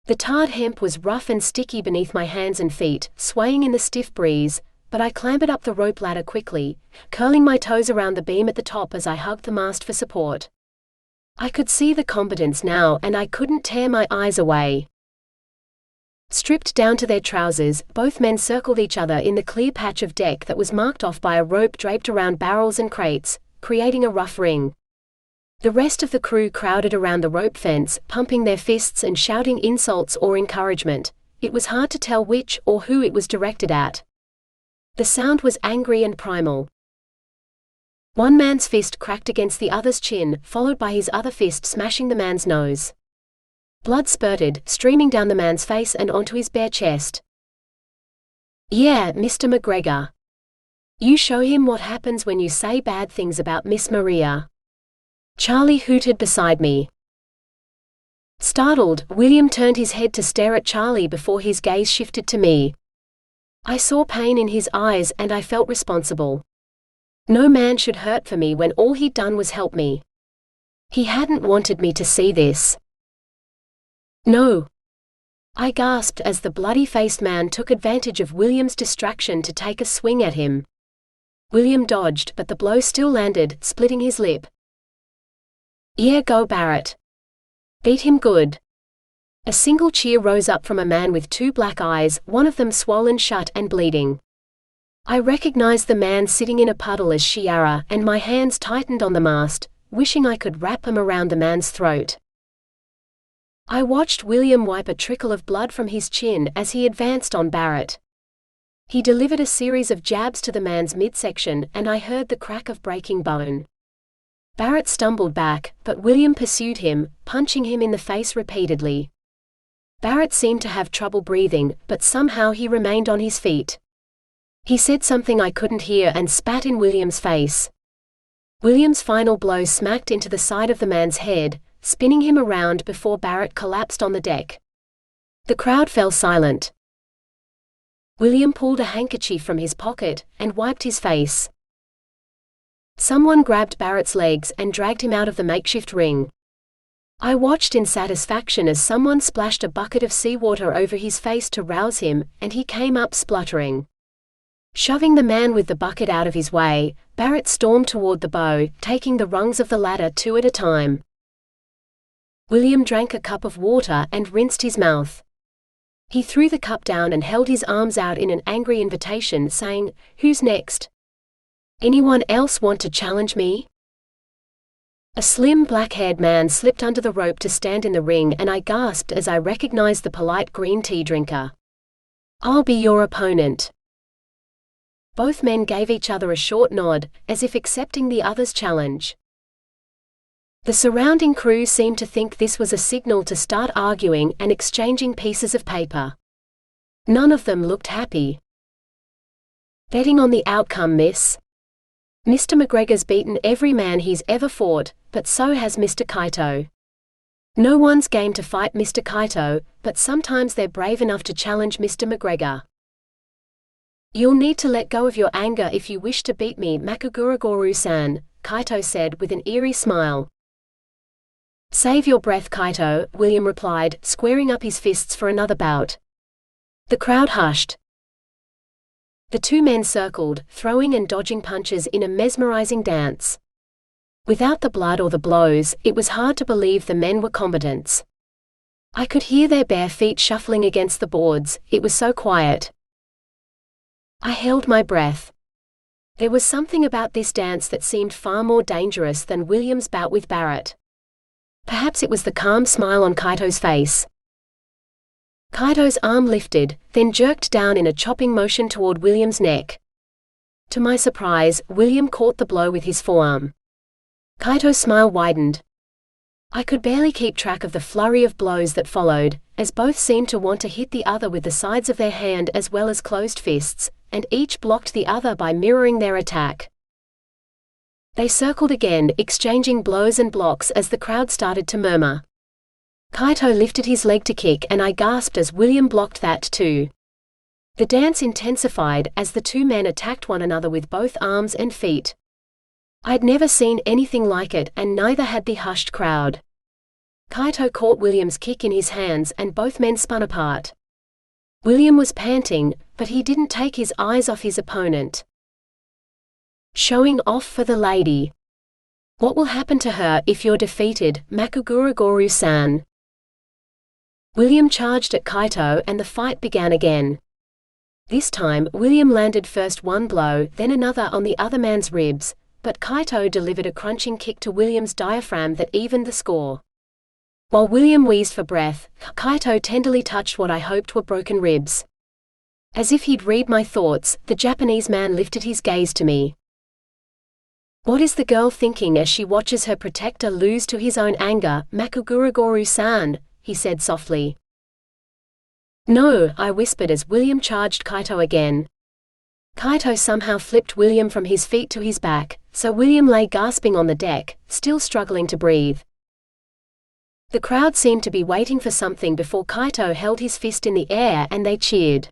The tarred hemp was rough and sticky beneath my hands and feet, swaying in the stiff breeze, but I clambered up the rope ladder quickly, curling my toes around the beam at the top as I hugged the mast for support. I could see the combatants now and I couldn't tear my eyes away. Stripped down to their trousers, both men circled each other in the clear patch of deck that was marked off by a rope draped around barrels and crates, creating a rough ring. The rest of the crew crowded around the rope fence, pumping their fists and shouting insults or encouragement. It was hard to tell which or who it was directed at. The sound was angry and primal. One man's fist cracked against the other's chin, followed by his other fist smashing the man's nose. Blood spurted, streaming down the man's face and onto his bare chest. "Yeah, Mr. McGregor. You show him what happens when you say bad things about Miss Maria." Charlie hooted beside me. Startled, William turned his head to stare at Charlie before his gaze shifted to me. I saw pain in his eyes and I felt responsible. No man should hurt for me when all he'd done was help me. He hadn't wanted me to see this. "No," I gasped as the bloody-faced man took advantage of William's distraction to take a swing at him. William dodged, but the blow still landed, splitting his lip. "Yeah, go Barrett. Beat him good." A single cheer rose up from a man with two black eyes, one of them swollen shut and bleeding. I recognized the man sitting in a puddle as Shiara, and my hands tightened on the mast, wishing I could wrap them around the man's throat. I watched William wipe a trickle of blood from his chin as he advanced on Barrett. He delivered a series of jabs to the man's midsection, and I heard the crack of breaking bone. Barrett stumbled back, but William pursued him, punching him in the face repeatedly. Barrett seemed to have trouble breathing, but somehow he remained on his feet. He said something I couldn't hear and spat in William's face. William's final blow smacked into the side of the man's head, spinning him around before Barrett collapsed on the deck. The crowd fell silent. William pulled a handkerchief from his pocket and wiped his face. Someone grabbed Barrett's legs and dragged him out of the makeshift ring. I watched in satisfaction as someone splashed a bucket of seawater over his face to rouse him, and he came up spluttering. Shoving the man with the bucket out of his way, Barrett stormed toward the bow, taking the rungs of the ladder 2 at a time. William drank a cup of water and rinsed his mouth. He threw the cup down and held his arms out in an angry invitation, saying, "Who's next? Anyone else want to challenge me?" A slim black-haired man slipped under the rope to stand in the ring, and I gasped as I recognized the polite green tea drinker. "I'll be your opponent." Both men gave each other a short nod, as if accepting the other's challenge. The surrounding crew seemed to think this was a signal to start arguing and exchanging pieces of paper. None of them looked happy. "Betting on the outcome, miss. Mr. McGregor's beaten every man he's ever fought, but so has Mr. Kaito. No one's game to fight Mr. Kaito, but sometimes they're brave enough to challenge Mr. McGregor. You'll need to let go of your anger if you wish to beat me, Makuguruguru-san," Kaito said with an eerie smile. "Save your breath, Kaito," William replied, squaring up his fists for another bout. The crowd hushed. The two men circled, throwing and dodging punches in a mesmerizing dance. Without the blood or the blows, it was hard to believe the men were combatants. I could hear their bare feet shuffling against the boards, it was so quiet. I held my breath. There was something about this dance that seemed far more dangerous than William's bout with Barrett. Perhaps it was the calm smile on Kaito's face. Kaito's arm lifted, then jerked down in a chopping motion toward William's neck. To my surprise, William caught the blow with his forearm. Kaito's smile widened. I could barely keep track of the flurry of blows that followed, as both seemed to want to hit the other with the sides of their hand as well as closed fists, and each blocked the other by mirroring their attack. They circled again, exchanging blows and blocks as the crowd started to murmur. Kaito lifted his leg to kick, and I gasped as William blocked that too. The dance intensified as the two men attacked one another with both arms and feet. I'd never seen anything like it, and neither had the hushed crowd. Kaito caught William's kick in his hands and both men spun apart. William was panting, but he didn't take his eyes off his opponent. "Showing off for the lady. What will happen to her if you're defeated, Makuguruguru-san?" William charged at Kaito and the fight began again. This time, William landed first one blow, then another on the other man's ribs, but Kaito delivered a crunching kick to William's diaphragm that evened the score. While William wheezed for breath, Kaito tenderly touched what I hoped were broken ribs. As if he'd read my thoughts, the Japanese man lifted his gaze to me. "What is the girl thinking as she watches her protector lose to his own anger, Makuguruguru-san?" he said softly. "No," I whispered as William charged Kaito again. Kaito somehow flipped William from his feet to his back, so William lay gasping on the deck, still struggling to breathe. The crowd seemed to be waiting for something before Kaito held his fist in the air and they cheered.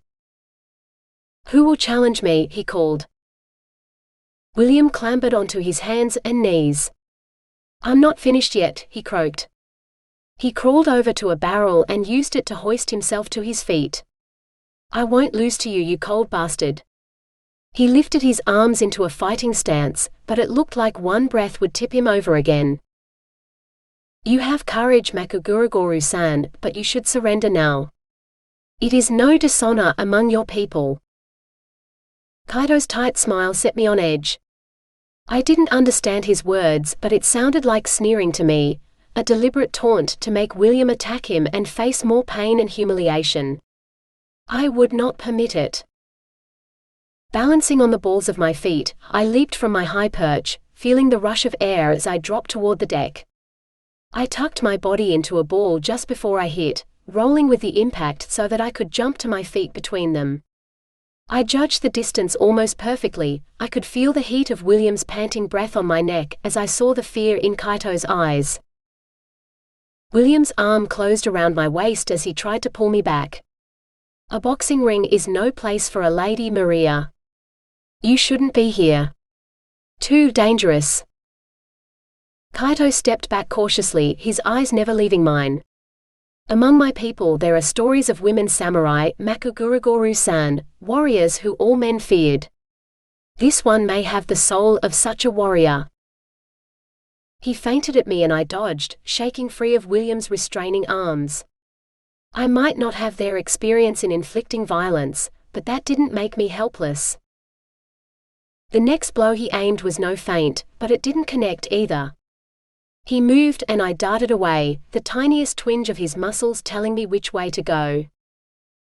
"Who will challenge me?" he called. William clambered onto his hands and knees. "I'm not finished yet," he croaked. He crawled over to a barrel and used it to hoist himself to his feet. "I won't lose to you, you cold bastard." He lifted his arms into a fighting stance, but it looked like one breath would tip him over again. "You have courage, Makuguruguru-san, but you should surrender now. It is no dishonor among your people." Kaito's tight smile set me on edge. I didn't understand his words, but it sounded like sneering to me, a deliberate taunt to make William attack him and face more pain and humiliation. I would not permit it. Balancing on the balls of my feet, I leaped from my high perch, feeling the rush of air as I dropped toward the deck. I tucked my body into a ball just before I hit, rolling with the impact so that I could jump to my feet between them. I judged the distance almost perfectly. I could feel the heat of William's panting breath on my neck as I saw the fear in Kaito's eyes. William's arm closed around my waist as he tried to pull me back. A boxing ring is no place for a lady, Maria. You shouldn't be here. Too dangerous. Kaito stepped back cautiously, his eyes never leaving mine. Among my people there are stories of women samurai, Makuguruguru-san, warriors who all men feared. This one may have the soul of such a warrior. He feinted at me and I dodged, shaking free of William's restraining arms. I might not have their experience in inflicting violence, but that didn't make me helpless. The next blow he aimed was no feint, but it didn't connect either. He moved and I darted away, the tiniest twinge of his muscles telling me which way to go.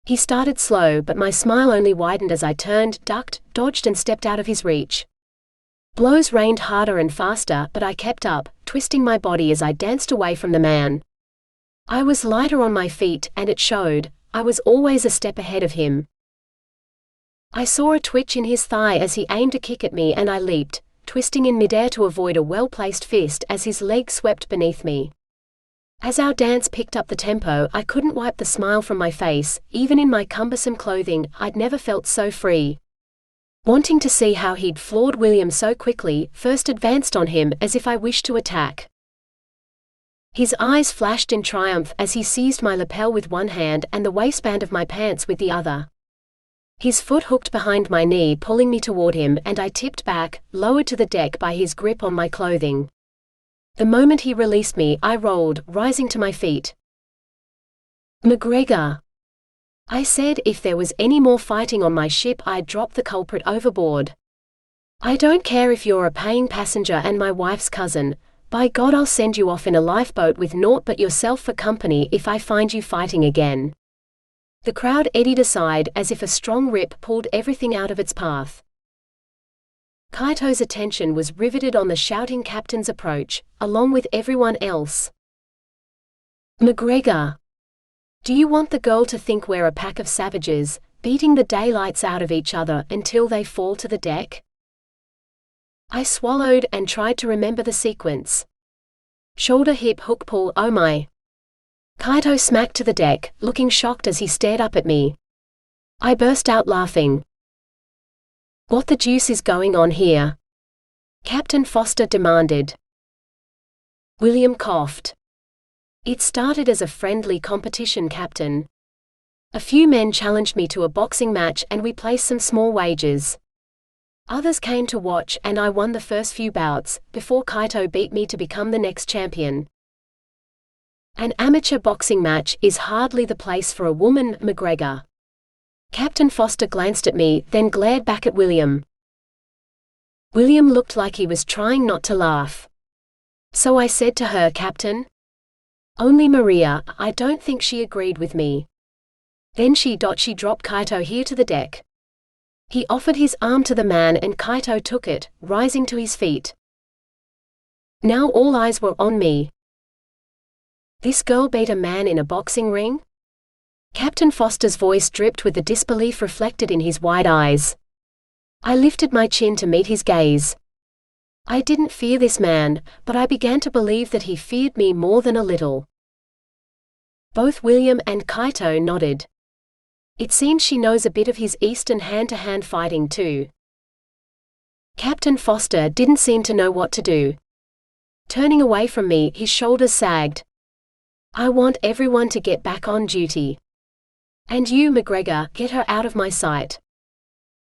He started slow, but my smile only widened as I turned, ducked, dodged and stepped out of his reach. Blows rained harder and faster, but I kept up, twisting my body as I danced away from the man. I was lighter on my feet, and it showed. I was always a step ahead of him. I saw a twitch in his thigh as he aimed a kick at me and I leaped, twisting in midair to avoid a well-placed fist as his leg swept beneath me. As our dance picked up the tempo, I couldn't wipe the smile from my face. Even in my cumbersome clothing, I'd never felt so free. Wanting to see how he'd floored William so quickly, first advanced on him as if I wished to attack. His eyes flashed in triumph as he seized my lapel with one hand and the waistband of my pants with the other. His foot hooked behind my knee, pulling me toward him, and I tipped back, lowered to the deck by his grip on my clothing. The moment he released me, I rolled, rising to my feet. McGregor, I said, if there was any more fighting on my ship, I'd drop the culprit overboard. I don't care if you're a paying passenger and my wife's cousin. By God, I'll send you off in a lifeboat with naught but yourself for company if I find you fighting again. The crowd eddied aside as if a strong rip pulled everything out of its path. Kaito's attention was riveted on the shouting captain's approach, along with everyone else. McGregor, do you want the girl to think we're a pack of savages, beating the daylights out of each other until they fall to the deck? I swallowed and tried to remember the sequence. Shoulder hip hook pull, oh my. Kaito smacked to the deck, looking shocked as he stared up at me. I burst out laughing. What the deuce is going on here? Captain Foster demanded. William coughed. It started as a friendly competition, Captain. A few men challenged me to a boxing match and we placed some small wagers. Others came to watch and I won the first few bouts, before Kaito beat me to become the next champion. An amateur boxing match is hardly the place for a woman, McGregor. Captain Foster glanced at me, then glared back at William. William looked like he was trying not to laugh. So I said to her, Captain? Only Maria. I don't think she agreed with me. Then she dropped Kaito here to the deck. He offered his arm to the man and Kaito took it, rising to his feet. Now all eyes were on me. This girl beat a man in a boxing ring? Captain Foster's voice dripped with the disbelief reflected in his wide eyes. I lifted my chin to meet his gaze. I didn't fear this man, but I began to believe that he feared me more than a little. Both William and Kaito nodded. It seems she knows a bit of his Eastern hand-to-hand fighting too. Captain Foster didn't seem to know what to do. Turning away from me, his shoulders sagged. I want everyone to get back on duty. And you, McGregor, get her out of my sight.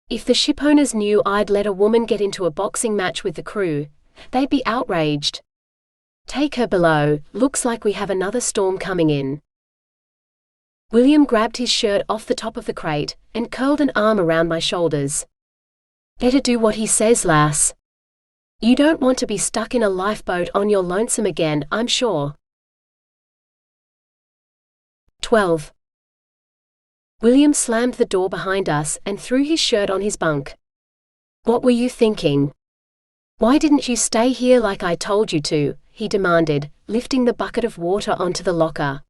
If the shipowners knew I'd let a woman get into a boxing match with the crew, they'd be outraged. Take her below, looks like we have another storm coming in. William grabbed his shirt off the top of the crate, and curled an arm around my shoulders. Better do what he says, lass. You don't want to be stuck in a lifeboat on your lonesome again, I'm sure. 12. William slammed the door behind us and threw his shirt on his bunk. What were you thinking? Why didn't you stay here like I told you to? He demanded, lifting the bucket of water onto the locker.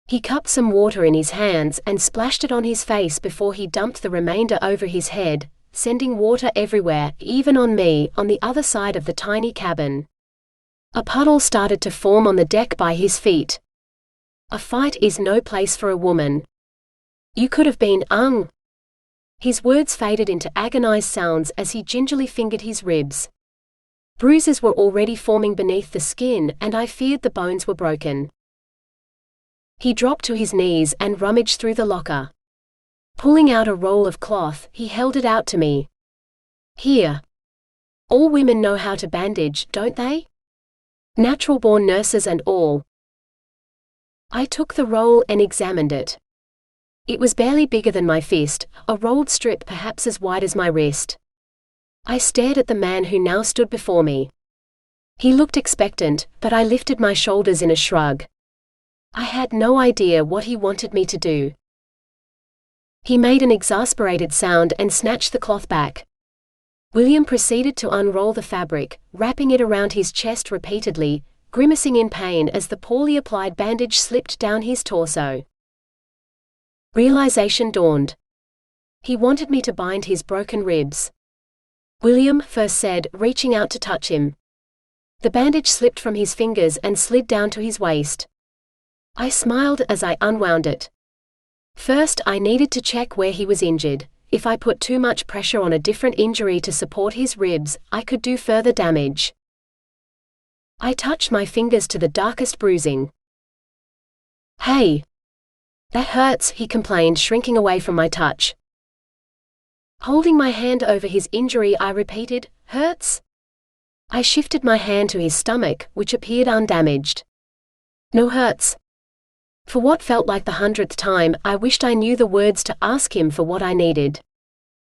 He cupped some water in his hands and splashed it on his face before he dumped the remainder over his head, sending water everywhere, even on me, on the other side of the tiny cabin. A puddle started to form on the deck by his feet. A fight is no place for a woman. You could have been, His words faded into agonized sounds as he gingerly fingered his ribs. Bruises were already forming beneath the skin, and I feared the bones were broken. He dropped to his knees and rummaged through the locker. Pulling out a roll of cloth, he held it out to me. Here. All women know how to bandage, don't they? Natural-born nurses and all. I took the roll and examined it. It was barely bigger than my fist, a rolled strip perhaps as wide as my wrist. I stared at the man who now stood before me. He looked expectant, but I lifted my shoulders in a shrug. I had no idea what he wanted me to do. He made an exasperated sound and snatched the cloth back. William proceeded to unroll the fabric, wrapping it around his chest repeatedly, grimacing in pain as the poorly applied bandage slipped down his torso. Realization dawned. He wanted me to bind his broken ribs. William first said, reaching out to touch him. The bandage slipped from his fingers and slid down to his waist. I smiled as I unwound it. First, I needed to check where he was injured. If I put too much pressure on a different injury to support his ribs, I could do further damage. I touched my fingers to the darkest bruising. Hey! That hurts, he complained, shrinking away from my touch. Holding my hand over his injury, I repeated, hurts? I shifted my hand to his stomach, which appeared undamaged. No hurts. For what felt like the 100th time, I wished I knew the words to ask him for what I needed.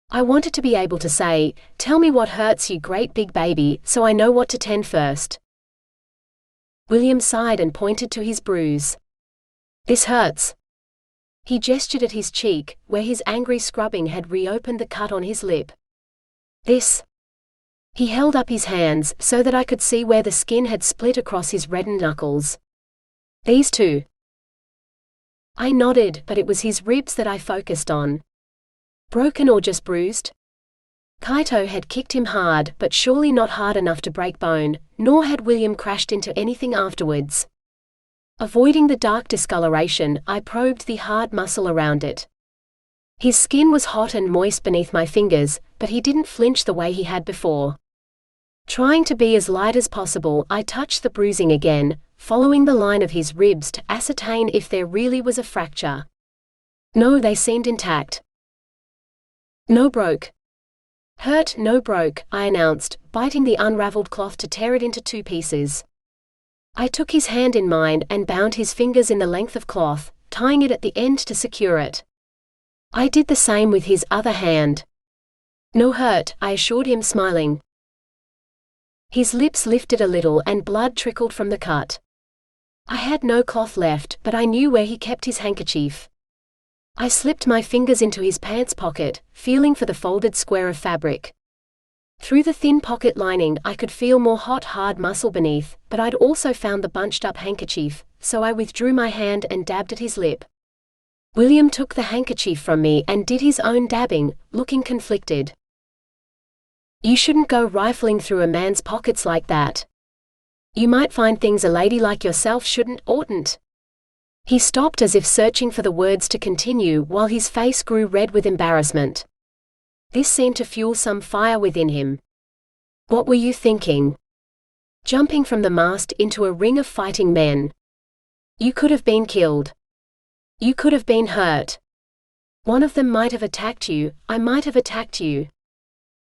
I wanted to be able to say, tell me what hurts, you great big baby, so I know what to tend first. William sighed and pointed to his bruise. This hurts. He gestured at his cheek, where his angry scrubbing had reopened the cut on his lip. This. He held up his hands so that I could see where the skin had split across his reddened knuckles. These two. I nodded, but it was his ribs that I focused on. Broken or just bruised? Kaito had kicked him hard, but surely not hard enough to break bone, nor had William crashed into anything afterwards. Avoiding the dark discoloration, I probed the hard muscle around it. His skin was hot and moist beneath my fingers, but he didn't flinch the way he had before. Trying to be as light as possible, I touched the bruising again, following the line of his ribs to ascertain if there really was a fracture. No, they seemed intact. No broke. Hurt, no broke, I announced, biting the unraveled cloth to tear it into 2 pieces. I took his hand in mine and bound his fingers in the length of cloth, tying it at the end to secure it. I did the same with his other hand. No hurt, I assured him, smiling. His lips lifted a little and blood trickled from the cut. I had no cloth left, but I knew where he kept his handkerchief. I slipped my fingers into his pants pocket, feeling for the folded square of fabric. Through the thin pocket lining I could feel more hot, hard muscle beneath, but I'd also found the bunched-up handkerchief, so I withdrew my hand and dabbed at his lip. William took the handkerchief from me and did his own dabbing, looking conflicted. You shouldn't go rifling through a man's pockets like that. You might find things a lady like yourself oughtn't. He stopped as if searching for the words to continue while his face grew red with embarrassment. This seemed to fuel some fire within him. What were you thinking? Jumping from the mast into a ring of fighting men. You could have been killed. You could have been hurt. One of them might have attacked you, I might have attacked you.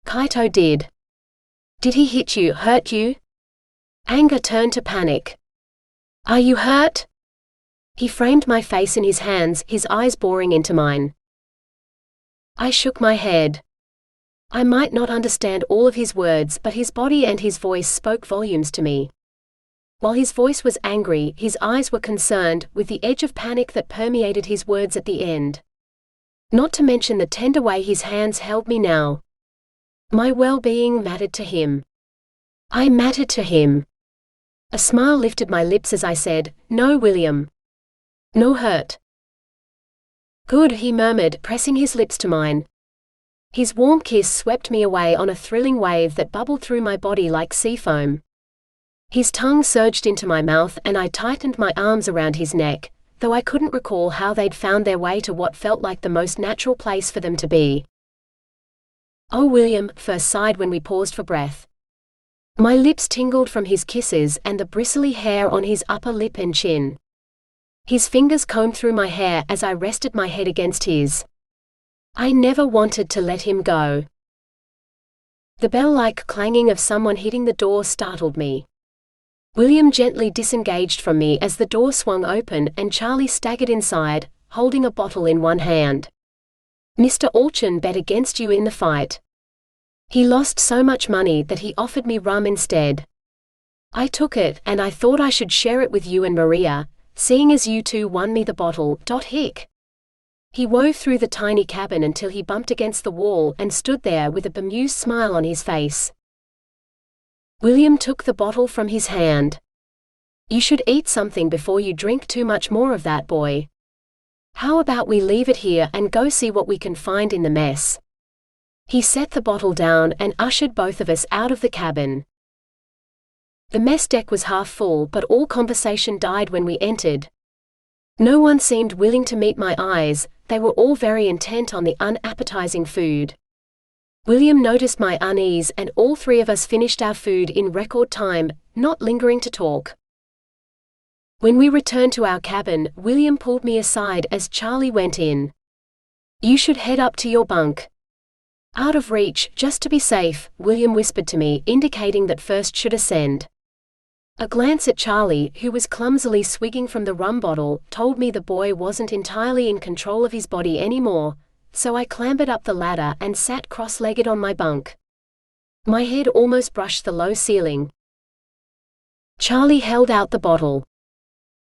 Kaito did. Did he hit you, hurt you? Anger turned to panic. Are you hurt? He framed my face in his hands, his eyes boring into mine. I shook my head. I might not understand all of his words, but his body and his voice spoke volumes to me. While his voice was angry, his eyes were concerned, with the edge of panic that permeated his words at the end. Not to mention the tender way his hands held me now. My well-being mattered to him. I mattered to him. A smile lifted my lips as I said, "No, William. No hurt." "Good," he murmured, pressing his lips to mine. His warm kiss swept me away on a thrilling wave that bubbled through my body like sea foam. His tongue surged into my mouth and I tightened my arms around his neck, though I couldn't recall how they'd found their way to what felt like the most natural place for them to be. "Oh, William," first sighed when we paused for breath. My lips tingled from his kisses and the bristly hair on his upper lip and chin. His fingers combed through my hair as I rested my head against his. I never wanted to let him go. The bell-like clanging of someone hitting the door startled me. William gently disengaged from me as the door swung open and Charlie staggered inside, holding a bottle in one hand. "Mr. Auchen bet against you in the fight. He lost so much money that he offered me rum instead. I took it and I thought I should share it with you and Maria, seeing as you two won me the bottle. Hic." He wove through the tiny cabin until he bumped against the wall and stood there with a bemused smile on his face. William took the bottle from his hand. "You should eat something before you drink too much more of that, boy. How about we leave it here and go see what we can find in the mess?" He set the bottle down and ushered both of us out of the cabin. The mess deck was half full, but all conversation died when we entered. No one seemed willing to meet my eyes, they were all very intent on the unappetizing food. William noticed my unease and all three of us finished our food in record time, not lingering to talk. When we returned to our cabin, William pulled me aside as Charlie went in. "You should head up to your bunk. Out of reach, just to be safe," William whispered to me, indicating that first should ascend. A glance at Charlie, who was clumsily swigging from the rum bottle, told me the boy wasn't entirely in control of his body anymore, so I clambered up the ladder and sat cross-legged on my bunk. My head almost brushed the low ceiling. Charlie held out the bottle.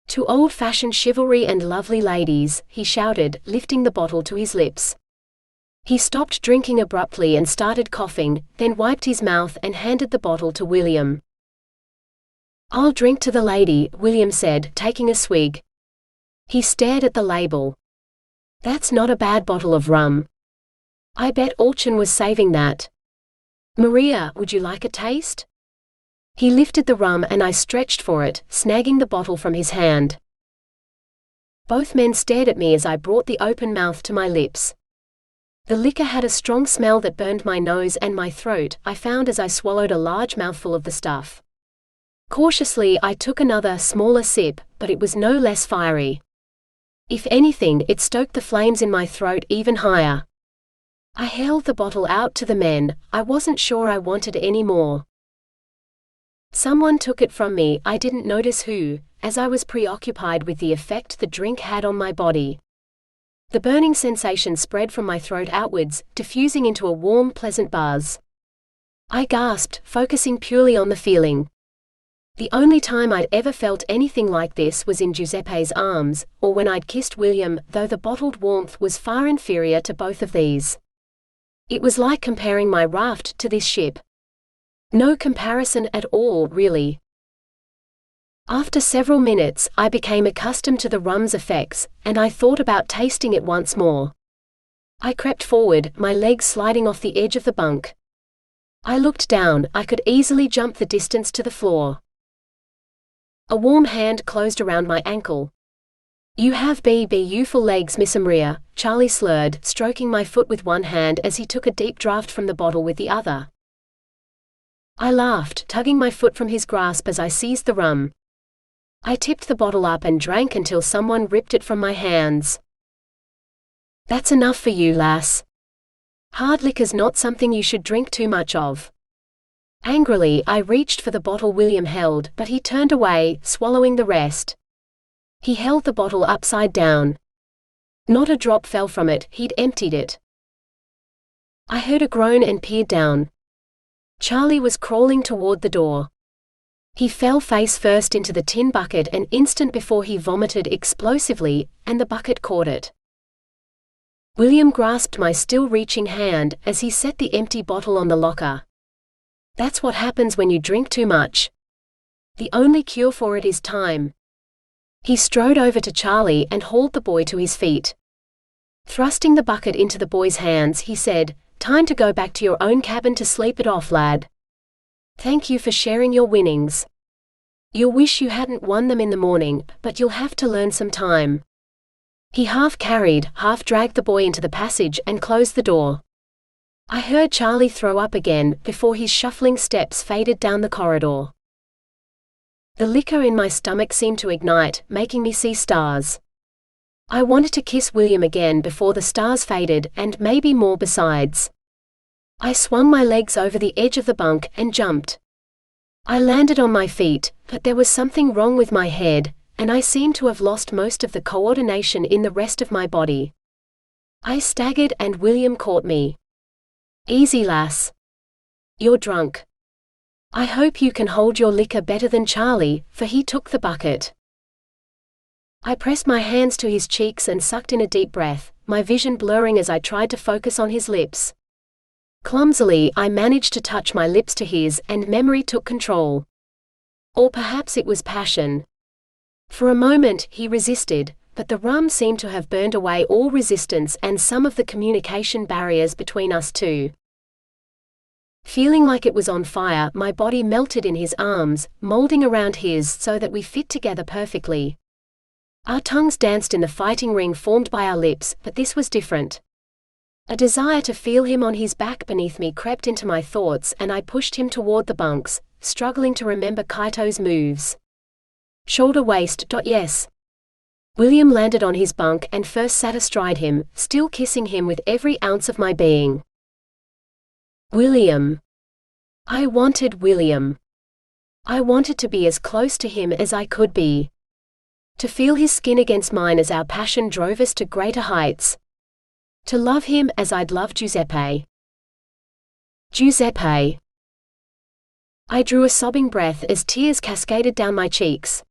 "To old-fashioned chivalry and lovely ladies," he shouted, lifting the bottle to his lips. He stopped drinking abruptly and started coughing, then wiped his mouth and handed the bottle to William. "I'll drink to the lady," William said, taking a swig. He stared at the label. "That's not a bad bottle of rum. I bet Auchen was saving that. Maria, would you like a taste?" He lifted the rum and I stretched for it, snagging the bottle from his hand. Both men stared at me as I brought the open mouth to my lips. The liquor had a strong smell that burned my nose and my throat, I found as I swallowed a large mouthful of the stuff. Cautiously I took another, smaller sip, but it was no less fiery. If anything, it stoked the flames in my throat even higher. I held the bottle out to the men, I wasn't sure I wanted any more. Someone took it from me, I didn't notice who, as I was preoccupied with the effect the drink had on my body. The burning sensation spread from my throat outwards, diffusing into a warm, pleasant buzz. I gasped, focusing purely on the feeling. The only time I'd ever felt anything like this was in Giuseppe's arms, or when I'd kissed William, though the bottled warmth was far inferior to both of these. It was like comparing my raft to this ship. No comparison at all, really. After several minutes, I became accustomed to the rum's effects, and I thought about tasting it once more. I crept forward, my legs sliding off the edge of the bunk. I looked down, I could easily jump the distance to the floor. A warm hand closed around my ankle. "You have beautiful legs, Miss Maria," Charlie slurred, stroking my foot with one hand as he took a deep draught from the bottle with the other. I laughed, tugging my foot from his grasp as I seized the rum. I tipped the bottle up and drank until someone ripped it from my hands. "That's enough for you, lass. Hard liquor's not something you should drink too much of." Angrily, I reached for the bottle William held, but he turned away, swallowing the rest. He held the bottle upside down. Not a drop fell from it, he'd emptied it. I heard a groan and peered down. Charlie was crawling toward the door. He fell face first into the tin bucket an instant before he vomited explosively, and the bucket caught it. William grasped my still-reaching hand as he set the empty bottle on the locker. That's what happens when you drink too much. The only cure for it is time. He strode over to Charlie and hauled the boy to his feet. Thrusting the bucket into the boy's hands, he said, "Time to go back to your own cabin to sleep it off, lad. Thank you for sharing your winnings. You'll wish you hadn't won them in the morning, but you'll have to learn some time." He half-carried, half-dragged the boy into the passage and closed the door. I heard Charlie throw up again before his shuffling steps faded down the corridor. The liquor in my stomach seemed to ignite, making me see stars. I wanted to kiss William again before the stars faded, and maybe more besides. I swung my legs over the edge of the bunk and jumped. I landed on my feet, but there was something wrong with my head, and I seemed to have lost most of the coordination in the rest of my body. I staggered and William caught me. "Easy, lass. You're drunk. I hope you can hold your liquor better than Charlie, for he took the bucket." I pressed my hands to his cheeks and sucked in a deep breath, my vision blurring as I tried to focus on his lips. Clumsily, I managed to touch my lips to his, and memory took control. Or perhaps it was passion. For a moment, he resisted, but the rum seemed to have burned away all resistance and some of the communication barriers between us two. Feeling like it was on fire, my body melted in his arms, molding around his so that we fit together perfectly. Our tongues danced in the fighting ring formed by our lips, but this was different. A desire to feel him on his back beneath me crept into my thoughts, and I pushed him toward the bunks, struggling to remember Kaito's moves. Shoulder waist. Yes. William landed on his bunk and first sat astride him, still kissing him with every ounce of my being. William. I wanted William. I wanted to be as close to him as I could be. To feel his skin against mine as our passion drove us to greater heights. To love him as I'd loved Giuseppe. Giuseppe. I drew a sobbing breath as tears cascaded down my cheeks.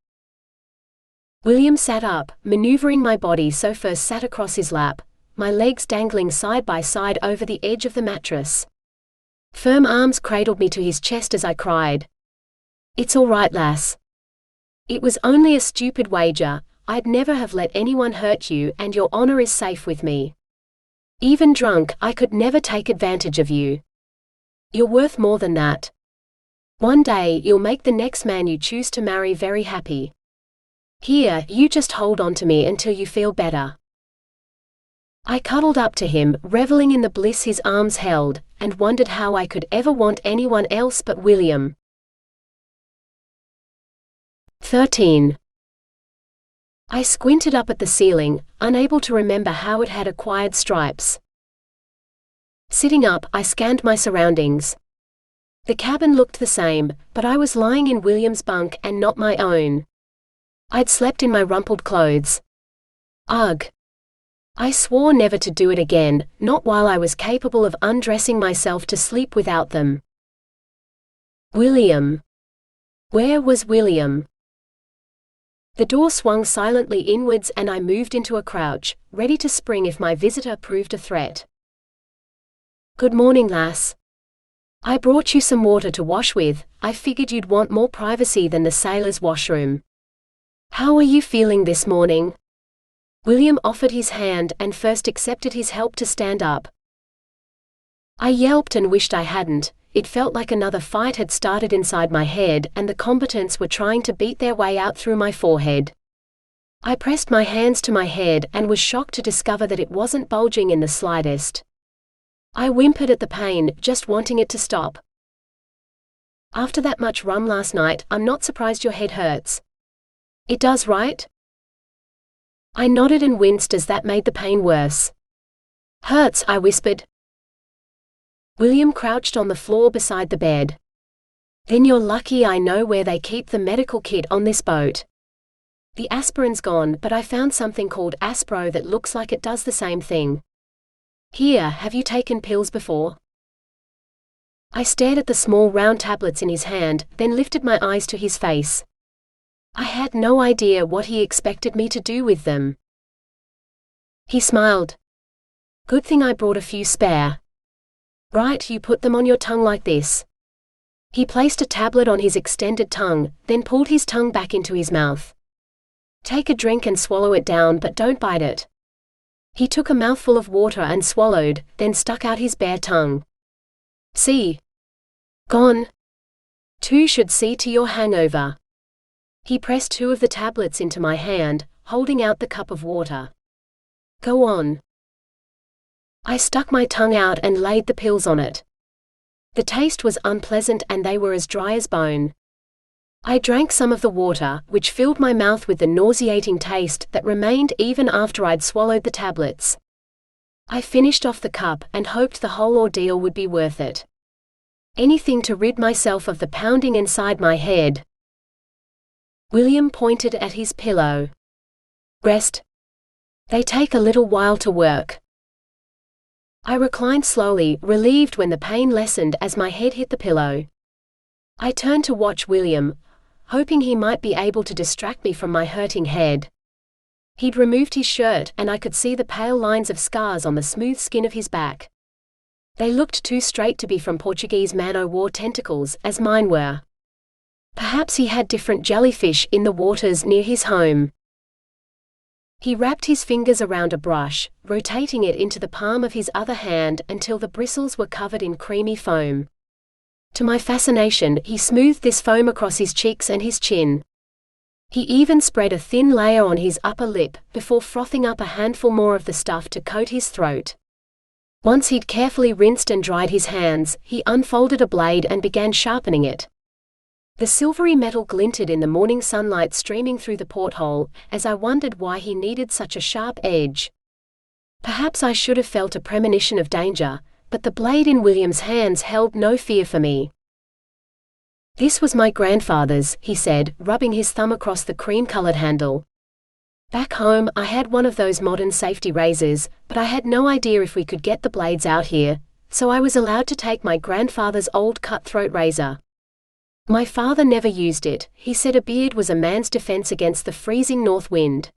William sat up, maneuvering my body so first sat across his lap, my legs dangling side by side over the edge of the mattress. Firm arms cradled me to his chest as I cried. "It's all right, lass. It was only a stupid wager. I'd never have let anyone hurt you, and your honor is safe with me. Even drunk, I could never take advantage of you. You're worth more than that. One day, you'll make the next man you choose to marry very happy. Here, you just hold on to me until you feel better." I cuddled up to him, reveling in the bliss his arms held, and wondered how I could ever want anyone else but William. 13. I squinted up at the ceiling, unable to remember how it had acquired stripes. Sitting up, I scanned my surroundings. The cabin looked the same, but I was lying in William's bunk and not my own. I'd slept in my rumpled clothes. Ugh. I swore never to do it again, not while I was capable of undressing myself to sleep without them. William. Where was William? The door swung silently inwards and I moved into a crouch, ready to spring if my visitor proved a threat. "Good morning, lass. I brought you some water to wash with. I figured you'd want more privacy than the sailor's washroom. How are you feeling this morning?" William offered his hand and first accepted his help to stand up. I yelped and wished I hadn't. It felt like another fight had started inside my head and the combatants were trying to beat their way out through my forehead. I pressed my hands to my head and was shocked to discover that it wasn't bulging in the slightest. I whimpered at the pain, just wanting it to stop. "After that much rum last night, I'm not surprised your head hurts. It does, right?" I nodded and winced as that made the pain worse. "Hurts," I whispered. William crouched on the floor beside the bed. "Then you're lucky I know where they keep the medical kit on this boat. The aspirin's gone, but I found something called Aspro that looks like it does the same thing. Here, have you taken pills before?" I stared at the small round tablets in his hand, then lifted my eyes to his face. I had no idea what he expected me to do with them. He smiled. Good thing I brought a few spare. Right, you put them on your tongue like this. He placed a tablet on his extended tongue, then pulled his tongue back into his mouth. Take a drink and swallow it down, but don't bite it. He took a mouthful of water and swallowed, then stuck out his bare tongue. See? Gone. 2 should see to your hangover. He pressed 2 of the tablets into my hand, holding out the cup of water. Go on. I stuck my tongue out and laid the pills on it. The taste was unpleasant and they were as dry as bone. I drank some of the water, which filled my mouth with the nauseating taste that remained even after I'd swallowed the tablets. I finished off the cup and hoped the whole ordeal would be worth it. Anything to rid myself of the pounding inside my head. William pointed at his pillow. Rest. They take a little while to work. I reclined slowly, relieved when the pain lessened as my head hit the pillow. I turned to watch William, hoping he might be able to distract me from my hurting head. He'd removed his shirt and I could see the pale lines of scars on the smooth skin of his back. They looked too straight to be from Portuguese man-o'-war tentacles, as mine were. Perhaps he had different jellyfish in the waters near his home. He wrapped his fingers around a brush, rotating it into the palm of his other hand until the bristles were covered in creamy foam. To my fascination, he smoothed this foam across his cheeks and his chin. He even spread a thin layer on his upper lip, before frothing up a handful more of the stuff to coat his throat. Once he'd carefully rinsed and dried his hands, he unfolded a blade and began sharpening it. The silvery metal glinted in the morning sunlight streaming through the porthole, as I wondered why he needed such a sharp edge. Perhaps I should have felt a premonition of danger, but the blade in William's hands held no fear for me. This was my grandfather's, he said, rubbing his thumb across the cream-colored handle. Back home, I had one of those modern safety razors, but I had no idea if we could get the blades out here, so I was allowed to take my grandfather's old cutthroat razor. My father never used it. He said a beard was a man's defense against the freezing north wind.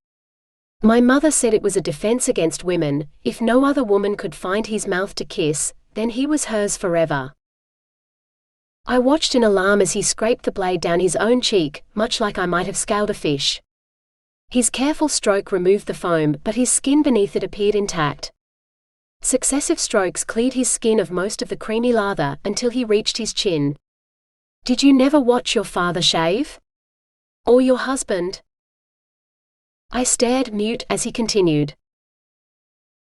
My mother said it was a defense against women. If no other woman could find his mouth to kiss, then he was hers forever. I watched in alarm as he scraped the blade down his own cheek, much like I might have scaled a fish. His careful stroke removed the foam, but his skin beneath it appeared intact. Successive strokes cleared his skin of most of the creamy lather, until he reached his chin. Did you never watch your father shave? Or your husband? I stared mute as he continued.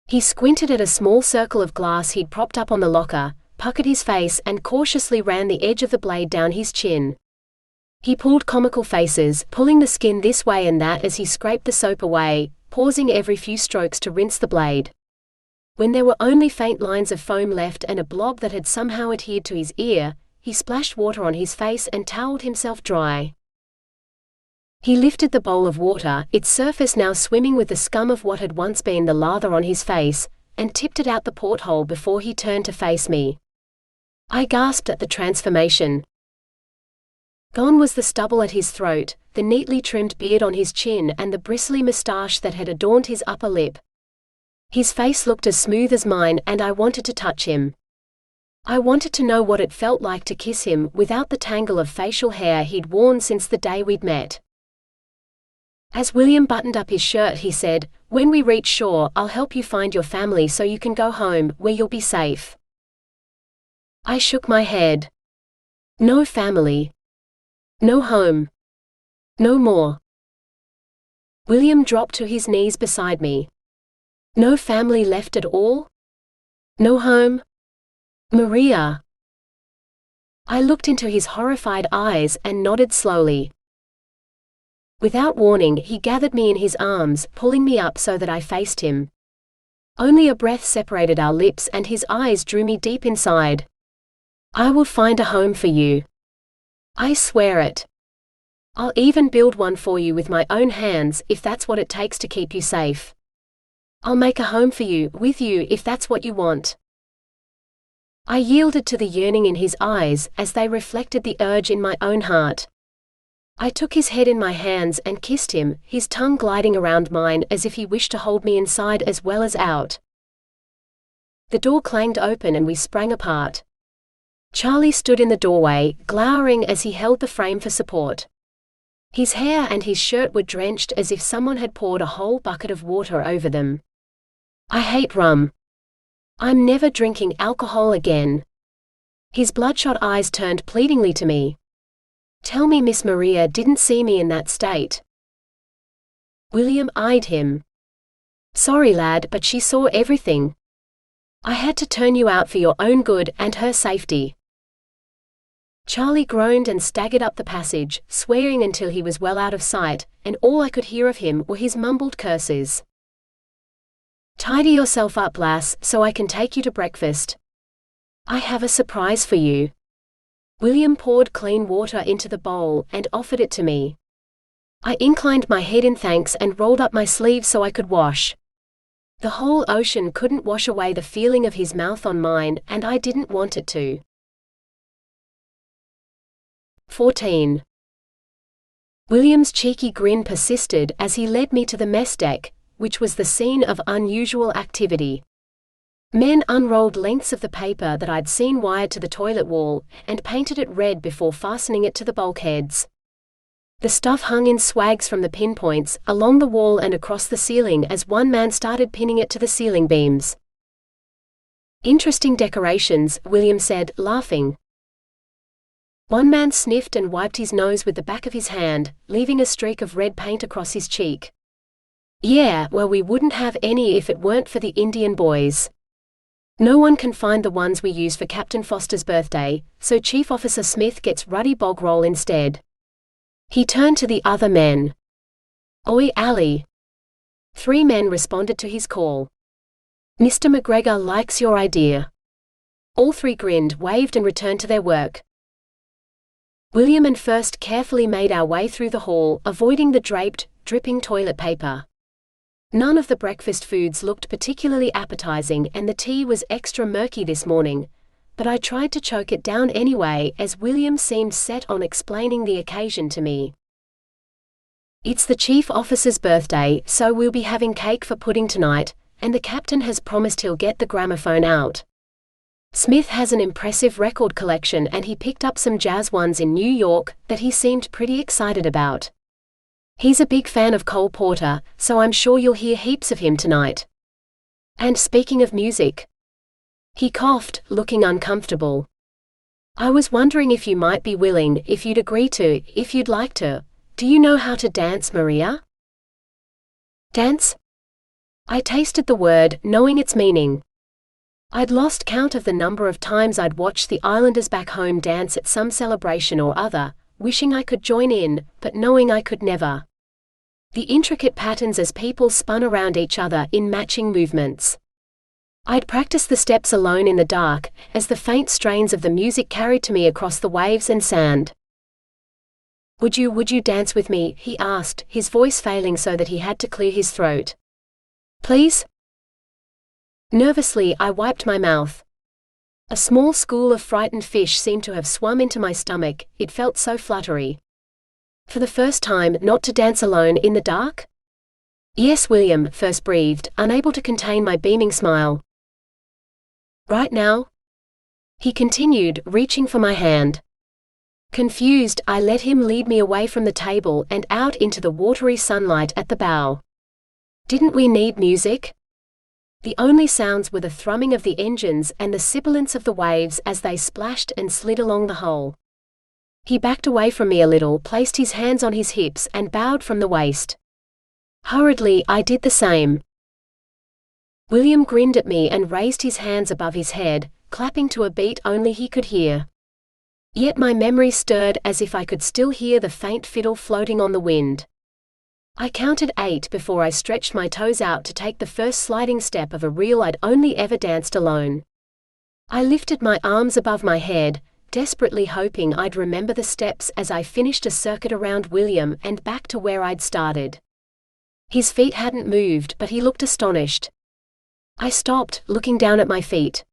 He squinted at a small circle of glass he'd propped up on the locker, puckered his face and cautiously ran the edge of the blade down his chin. He pulled comical faces, pulling the skin this way and that as he scraped the soap away, pausing every few strokes to rinse the blade. When there were only faint lines of foam left and a blob that had somehow adhered to his ear, he splashed water on his face and toweled himself dry. He lifted the bowl of water, its surface now swimming with the scum of what had once been the lather on his face, and tipped it out the porthole before he turned to face me. I gasped at the transformation. Gone was the stubble at his throat, the neatly trimmed beard on his chin and the bristly moustache that had adorned his upper lip. His face looked as smooth as mine and I wanted to touch him. I wanted to know what it felt like to kiss him without the tangle of facial hair he'd worn since the day we'd met. As William buttoned up his shirt he said, "When we reach shore, I'll help you find your family so you can go home, where you'll be safe." I shook my head. No family. No home. No more. William dropped to his knees beside me. No family left at all? No home? Maria. I looked into his horrified eyes and nodded slowly. Without warning, he gathered me in his arms, pulling me up so that I faced him. Only a breath separated our lips and his eyes drew me deep inside. I will find a home for you. I swear it. I'll even build one for you with my own hands, if that's what it takes to keep you safe. I'll make a home for you, with you, if that's what you want. I yielded to the yearning in his eyes, as they reflected the urge in my own heart. I took his head in my hands and kissed him, his tongue gliding around mine as if he wished to hold me inside as well as out. The door clanged open and we sprang apart. Charlie stood in the doorway, glowering as he held the frame for support. His hair and his shirt were drenched as if someone had poured a whole bucket of water over them. "I hate rum. I'm never drinking alcohol again." His bloodshot eyes turned pleadingly to me. "Tell me Miss Maria didn't see me in that state." William eyed him. "Sorry lad, but she saw everything. I had to turn you out for your own good and her safety." Charlie groaned and staggered up the passage, swearing until he was well out of sight, and all I could hear of him were his mumbled curses. "Tidy yourself up, lass, so I can take you to breakfast. I have a surprise for you." William poured clean water into the bowl and offered it to me. I inclined my head in thanks and rolled up my sleeves so I could wash. The whole ocean couldn't wash away the feeling of his mouth on mine, and I didn't want it to. 14. William's cheeky grin persisted as he led me to the mess deck, which was the scene of unusual activity. Men unrolled lengths of the paper that I'd seen wired to the toilet wall, and painted it red before fastening it to the bulkheads. The stuff hung in swags from the pinpoints, along the wall and across the ceiling as one man started pinning it to the ceiling beams. "Interesting decorations," William said, laughing. One man sniffed and wiped his nose with the back of his hand, leaving a streak of red paint across his cheek. "Yeah, well we wouldn't have any if it weren't for the Indian boys. No one can find the ones we use for Captain Foster's birthday, so Chief Officer Smith gets ruddy bog roll instead." He turned to the other men. "Oi, Ali." 3 men responded to his call. "Mr. McGregor likes your idea." All 3 grinned, waved and returned to their work. William and First carefully made our way through the hall, avoiding the draped, dripping toilet paper. None of the breakfast foods looked particularly appetizing and the tea was extra murky this morning, but I tried to choke it down anyway as William seemed set on explaining the occasion to me. "It's the chief officer's birthday, so we'll be having cake for pudding tonight, and the captain has promised he'll get the gramophone out. Smith has an impressive record collection and he picked up some jazz ones in New York that he seemed pretty excited about. He's a big fan of Cole Porter, so I'm sure you'll hear heaps of him tonight. And speaking of music..." He coughed, looking uncomfortable. "I was wondering if you might be willing, if you'd agree to, if you'd like to. Do you know how to dance, Maria?" "Dance?" I tasted the word, knowing its meaning. I'd lost count of the number of times I'd watched the Islanders back home dance at some celebration or other, wishing I could join in, but knowing I could never. The intricate patterns as people spun around each other in matching movements. I'd practiced the steps alone in the dark, as the faint strains of the music carried to me across the waves and sand. Would you dance with me?" he asked, his voice failing so that he had to clear his throat. "Please?" Nervously, I wiped my mouth. A small school of frightened fish seemed to have swum into my stomach, it felt so fluttery. For the first time, not to dance alone in the dark? "Yes, William," First breathed, unable to contain my beaming smile. "Right now?" he continued, reaching for my hand. Confused, I let him lead me away from the table and out into the watery sunlight at the bow. Didn't we need music? The only sounds were the thrumming of the engines and the sibilance of the waves as they splashed and slid along the hull. He backed away from me a little, placed his hands on his hips and bowed from the waist. Hurriedly, I did the same. William grinned at me and raised his hands above his head, clapping to a beat only he could hear. Yet my memory stirred as if I could still hear the faint fiddle floating on the wind. I counted 8 before I stretched my toes out to take the first sliding step of a reel I'd only ever danced alone. I lifted my arms above my head, desperately hoping I'd remember the steps as I finished a circuit around William and back to where I'd started. His feet hadn't moved, but he looked astonished. I stopped, looking down at my feet.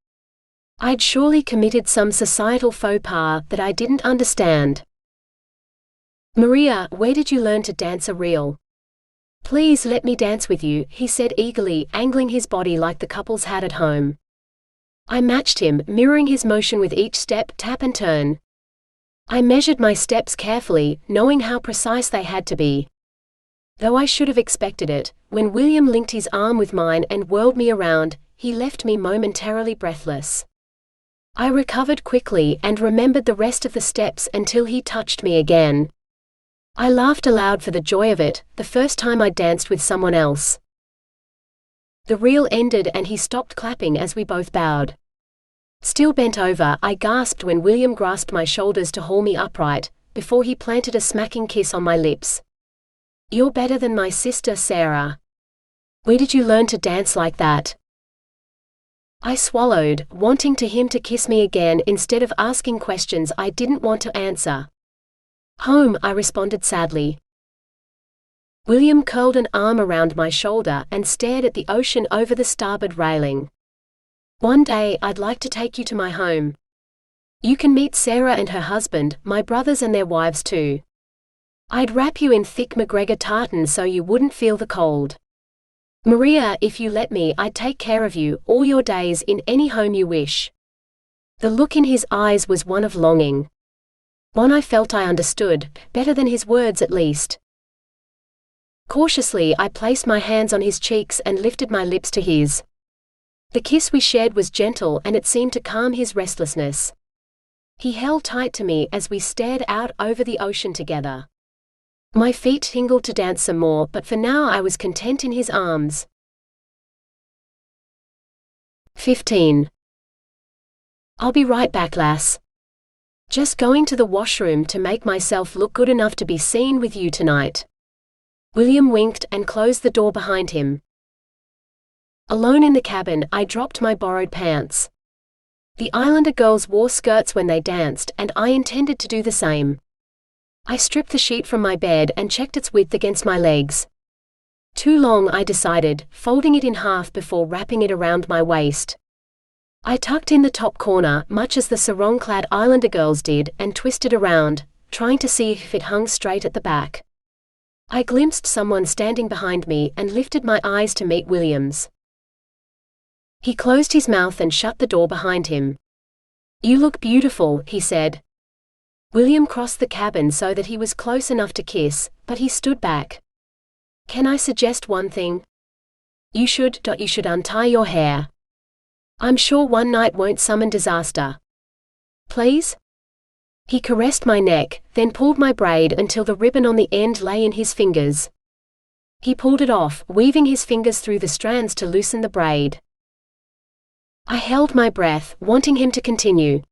I'd surely committed some societal faux pas that I didn't understand. "Maria, where did you learn to dance a reel?" "Please let me dance with you," he said eagerly, angling his body like the couples had at home. I matched him, mirroring his motion with each step, tap and turn. I measured my steps carefully, knowing how precise they had to be. Though I should have expected it, when William linked his arm with mine and whirled me around, he left me momentarily breathless. I recovered quickly and remembered the rest of the steps until he touched me again. I laughed aloud for the joy of it, the first time I'd danced with someone else. The reel ended and he stopped clapping as we both bowed. Still bent over, I gasped when William grasped my shoulders to haul me upright, before he planted a smacking kiss on my lips. "You're better than my sister Sarah. Where did you learn to dance like that?" I swallowed, wanting him to kiss me again instead of asking questions I didn't want to answer. "Home," I responded sadly. William curled an arm around my shoulder and stared at the ocean over the starboard railing. "One day I'd like to take you to my home. You can meet Sarah and her husband, my brothers and their wives too. I'd wrap you in thick McGregor tartan so you wouldn't feel the cold. Maria, if you let me, I'd take care of you, all your days, in any home you wish." The look in his eyes was one of longing. One I felt I understood, better than his words at least. Cautiously I placed my hands on his cheeks and lifted my lips to his. The kiss we shared was gentle and it seemed to calm his restlessness. He held tight to me as we stared out over the ocean together. My feet tingled to dance some more, but for now I was content in his arms. 15. "I'll be right back, lass. Just going to the washroom to make myself look good enough to be seen with you tonight." William winked and closed the door behind him. Alone in the cabin, I dropped my borrowed pants. The Islander girls wore skirts when they danced, and I intended to do the same. I stripped the sheet from my bed and checked its width against my legs. Too long, I decided, folding it in half before wrapping it around my waist. I tucked in the top corner, much as the sarong-clad Islander girls did, and twisted around, trying to see if it hung straight at the back. I glimpsed someone standing behind me and lifted my eyes to meet William's. He closed his mouth and shut the door behind him. "You look beautiful," he said. William crossed the cabin so that he was close enough to kiss, but he stood back. "Can I suggest one thing? You should untie your hair. I'm sure one night won't summon disaster. Please?" He caressed my neck, then pulled my braid until the ribbon on the end lay in his fingers. He pulled it off, weaving his fingers through the strands to loosen the braid. I held my breath, wanting him to continue.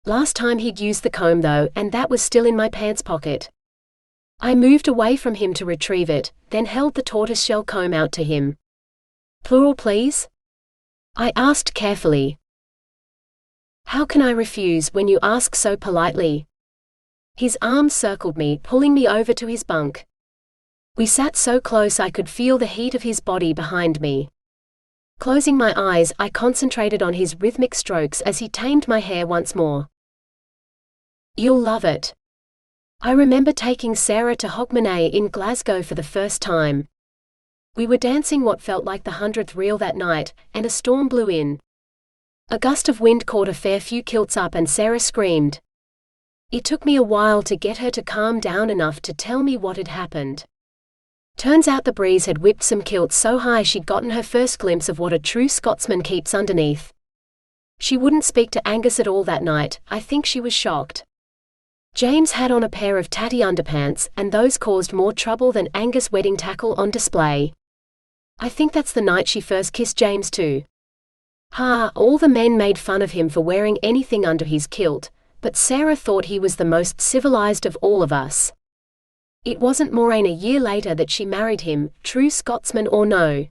Last time he'd used the comb though, and that was still in my pants pocket. I moved away from him to retrieve it, then held the tortoiseshell comb out to him. "Plural, please?" I asked carefully. "How can I refuse when you ask so politely?" His arms circled me, pulling me over to his bunk. We sat so close I could feel the heat of his body behind me. Closing my eyes, I concentrated on his rhythmic strokes as he tamed my hair once more. "You'll love it." I remember taking Sarah to Hogmanay in Glasgow for the first time. We were dancing what felt like the 100th reel that night, and a storm blew in. A gust of wind caught a fair few kilts up and Sarah screamed. It took me a while to get her to calm down enough to tell me what had happened. Turns out the breeze had whipped some kilts so high she'd gotten her first glimpse of what a true Scotsman keeps underneath. She wouldn't speak to Angus at all that night. I think she was shocked. James had on a pair of tatty underpants, and those caused more trouble than Angus' wedding tackle on display. I think that's the night she first kissed James too. All the men made fun of him for wearing anything under his kilt, but Sarah thought he was the most civilized of all of us. It wasn't more'n a year later that she married him, true Scotsman or no.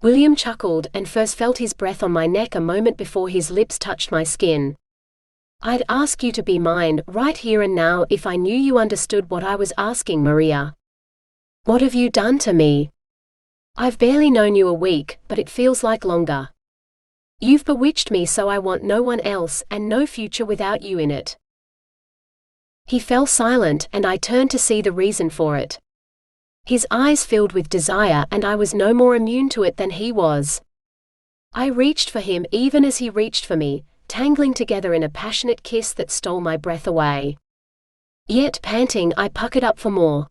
William chuckled and first felt his breath on my neck a moment before his lips touched my skin. "I'd ask you to be mine, right here and now, if I knew you understood what I was asking, Maria. What have you done to me? I've barely known you a week, but it feels like longer. You've bewitched me so I want no one else, and no future without you in it." He fell silent, and I turned to see the reason for it. His eyes filled with desire, and I was no more immune to it than he was. I reached for him even as he reached for me, tangling together in a passionate kiss that stole my breath away. Yet panting, I puckered up for more.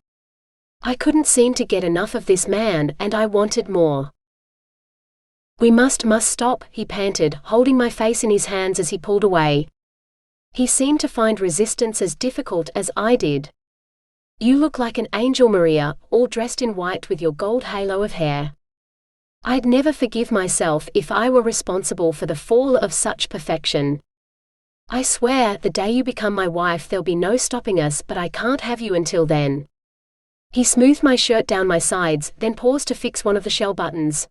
I couldn't seem to get enough of this man, and I wanted more. We must stop, he panted, holding my face in his hands as he pulled away. He seemed to find resistance as difficult as I did. You look like an angel, Maria, all dressed in white with your gold halo of hair. I'd never forgive myself if I were responsible for the fall of such perfection. I swear, the day you become my wife there'll be no stopping us, but I can't have you until then. He smoothed my shirt down my sides, then paused to fix one of the shell buttons.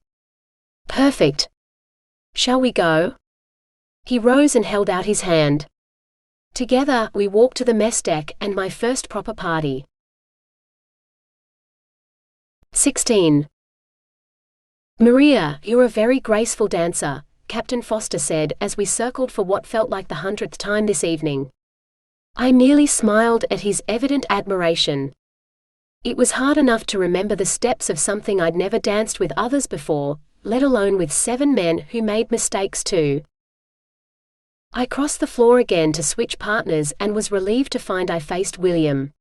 Perfect. Shall we go? He rose and held out his hand. Together, we walked to the mess deck and my first proper party. 16. Maria, you're a very graceful dancer, Captain Foster said as we circled for what felt like the 100th time this evening. I merely smiled at his evident admiration. It was hard enough to remember the steps of something I'd never danced with others before, let alone with 7 men who made mistakes too. I crossed the floor again to switch partners and was relieved to find I faced William.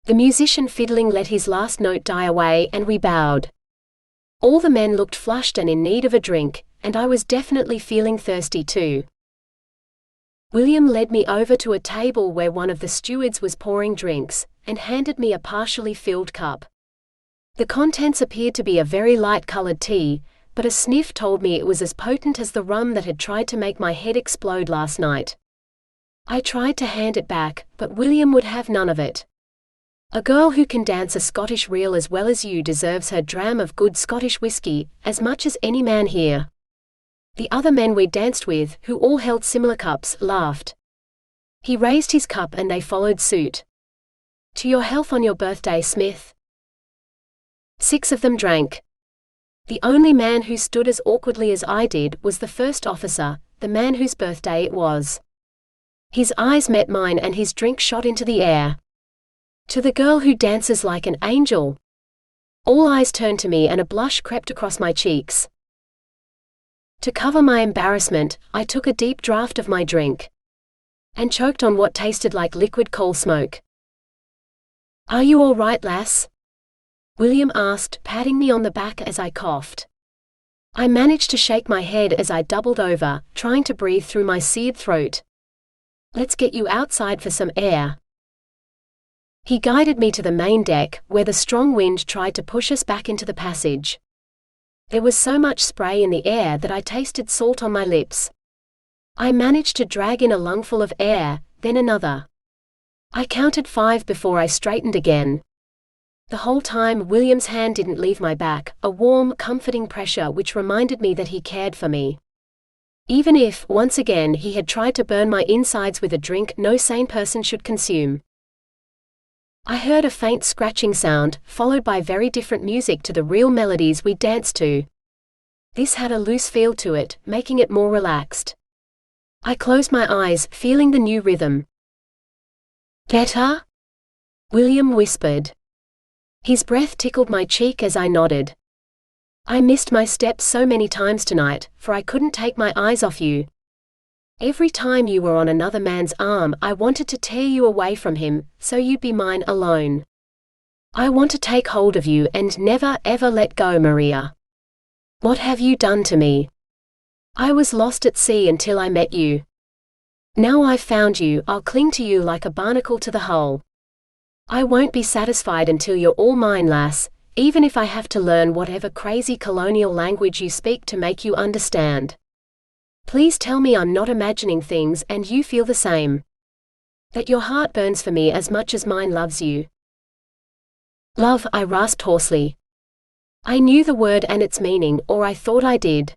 The musician fiddling let his last note die away and we bowed. All the men looked flushed and in need of a drink, and I was definitely feeling thirsty too. William led me over to a table where one of the stewards was pouring drinks, and handed me a partially filled cup. The contents appeared to be a very light-colored tea, but a sniff told me it was as potent as the rum that had tried to make my head explode last night. I tried to hand it back, but William would have none of it. A girl who can dance a Scottish reel as well as you deserves her dram of good Scottish whiskey, as much as any man here. The other men we danced with, who all held similar cups, laughed. He raised his cup and they followed suit. To your health on your birthday, Smith. 6 of them drank. The only man who stood as awkwardly as I did was the first officer, the man whose birthday it was. His eyes met mine and his drink shot into the air. To the girl who dances like an angel. All eyes turned to me and a blush crept across my cheeks. To cover my embarrassment, I took a deep draught of my drink. And choked on what tasted like liquid coal smoke. Are you all right, lass? William asked, patting me on the back as I coughed. I managed to shake my head as I doubled over, trying to breathe through my seared throat. Let's get you outside for some air. He guided me to the main deck, where the strong wind tried to push us back into the passage. There was so much spray in the air that I tasted salt on my lips. I managed to drag in a lungful of air, then another. I counted 5 before I straightened again. The whole time William's hand didn't leave my back, a warm, comforting pressure which reminded me that he cared for me. Even if, once again, he had tried to burn my insides with a drink no sane person should consume. I heard a faint scratching sound, followed by very different music to the real melodies we danced to. This had a loose feel to it, making it more relaxed. I closed my eyes, feeling the new rhythm. Better? William whispered. His breath tickled my cheek as I nodded. I missed my steps so many times tonight, for I couldn't take my eyes off you. Every time you were on another man's arm, I wanted to tear you away from him, so you'd be mine alone. I want to take hold of you and never ever let go, Maria. What have you done to me? I was lost at sea until I met you. Now I've found you, I'll cling to you like a barnacle to the hull. I won't be satisfied until you're all mine, lass, even if I have to learn whatever crazy colonial language you speak to make you understand. Please tell me I'm not imagining things and you feel the same. That your heart burns for me as much as mine loves you. Love, I rasped hoarsely. I knew the word and its meaning, or I thought I did.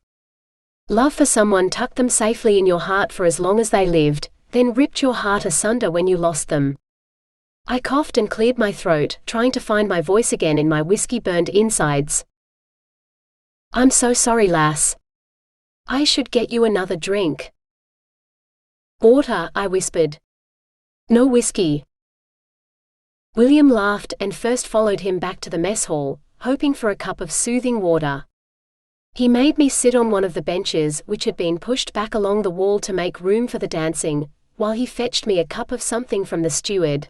Love for someone tucked them safely in your heart for as long as they lived, then ripped your heart asunder when you lost them. I coughed and cleared my throat, trying to find my voice again in my whiskey-burned insides. I'm so sorry, lass. I should get you another drink. Water, I whispered. No whiskey. William laughed and first followed him back to the mess hall, hoping for a cup of soothing water. He made me sit on one of the benches which had been pushed back along the wall to make room for the dancing, while he fetched me a cup of something from the steward.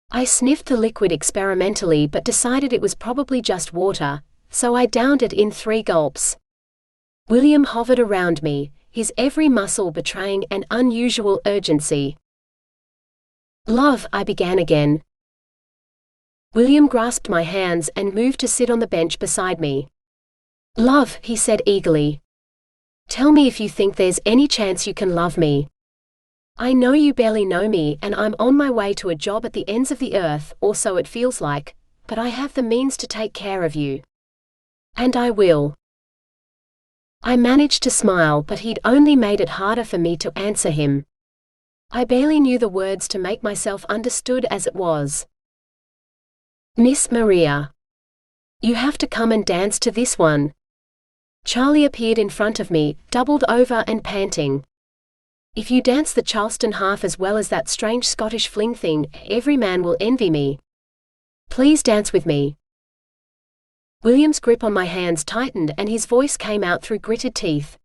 I sniffed the liquid experimentally but decided it was probably just water, so I downed it in 3 gulps. William hovered around me, his every muscle betraying an unusual urgency. "Love," I began again. William grasped my hands and moved to sit on the bench beside me. "Love," he said eagerly. "Tell me if you think there's any chance you can love me. I know you barely know me and I'm on my way to a job at the ends of the earth, or so it feels like, but I have the means to take care of you. And I will." I managed to smile, but he'd only made it harder for me to answer him. I barely knew the words to make myself understood as it was. "Miss Maria. You have to come and dance to this one." Charlie appeared in front of me, doubled over and panting. "If you dance the Charleston half as well as that strange Scottish fling thing, every man will envy me. Please dance with me." William's grip on my hands tightened and his voice came out through gritted teeth.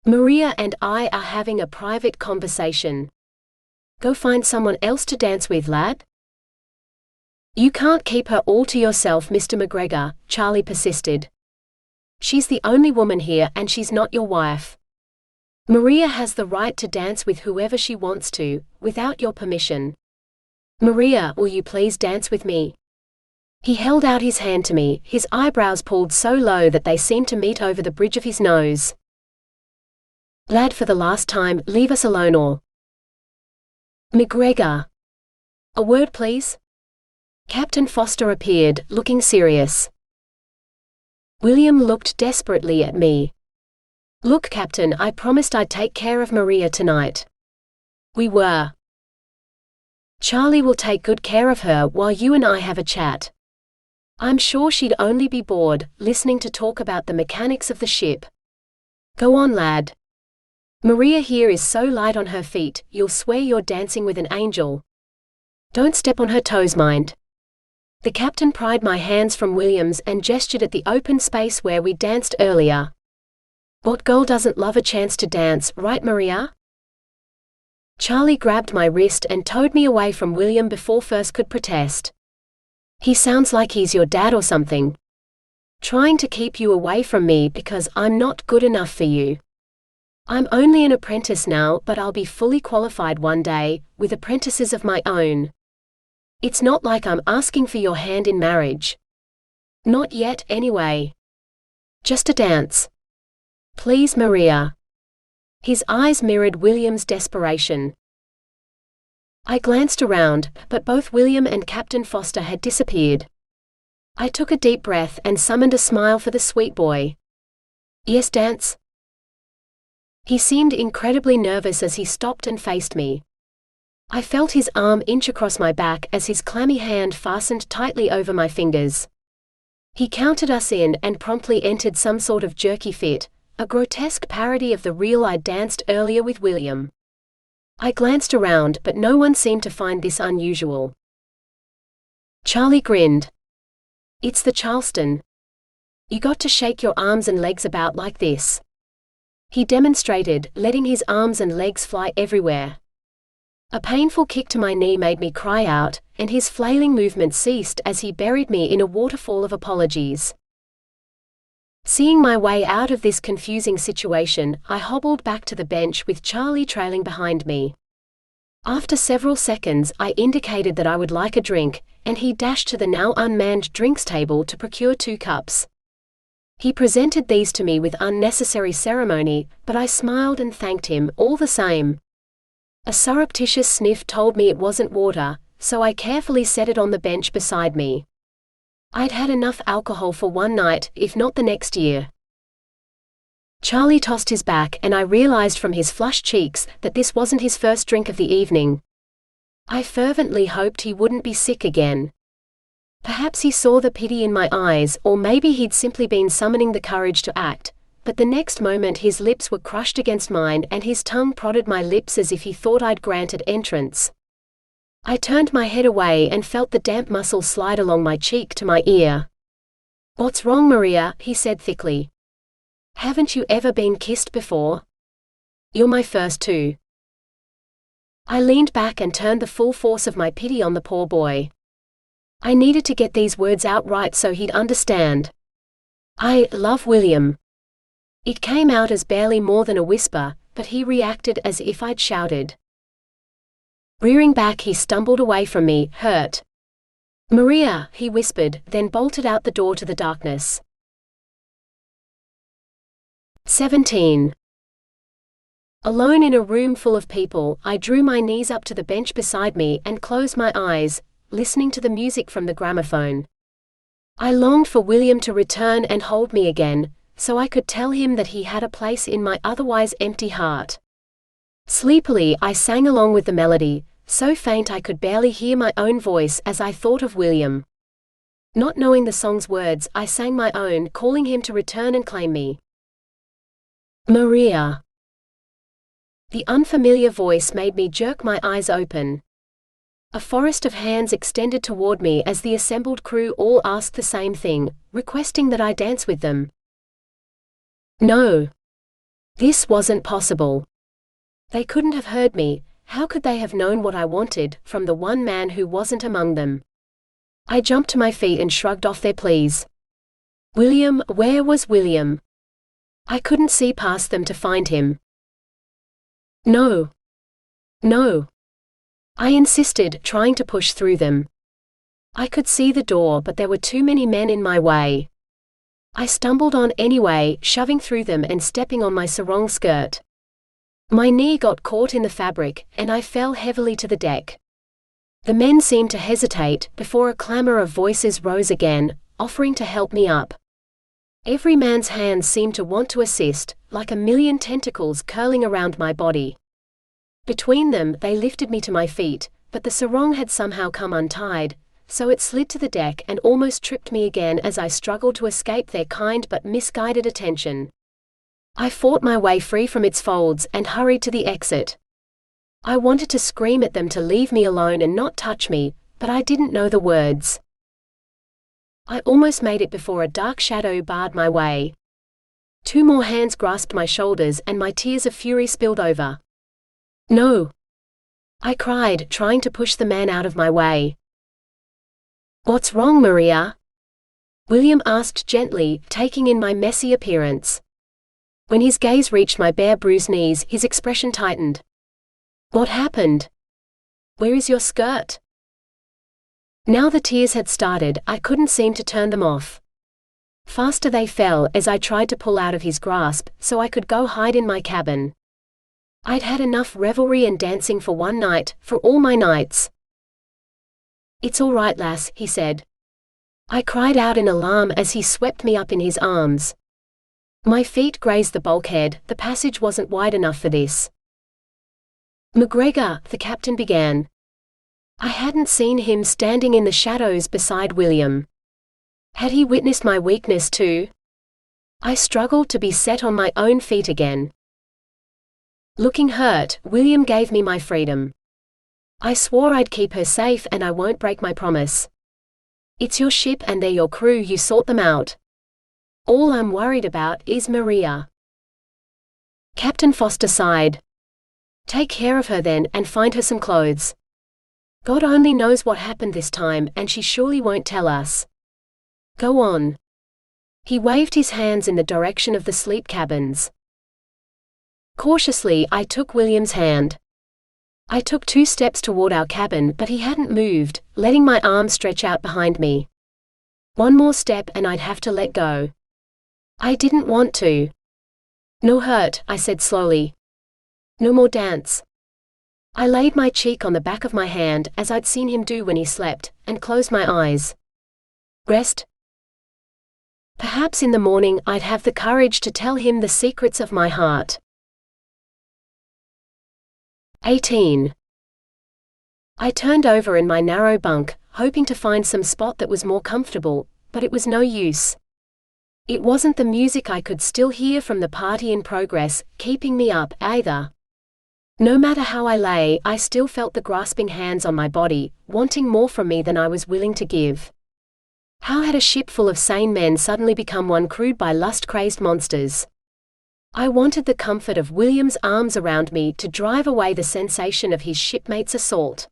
"Maria and I are having a private conversation. Go find someone else to dance with, lad." "You can't keep her all to yourself, Mr. McGregor," Charlie persisted. "She's the only woman here and she's not your wife. Maria has the right to dance with whoever she wants to, without your permission. Maria, will you please dance with me?" He held out his hand to me, his eyebrows pulled so low that they seemed to meet over the bridge of his nose. "Lad, for the last time, leave us alone or—" "McGregor. A word, please?" Captain Foster appeared, looking serious. William looked desperately at me. "Look, Captain, I promised I'd take care of Maria tonight. We were. Charlie will take good care of her while you and I have a chat. I'm sure she'd only be bored, listening to talk about the mechanics of the ship. Go on, lad. Maria here is so light on her feet, you'll swear you're dancing with an angel. Don't step on her toes, mind." The captain pried my hands from William's and gestured at the open space where we danced earlier. "What girl doesn't love a chance to dance, right, Maria?" Charlie grabbed my wrist and towed me away from William before First could protest. "He sounds like he's your dad or something. Trying to keep you away from me because I'm not good enough for you. I'm only an apprentice now, but I'll be fully qualified one day, with apprentices of my own. It's not like I'm asking for your hand in marriage. Not yet, anyway. Just a dance. Please, Maria." His eyes mirrored William's desperation. I glanced around, but both William and Captain Foster had disappeared. I took a deep breath and summoned a smile for the sweet boy. "Yes, dance?" He seemed incredibly nervous as he stopped and faced me. I felt his arm inch across my back as his clammy hand fastened tightly over my fingers. He counted us in and promptly entered some sort of jerky fit, a grotesque parody of the reel I'd danced earlier with William. I glanced around, but no one seemed to find this unusual. Charlie grinned. "It's the Charleston. You got to shake your arms and legs about like this." He demonstrated, letting his arms and legs fly everywhere. A painful kick to my knee made me cry out, and his flailing movement ceased as he buried me in a waterfall of apologies. Seeing my way out of this confusing situation, I hobbled back to the bench with Charlie trailing behind me. After several seconds, I indicated that I would like a drink, and he dashed to the now unmanned drinks table to procure 2 cups. He presented these to me with unnecessary ceremony, but I smiled and thanked him, all the same. A surreptitious sniff told me it wasn't water, so I carefully set it on the bench beside me. I'd had enough alcohol for one night, if not the next year. Charlie tossed his back and I realized from his flushed cheeks that this wasn't his first drink of the evening. I fervently hoped he wouldn't be sick again. Perhaps he saw the pity in my eyes, or maybe he'd simply been summoning the courage to act, but the next moment his lips were crushed against mine and his tongue prodded my lips as if he thought I'd granted entrance. I turned my head away and felt the damp muscle slide along my cheek to my ear. "What's wrong, Maria?" he said thickly. Haven't you ever been kissed before? You're my first too. I leaned back and turned the full force of my pity on the poor boy. I needed to get these words out right so he'd understand. I love William. It came out as barely more than a whisper, but he reacted as if I'd shouted. Rearing back, he stumbled away from me, hurt. Maria, he whispered, then bolted out the door to the darkness. 17. Alone in a room full of people, I drew my knees up to the bench beside me and closed my eyes, listening to the music from the gramophone. I longed for William to return and hold me again, so I could tell him that he had a place in my otherwise empty heart. Sleepily, I sang along with the melody, so faint I could barely hear my own voice as I thought of William. Not knowing the song's words, I sang my own, calling him to return and claim me. Maria. The unfamiliar voice made me jerk my eyes open. A forest of hands extended toward me as the assembled crew all asked the same thing, requesting that I dance with them. No. This wasn't possible. They couldn't have heard me. How could they have known what I wanted from the one man who wasn't among them? I jumped to my feet and shrugged off their pleas. William, where was William? I couldn't see past them to find him. No. No. I insisted, trying to push through them. I could see the door, but there were too many men in my way. I stumbled on anyway, shoving through them and stepping on my sarong skirt. My knee got caught in the fabric, and I fell heavily to the deck. The men seemed to hesitate, before a clamor of voices rose again, offering to help me up. Every man's hands seemed to want to assist, like a million tentacles curling around my body. Between them, they lifted me to my feet, but the sarong had somehow come untied, so it slid to the deck and almost tripped me again as I struggled to escape their kind but misguided attention. I fought my way free from its folds and hurried to the exit. I wanted to scream at them to leave me alone and not touch me, but I didn't know the words. I almost made it before a dark shadow barred my way. 2 more hands grasped my shoulders and my tears of fury spilled over. No! I cried, trying to push the man out of my way. What's wrong, Maria? William asked gently, taking in my messy appearance. When his gaze reached my bare bruised knees, his expression tightened. What happened? Where is your skirt? Now the tears had started, I couldn't seem to turn them off. Faster they fell as I tried to pull out of his grasp, so I could go hide in my cabin. I'd had enough revelry and dancing for one night, for all my nights. It's all right, lass, he said. I cried out in alarm as he swept me up in his arms. My feet grazed the bulkhead, the passage wasn't wide enough for this. McGregor, the captain began. I hadn't seen him standing in the shadows beside William. Had he witnessed my weakness too? I struggled to be set on my own feet again. Looking hurt, William gave me my freedom. I swore I'd keep her safe and I won't break my promise. It's your ship and they're your crew, you sort them out. All I'm worried about is Maria. Captain Foster sighed. Take care of her then, and find her some clothes. God only knows what happened this time, and she surely won't tell us. Go on. He waved his hands in the direction of the sleep cabins. Cautiously, I took William's hand. I took 2 steps toward our cabin, but he hadn't moved, letting my arms stretch out behind me. 1 more step and I'd have to let go. I didn't want to. No hurt, I said slowly. No more dance. I laid my cheek on the back of my hand, as I'd seen him do when he slept, and closed my eyes. Rest. Perhaps in the morning I'd have the courage to tell him the secrets of my heart. 18. I turned over in my narrow bunk, hoping to find some spot that was more comfortable, but it was no use. It wasn't the music I could still hear from the party in progress, keeping me up, either. No matter how I lay, I still felt the grasping hands on my body, wanting more from me than I was willing to give. How had a ship full of sane men suddenly become one crewed by lust-crazed monsters? I wanted the comfort of William's arms around me to drive away the sensation of his shipmate's assault.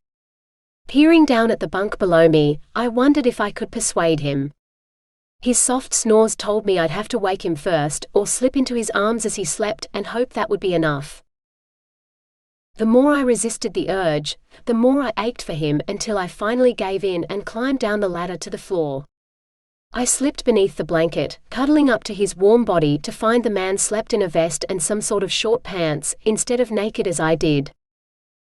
Peering down at the bunk below me, I wondered if I could persuade him. His soft snores told me I'd have to wake him first, or slip into his arms as he slept and hope that would be enough. The more I resisted the urge, the more I ached for him until I finally gave in and climbed down the ladder to the floor. I slipped beneath the blanket, cuddling up to his warm body to find the man slept in a vest and some sort of short pants, instead of naked as I did.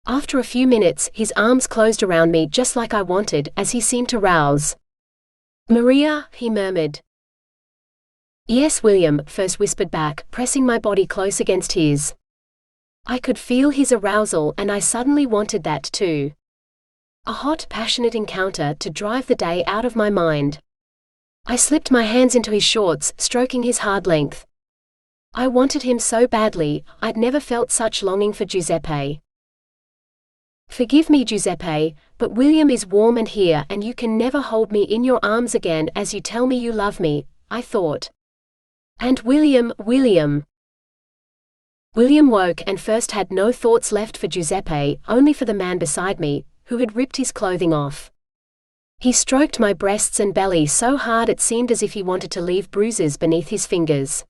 After a few minutes, his arms closed around me just like I wanted, as he seemed to rouse. "Maria," he murmured. "Yes, William," first whispered back, pressing my body close against his. I could feel his arousal and I suddenly wanted that too. A hot, passionate encounter to drive the day out of my mind. I slipped my hands into his shorts, stroking his hard length. I wanted him so badly, I'd never felt such longing for Giuseppe. "Forgive me, Giuseppe, but William is warm and here and you can never hold me in your arms again as you tell me you love me," I thought. And William woke and first had no thoughts left for Giuseppe, only for the man beside me, who had ripped his clothing off. He stroked my breasts and belly so hard it seemed as if he wanted to leave bruises beneath his fingers.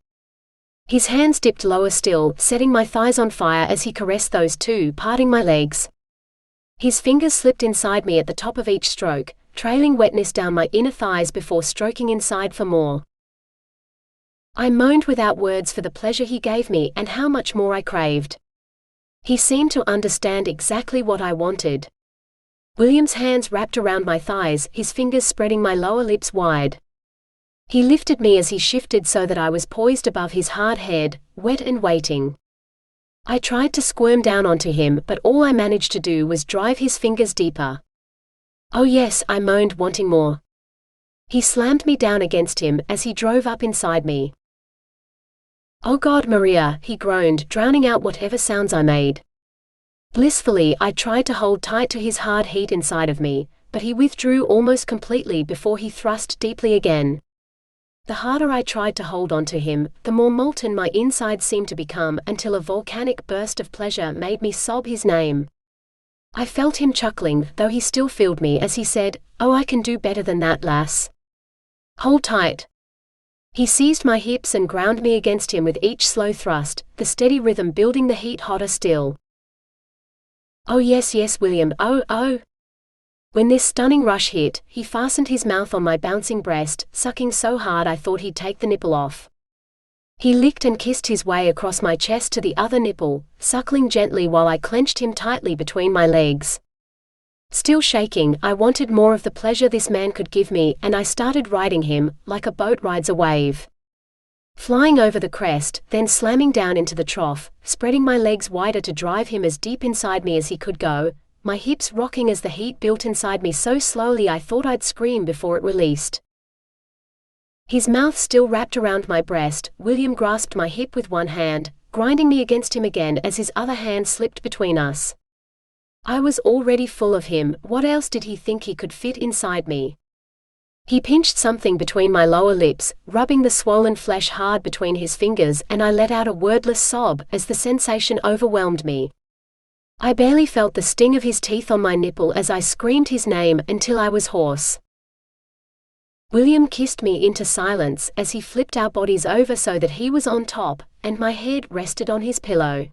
His hands dipped lower still, setting my thighs on fire as he caressed those too, parting my legs. His fingers slipped inside me at the top of each stroke, trailing wetness down my inner thighs before stroking inside for more. I moaned without words for the pleasure he gave me and how much more I craved. He seemed to understand exactly what I wanted. William's hands wrapped around my thighs, his fingers spreading my lower lips wide. He lifted me as he shifted so that I was poised above his hard head, wet and waiting. I tried to squirm down onto him, but all I managed to do was drive his fingers deeper. "Oh yes," I moaned, wanting more. He slammed me down against him as he drove up inside me. "Oh God, Maria," he groaned, drowning out whatever sounds I made. Blissfully, I tried to hold tight to his hard heat inside of me, but he withdrew almost completely before he thrust deeply again. The harder I tried to hold on to him, the more molten my inside seemed to become, until a volcanic burst of pleasure made me sob his name. I felt him chuckling, though he still filled me as he said, "Oh, I can do better than that, lass. Hold tight." He seized my hips and ground me against him with each slow thrust, the steady rhythm building the heat hotter still. "Oh yes, William, oh." When this stunning rush hit, he fastened his mouth on my bouncing breast, sucking so hard I thought he'd take the nipple off. He licked and kissed his way across my chest to the other nipple, suckling gently while I clenched him tightly between my legs. Still shaking, I wanted more of the pleasure this man could give me, and I started riding him, like a boat rides a wave. Flying over the crest, then slamming down into the trough, spreading my legs wider to drive him as deep inside me as he could go, my hips rocking as the heat built inside me so slowly I thought I'd scream before it released. His mouth still wrapped around my breast, William grasped my hip with one hand, grinding me against him again as his other hand slipped between us. I was already full of him, what else did he think he could fit inside me? He pinched something between my lower lips, rubbing the swollen flesh hard between his fingers, and I let out a wordless sob as the sensation overwhelmed me. I barely felt the sting of his teeth on my nipple as I screamed his name until I was hoarse. William kissed me into silence as he flipped our bodies over so that he was on top, and my head rested on his pillow.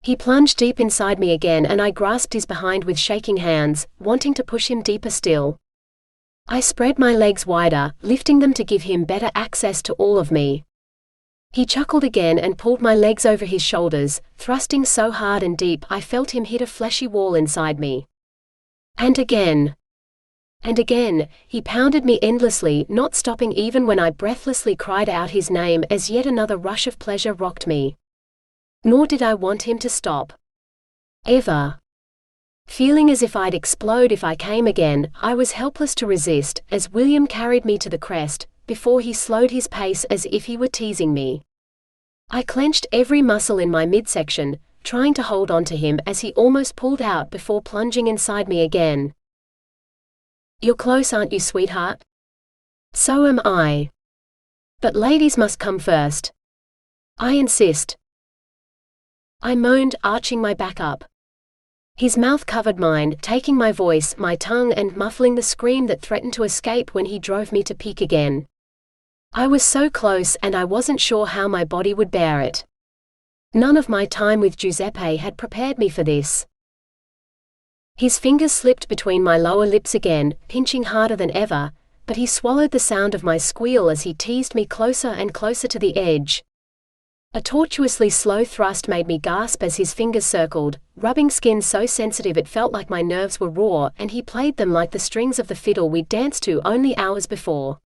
He plunged deep inside me again and I grasped his behind with shaking hands, wanting to push him deeper still. I spread my legs wider, lifting them to give him better access to all of me. He chuckled again and pulled my legs over his shoulders, thrusting so hard and deep I felt him hit a fleshy wall inside me. And again. And again, he pounded me endlessly, not stopping even when I breathlessly cried out his name as yet another rush of pleasure rocked me. Nor did I want him to stop. Ever. Feeling as if I'd explode if I came again, I was helpless to resist, as William carried me to the crest, before he slowed his pace as if he were teasing me. I clenched every muscle in my midsection, trying to hold on to him as he almost pulled out before plunging inside me again. "You're close, aren't you, sweetheart?" "So am I. But ladies must come first." I insist. I moaned, arching my back up. His mouth covered mine, taking my voice, my tongue, and muffling the scream that threatened to escape when he drove me to peak again. I was so close, and I wasn't sure how my body would bear it. None of my time with Giuseppe had prepared me for this. His fingers slipped between my lower lips again, pinching harder than ever, but he swallowed the sound of my squeal as he teased me closer and closer to the edge. A tortuously slow thrust made me gasp as his fingers circled, rubbing skin so sensitive it felt like my nerves were raw, and he played them like the strings of the fiddle we'd danced to only hours before.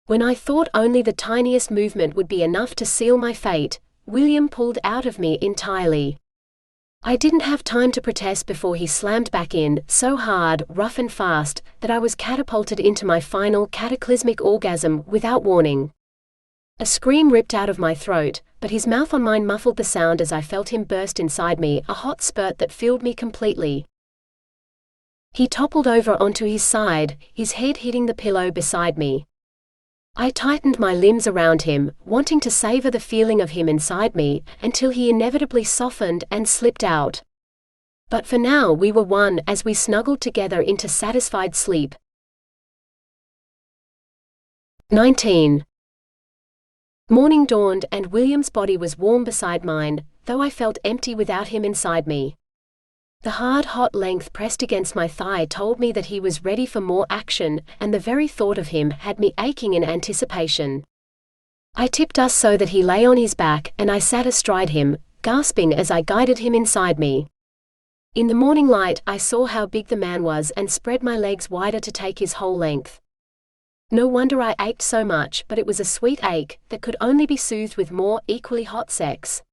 When I thought only the tiniest movement would be enough to seal my fate, William pulled out of me entirely. I didn't have time to protest before he slammed back in, so hard, rough and fast, that I was catapulted into my final cataclysmic orgasm without warning. A scream ripped out of my throat, but his mouth on mine muffled the sound as I felt him burst inside me, a hot spurt that filled me completely. He toppled over onto his side, his head hitting the pillow beside me. I tightened my limbs around him, wanting to savor the feeling of him inside me, until he inevitably softened and slipped out. But for now we were one as we snuggled together into satisfied sleep. 19. Morning dawned and William's body was warm beside mine, though I felt empty without him inside me. The hard, hot length pressed against my thigh told me that he was ready for more action, and the very thought of him had me aching in anticipation. I tipped us so that he lay on his back, and I sat astride him, gasping as I guided him inside me. In the morning light I saw how big the man was and spread my legs wider to take his whole length. No wonder I ached so much, but it was a sweet ache that could only be soothed with more, equally hot sex.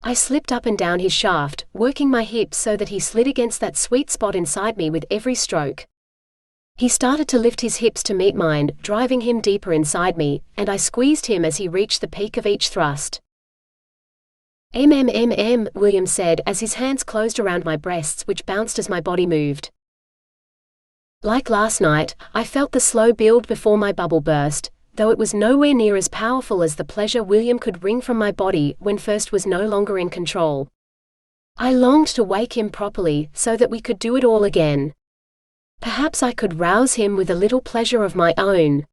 I slipped up and down his shaft, working my hips so that he slid against that sweet spot inside me with every stroke. He started to lift his hips to meet mine, driving him deeper inside me, and I squeezed him as he reached the peak of each thrust. William said as his hands closed around my breasts, which bounced as my body moved. Like last night, I felt the slow build before my bubble burst, though it was nowhere near as powerful as the pleasure William could wring from my body when first was no longer in control. I longed to wake him properly, so that we could do it all again. Perhaps I could rouse him with a little pleasure of my own.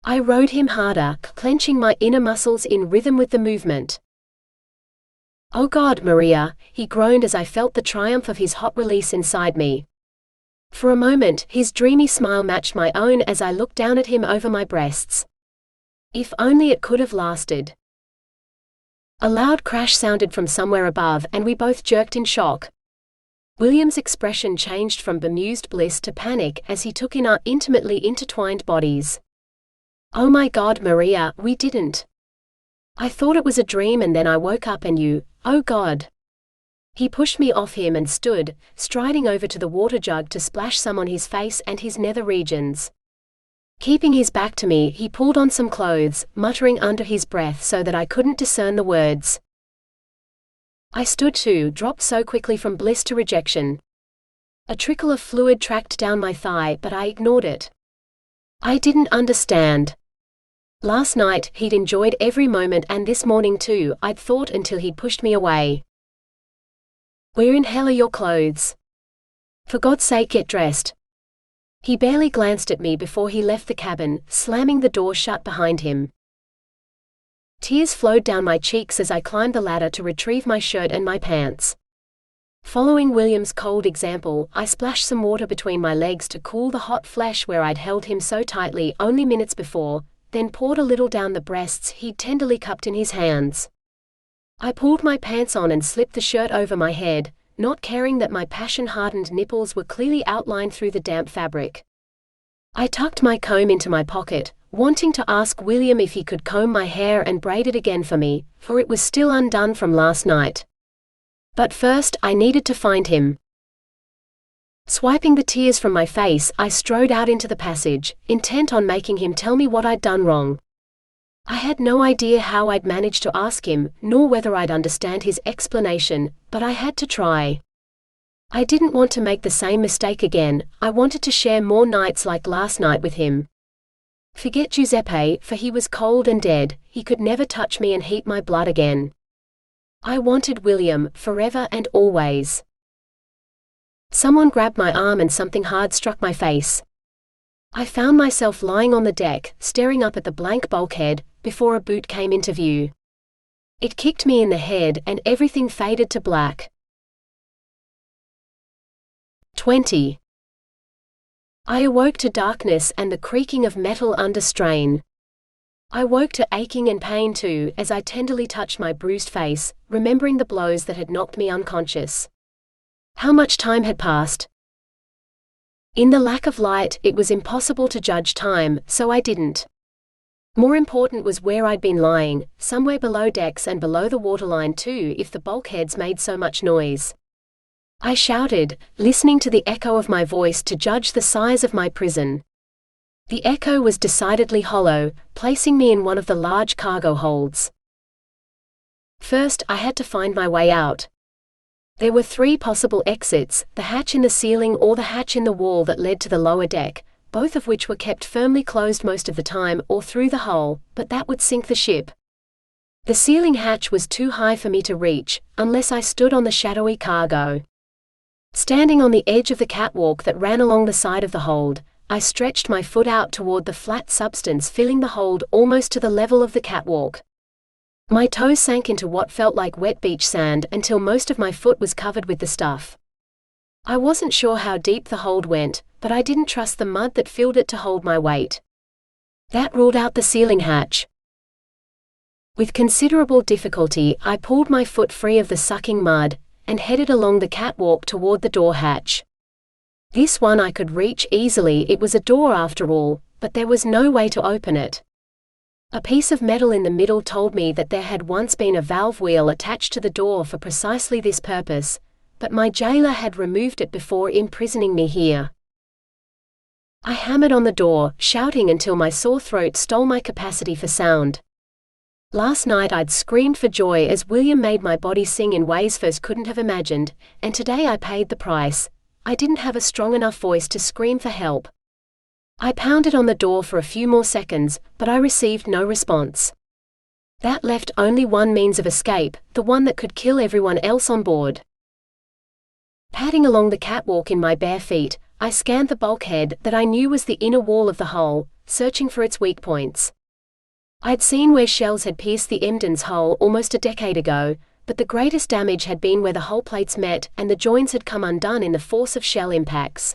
I rode him harder, clenching my inner muscles in rhythm with the movement. "Oh God, Maria," he groaned as I felt the triumph of his hot release inside me. For a moment, his dreamy smile matched my own as I looked down at him over my breasts. If only it could have lasted. A loud crash sounded from somewhere above, and we both jerked in shock. William's expression changed from bemused bliss to panic as he took in our intimately intertwined bodies. "Oh my God, Maria, we didn't. I thought it was a dream, and then I woke up and you, oh God." He pushed me off him and stood, striding over to the water jug to splash some on his face and his nether regions. Keeping his back to me, he pulled on some clothes, muttering under his breath so that I couldn't discern the words. I stood too, dropped so quickly from bliss to rejection. A trickle of fluid tracked down my thigh, but I ignored it. I didn't understand. Last night, he'd enjoyed every moment, and this morning too, I'd thought, until he'd pushed me away. "Where in hell are your clothes? For God's sake, get dressed." He barely glanced at me before he left the cabin, slamming the door shut behind him. Tears flowed down my cheeks as I climbed the ladder to retrieve my shirt and my pants. Following William's cold example, I splashed some water between my legs to cool the hot flesh where I'd held him so tightly only minutes before, then poured a little down the breasts he'd tenderly cupped in his hands. I pulled my pants on and slipped the shirt over my head, not caring that my passion-hardened nipples were clearly outlined through the damp fabric. I tucked my comb into my pocket, wanting to ask William if he could comb my hair and braid it again for me, for it was still undone from last night. But first, I needed to find him. Swiping the tears from my face, I strode out into the passage, intent on making him tell me what I'd done wrong. I had no idea how I'd manage to ask him, nor whether I'd understand his explanation, but I had to try. I didn't want to make the same mistake again. I wanted to share more nights like last night with him. Forget Giuseppe, for he was cold and dead. He could never touch me and heat my blood again. I wanted William, forever and always. Someone grabbed my arm and something hard struck my face. I found myself lying on the deck, staring up at the blank bulkhead, before a boot came into view. It kicked me in the head and everything faded to black. 20. I awoke to darkness and the creaking of metal under strain. I woke to aching and pain too, as I tenderly touched my bruised face, remembering the blows that had knocked me unconscious. How much time had passed? In the lack of light, it was impossible to judge time, so I didn't. More important was where I'd been lying, somewhere below decks and below the waterline too, if the bulkheads made so much noise. I shouted, listening to the echo of my voice to judge the size of my prison. The echo was decidedly hollow, placing me in one of the large cargo holds. First, I had to find my way out. There were 3 possible exits, the hatch in the ceiling or the hatch in the wall that led to the lower deck, both of which were kept firmly closed most of the time, or through the hull, but that would sink the ship. The ceiling hatch was too high for me to reach, unless I stood on the shadowy cargo. Standing on the edge of the catwalk that ran along the side of the hold, I stretched my foot out toward the flat substance filling the hold almost to the level of the catwalk. My toes sank into what felt like wet beach sand until most of my foot was covered with the stuff. I wasn't sure how deep the hold went, but I didn't trust the mud that filled it to hold my weight. That ruled out the ceiling hatch. With considerable difficulty, I pulled my foot free of the sucking mud, and headed along the catwalk toward the door hatch. This one I could reach easily, it was a door after all, but there was no way to open it. A piece of metal in the middle told me that there had once been a valve wheel attached to the door for precisely this purpose, but my jailer had removed it before imprisoning me here. I hammered on the door, shouting until my sore throat stole my capacity for sound. Last night I'd screamed for joy as William made my body sing in ways first couldn't have imagined, and today I paid the price. I didn't have a strong enough voice to scream for help. I pounded on the door for a few more seconds, but I received no response. That left only one means of escape, the one that could kill everyone else on board. Padding along the catwalk in my bare feet, I scanned the bulkhead that I knew was the inner wall of the hull, searching for its weak points. I'd seen where shells had pierced the Emden's hull almost a decade ago, but the greatest damage had been where the hull plates met and the joins had come undone in the force of shell impacts.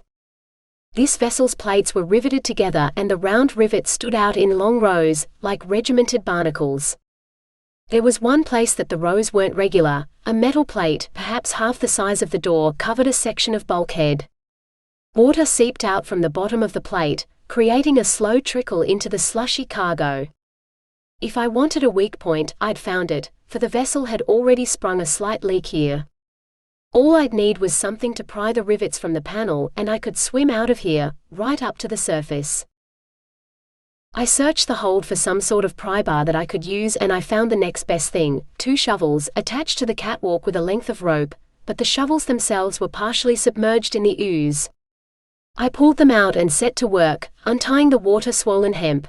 This vessel's plates were riveted together and the round rivets stood out in long rows, like regimented barnacles. There was one place that the rows weren't regular. A metal plate, perhaps half the size of the door, covered a section of bulkhead. Water seeped out from the bottom of the plate, creating a slow trickle into the slushy cargo. If I wanted a weak point, I'd found it, for the vessel had already sprung a slight leak here. All I'd need was something to pry the rivets from the panel and I could swim out of here, right up to the surface. I searched the hold for some sort of pry bar that I could use and I found the next best thing, 2 shovels attached to the catwalk with a length of rope, but the shovels themselves were partially submerged in the ooze. I pulled them out and set to work, untying the water-swollen hemp.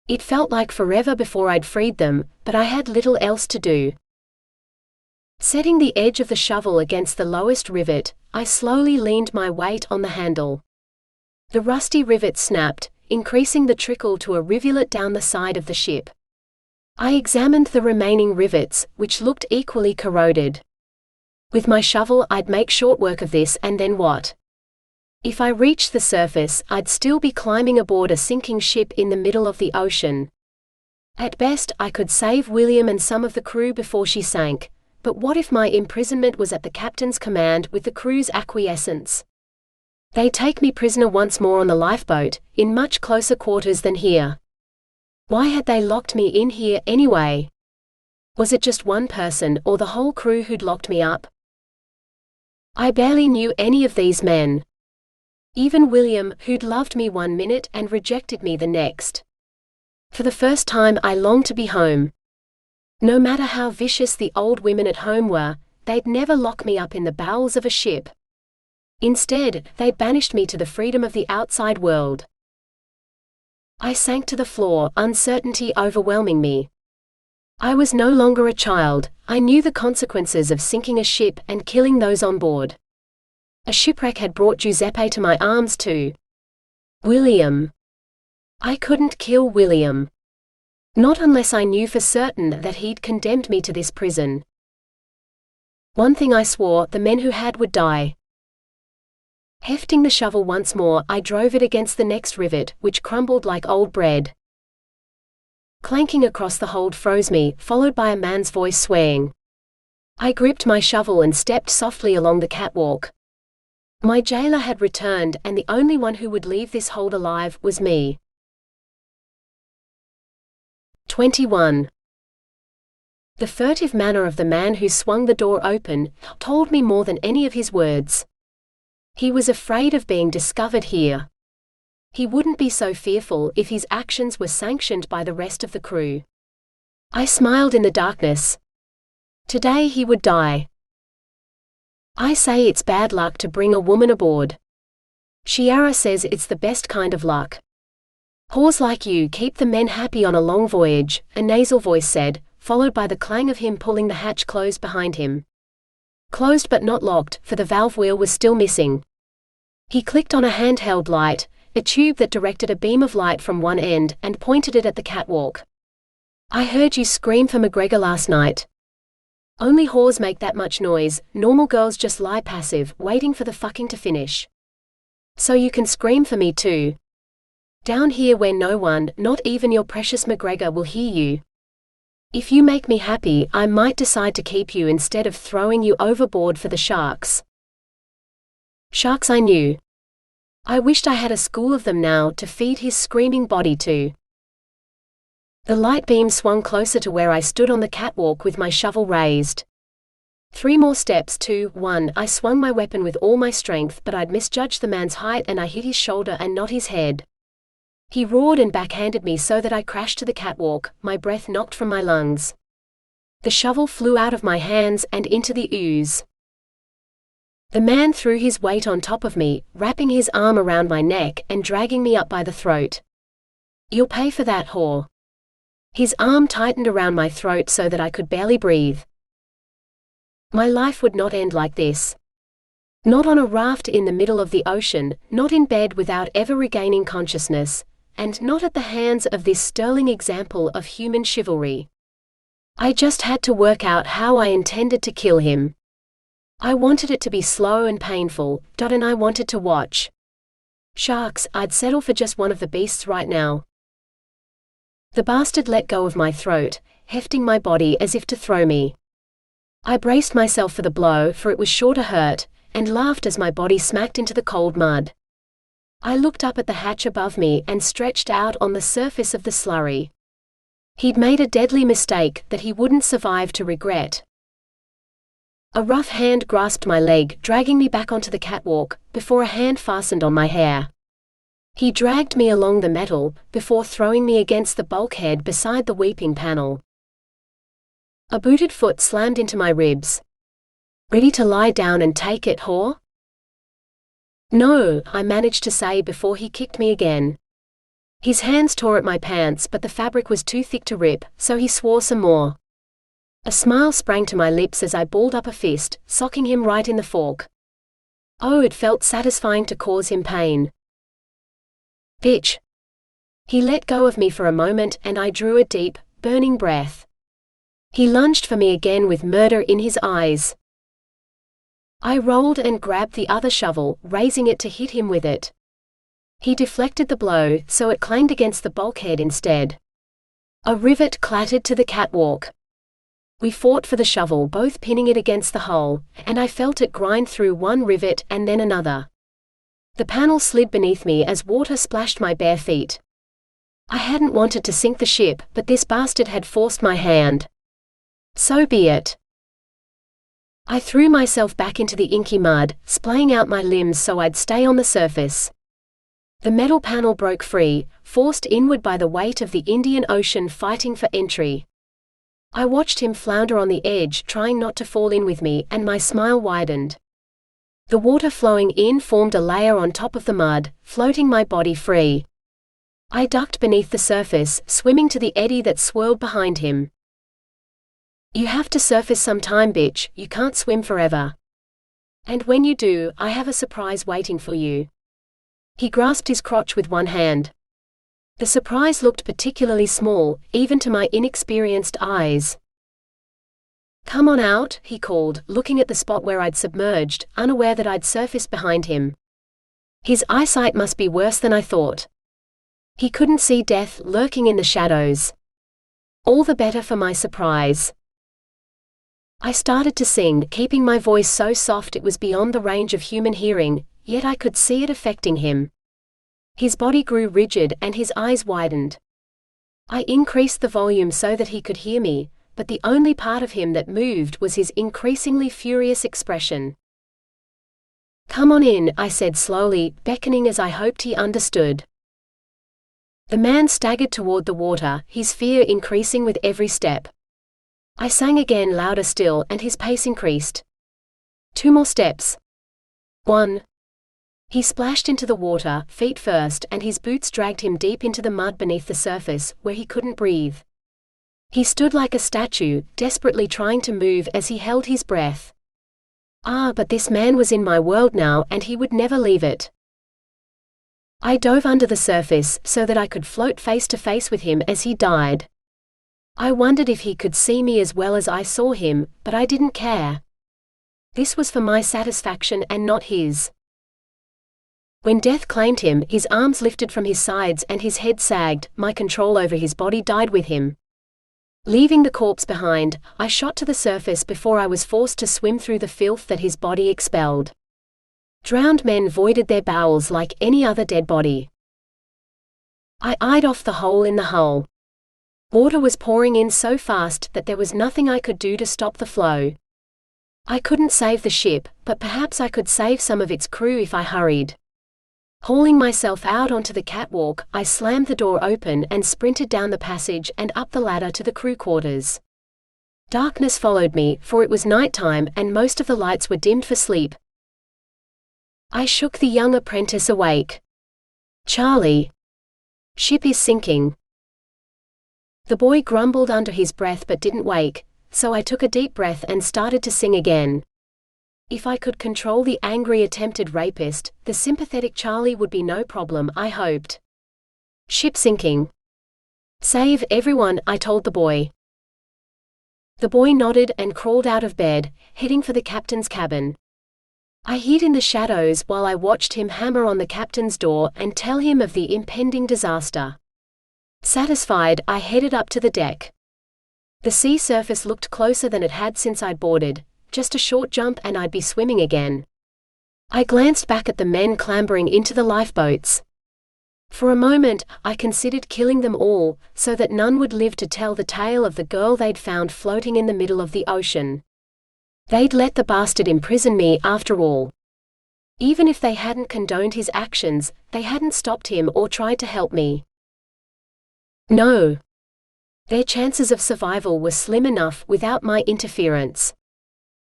It felt like forever before I'd freed them, but I had little else to do. Setting the edge of the shovel against the lowest rivet, I slowly leaned my weight on the handle. The rusty rivet snapped, increasing the trickle to a rivulet down the side of the ship. I examined the remaining rivets, which looked equally corroded. With my shovel I'd make short work of this, and then what? If I reached the surface, I'd still be climbing aboard a sinking ship in the middle of the ocean. At best, I could save William and some of the crew before she sank, but what if my imprisonment was at the captain's command with the crew's acquiescence? They'd take me prisoner once more on the lifeboat, in much closer quarters than here. Why had they locked me in here anyway? Was it just one person or the whole crew who'd locked me up? I barely knew any of these men. Even William, who'd loved me one minute and rejected me the next. For the first time I longed to be home. No matter how vicious the old women at home were, they'd never lock me up in the bowels of a ship. Instead, they'd banished me to the freedom of the outside world. I sank to the floor, uncertainty overwhelming me. I was no longer a child. I knew the consequences of sinking a ship and killing those on board. A shipwreck had brought Giuseppe to my arms too. William. I couldn't kill William. Not unless I knew for certain that he'd condemned me to this prison. One thing I swore, the men who had would die. Hefting the shovel once more, I drove it against the next rivet, which crumbled like old bread. Clanking across the hold froze me, followed by a man's voice swaying. I gripped my shovel and stepped softly along the catwalk. My jailer had returned, and the only one who would leave this hold alive was me. 21. The furtive manner of the man who swung the door open told me more than any of his words. He was afraid of being discovered here. He wouldn't be so fearful if his actions were sanctioned by the rest of the crew. I smiled in the darkness. Today he would die. I say it's bad luck to bring a woman aboard. Chiara says it's the best kind of luck. Whores like you keep the men happy on a long voyage, a nasal voice said, followed by the clang of him pulling the hatch closed behind him. Closed but not locked, for the valve wheel was still missing. He clicked on a handheld light, a tube that directed a beam of light from one end, and pointed it at the catwalk. I heard you scream for McGregor last night. Only whores make that much noise, normal girls just lie passive, waiting for the fucking to finish. So you can scream for me too. Down here where no one, not even your precious McGregor, will hear you. If you make me happy, I might decide to keep you instead of throwing you overboard for the sharks. Sharks I knew. I wished I had a school of them now to feed his screaming body to. The light beam swung closer to where I stood on the catwalk with my shovel raised. 3 more steps, 2, 1, I swung my weapon with all my strength, but I'd misjudged the man's height and I hit his shoulder and not his head. He roared and backhanded me so that I crashed to the catwalk, my breath knocked from my lungs. The shovel flew out of my hands and into the ooze. The man threw his weight on top of me, wrapping his arm around my neck and dragging me up by the throat. You'll pay for that, whore. His arm tightened around my throat so that I could barely breathe. My life would not end like this. Not on a raft in the middle of the ocean, not in bed without ever regaining consciousness, and not at the hands of this sterling example of human chivalry. I just had to work out how I intended to kill him. I wanted it to be slow and painful, and I wanted to watch. Sharks, I'd settle for just one of the beasts right now. The bastard let go of my throat, hefting my body as if to throw me. I braced myself for the blow, for it was sure to hurt, and laughed as my body smacked into the cold mud. I looked up at the hatch above me and stretched out on the surface of the slurry. He'd made a deadly mistake that he wouldn't survive to regret. A rough hand grasped my leg, dragging me back onto the catwalk, before a hand fastened on my hair. He dragged me along the metal, before throwing me against the bulkhead beside the weeping panel. A booted foot slammed into my ribs. Ready to lie down and take it, whore? No, I managed to say before he kicked me again. His hands tore at my pants, but the fabric was too thick to rip, so he swore some more. A smile sprang to my lips as I balled up a fist, socking him right in the fork. Oh, it felt satisfying to cause him pain. Bitch. He let go of me for a moment and I drew a deep, burning breath. He lunged for me again with murder in his eyes. I rolled and grabbed the other shovel, raising it to hit him with it. He deflected the blow, so it clanged against the bulkhead instead. A rivet clattered to the catwalk. We fought for the shovel, both pinning it against the hull, and I felt it grind through one rivet and then another. The panel slid beneath me as water splashed my bare feet. I hadn't wanted to sink the ship, but this bastard had forced my hand. So be it. I threw myself back into the inky mud, splaying out my limbs so I'd stay on the surface. The metal panel broke free, forced inward by the weight of the Indian Ocean fighting for entry. I watched him flounder on the edge, trying not to fall in with me, and my smile widened. The water flowing in formed a layer on top of the mud, floating my body free. I ducked beneath the surface, swimming to the eddy that swirled behind him. You have to surface sometime, bitch, you can't swim forever. And when you do, I have a surprise waiting for you. He grasped his crotch with one hand. The surprise looked particularly small, even to my inexperienced eyes. Come on out, he called, looking at the spot where I'd submerged, unaware that I'd surfaced behind him. His eyesight must be worse than I thought. He couldn't see death lurking in the shadows. All the better for my surprise. I started to sing, keeping my voice so soft it was beyond the range of human hearing, yet I could see it affecting him. His body grew rigid and his eyes widened. I increased the volume so that he could hear me, but the only part of him that moved was his increasingly furious expression. Come on in, I said slowly, beckoning as I hoped he understood. The man staggered toward the water, his fear increasing with every step. I sang again, louder still, and his pace increased. 2 more steps. 1. He splashed into the water, feet first, and his boots dragged him deep into the mud beneath the surface, where he couldn't breathe. He stood like a statue, desperately trying to move as he held his breath. But this man was in my world now, and he would never leave it. I dove under the surface, so that I could float face to face with him as he died. I wondered if he could see me as well as I saw him, but I didn't care. This was for my satisfaction and not his. When death claimed him, his arms lifted from his sides and his head sagged, my control over his body died with him. Leaving the corpse behind, I shot to the surface before I was forced to swim through the filth that his body expelled. Drowned men voided their bowels like any other dead body. I eyed off the hole in the hull. Water was pouring in so fast that there was nothing I could do to stop the flow. I couldn't save the ship, but perhaps I could save some of its crew if I hurried. Hauling myself out onto the catwalk, I slammed the door open and sprinted down the passage and up the ladder to the crew quarters. Darkness followed me, for it was nighttime and most of the lights were dimmed for sleep. I shook the young apprentice awake. Charlie. Ship is sinking. The boy grumbled under his breath but didn't wake, so I took a deep breath and started to sing again. If I could control the angry attempted rapist, the sympathetic Charlie would be no problem, I hoped. Ship sinking. Save everyone, I told the boy. The boy nodded and crawled out of bed, heading for the captain's cabin. I hid in the shadows while I watched him hammer on the captain's door and tell him of the impending disaster. Satisfied, I headed up to the deck. The sea surface looked closer than it had since I'd boarded, just a short jump and I'd be swimming again. I glanced back at the men clambering into the lifeboats. For a moment, I considered killing them all, so that none would live to tell the tale of the girl they'd found floating in the middle of the ocean. They'd let the bastard imprison me after all. Even if they hadn't condoned his actions, they hadn't stopped him or tried to help me. No. Their chances of survival were slim enough without my interference.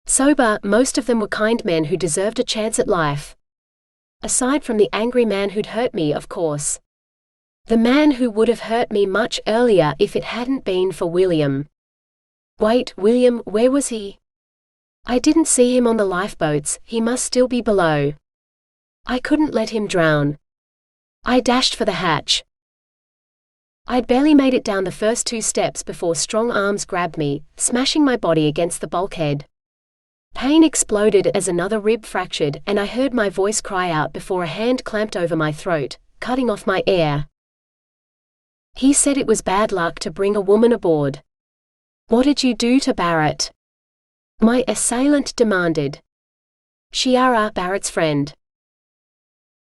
Sober, most of them were kind men who deserved a chance at life. Aside from the angry man who'd hurt me, of course. The man who would have hurt me much earlier if it hadn't been for William. Wait, William, where was he? I didn't see him on the lifeboats, he must still be below. I couldn't let him drown. I dashed for the hatch. I'd barely made it down the first 2 steps before strong arms grabbed me, smashing my body against the bulkhead. Pain exploded as another rib fractured, and I heard my voice cry out before a hand clamped over my throat, cutting off my air. He said it was bad luck to bring a woman aboard. What did you do to Barrett? My assailant demanded. Shiara, Barrett's friend.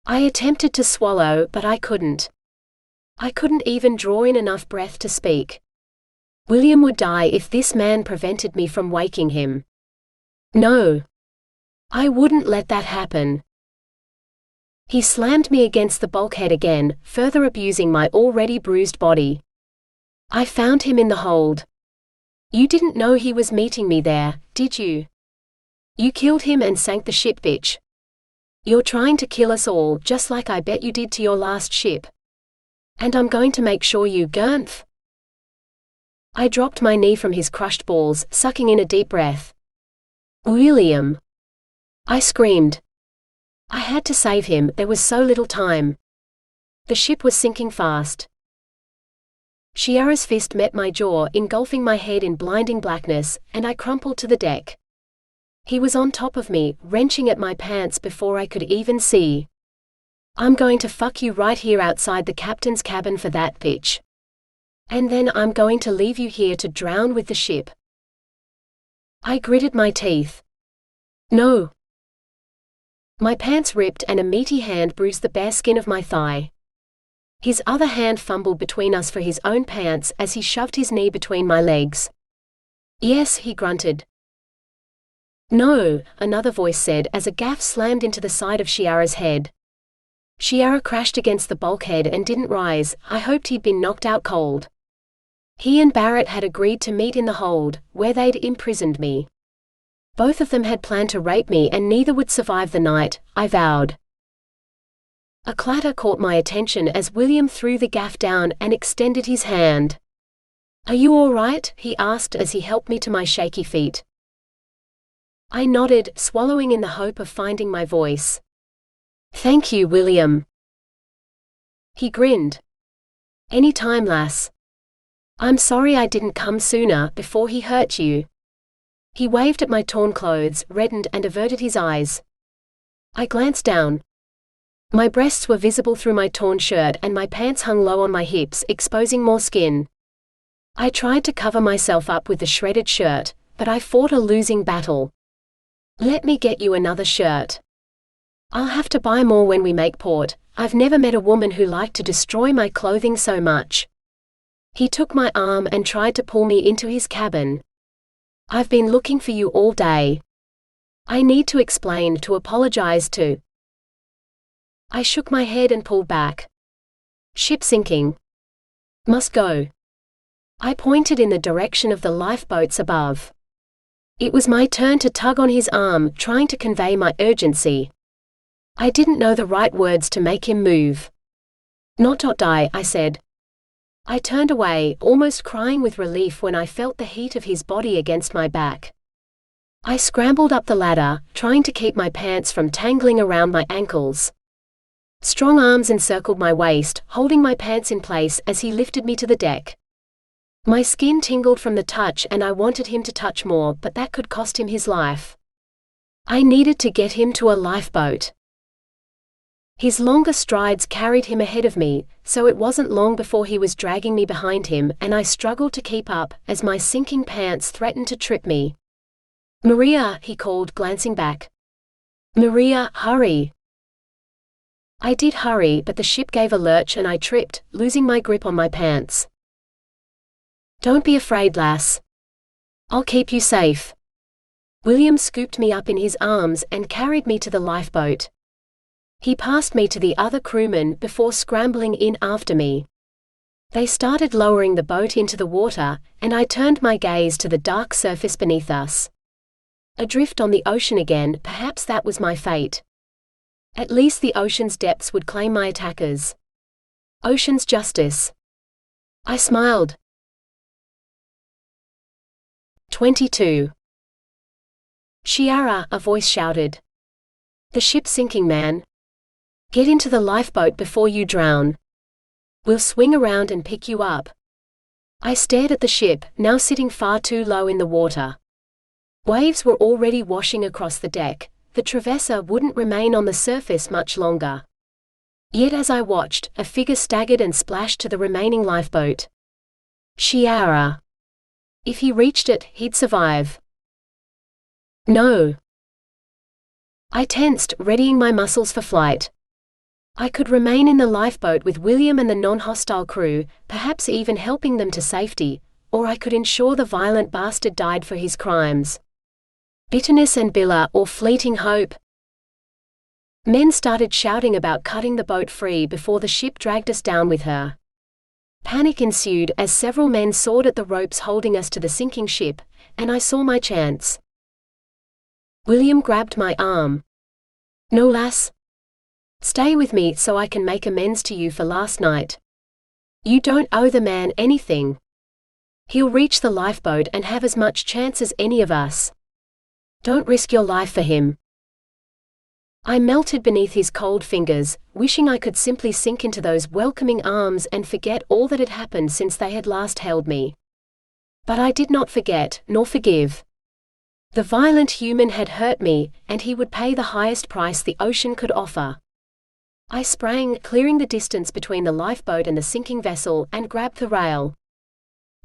I attempted to swallow, but I couldn't. I couldn't even draw in enough breath to speak. William would die if this man prevented me from waking him. No. I wouldn't let that happen. He slammed me against the bulkhead again, further abusing my already bruised body. I found him in the hold. You didn't know he was meeting me there, did you? You killed him and sank the ship, bitch. You're trying to kill us all, just like I bet you did to your last ship. And I'm going to make sure you gurnth. I dropped my knee from his crushed balls, sucking in a deep breath. William! I screamed. I had to save him, there was so little time. The ship was sinking fast. Shiara's fist met my jaw, engulfing my head in blinding blackness, and I crumpled to the deck. He was on top of me, wrenching at my pants before I could even see. I'm going to fuck you right here outside the captain's cabin for that, bitch. And then I'm going to leave you here to drown with the ship. I gritted my teeth. No. My pants ripped and a meaty hand bruised the bare skin of my thigh. His other hand fumbled between us for his own pants as he shoved his knee between my legs. Yes, he grunted. No, another voice said as a gaff slammed into the side of Shiara's head. Shiara crashed against the bulkhead and didn't rise. I hoped he'd been knocked out cold. He and Barrett had agreed to meet in the hold, where they'd imprisoned me. Both of them had planned to rape me and neither would survive the night, I vowed. A clatter caught my attention as William threw the gaff down and extended his hand. Are you all right? He asked as he helped me to my shaky feet. I nodded, swallowing in the hope of finding my voice. Thank you, William. He grinned. Any time, lass. I'm sorry I didn't come sooner, before he hurt you. He waved at my torn clothes, reddened and averted his eyes. I glanced down. My breasts were visible through my torn shirt and my pants hung low on my hips, exposing more skin. I tried to cover myself up with the shredded shirt, but I fought a losing battle. Let me get you another shirt. I'll have to buy more when we make port. I've never met a woman who liked to destroy my clothing so much. He took my arm and tried to pull me into his cabin. I've been looking for you all day. I need to explain, to apologize to. I shook my head and pulled back. Ship sinking. Must go. I pointed in the direction of the lifeboats above. It was my turn to tug on his arm, trying to convey my urgency. I didn't know the right words to make him move. Not die, I said. I turned away, almost crying with relief when I felt the heat of his body against my back. I scrambled up the ladder, trying to keep my pants from tangling around my ankles. Strong arms encircled my waist, holding my pants in place as he lifted me to the deck. My skin tingled from the touch and I wanted him to touch more, but that could cost him his life. I needed to get him to a lifeboat. His longer strides carried him ahead of me, so it wasn't long before he was dragging me behind him, and I struggled to keep up, as my sinking pants threatened to trip me. Maria, he called, glancing back. Maria, hurry. I did hurry, but the ship gave a lurch and I tripped, losing my grip on my pants. Don't be afraid, lass. I'll keep you safe. William scooped me up in his arms and carried me to the lifeboat. He passed me to the other crewmen before scrambling in after me. They started lowering the boat into the water, and I turned my gaze to the dark surface beneath us. Adrift on the ocean again, perhaps that was my fate. At least the ocean's depths would claim my attackers. Ocean's justice. I smiled. 22. Shiara, a voice shouted. The ship's sinking, man. Get into the lifeboat before you drown. We'll swing around and pick you up. I stared at the ship, now sitting far too low in the water. Waves were already washing across the deck. The Trevessa wouldn't remain on the surface much longer. Yet as I watched, a figure staggered and splashed to the remaining lifeboat. Shiara. If he reached it, he'd survive. No. I tensed, readying my muscles for flight. I could remain in the lifeboat with William and the non-hostile crew, perhaps even helping them to safety, or I could ensure the violent bastard died for his crimes. Bitterness and Billa, or fleeting hope. Men started shouting about cutting the boat free before the ship dragged us down with her. Panic ensued as several men sawed at the ropes holding us to the sinking ship, and I saw my chance. William grabbed my arm. No, lass. Stay with me so I can make amends to you for last night. You don't owe the man anything. He'll reach the lifeboat and have as much chance as any of us. Don't risk your life for him." I melted beneath his cold fingers, wishing I could simply sink into those welcoming arms and forget all that had happened since they had last held me. But I did not forget, nor forgive. The violent human had hurt me, and he would pay the highest price the ocean could offer. I sprang, clearing the distance between the lifeboat and the sinking vessel, and grabbed the rail.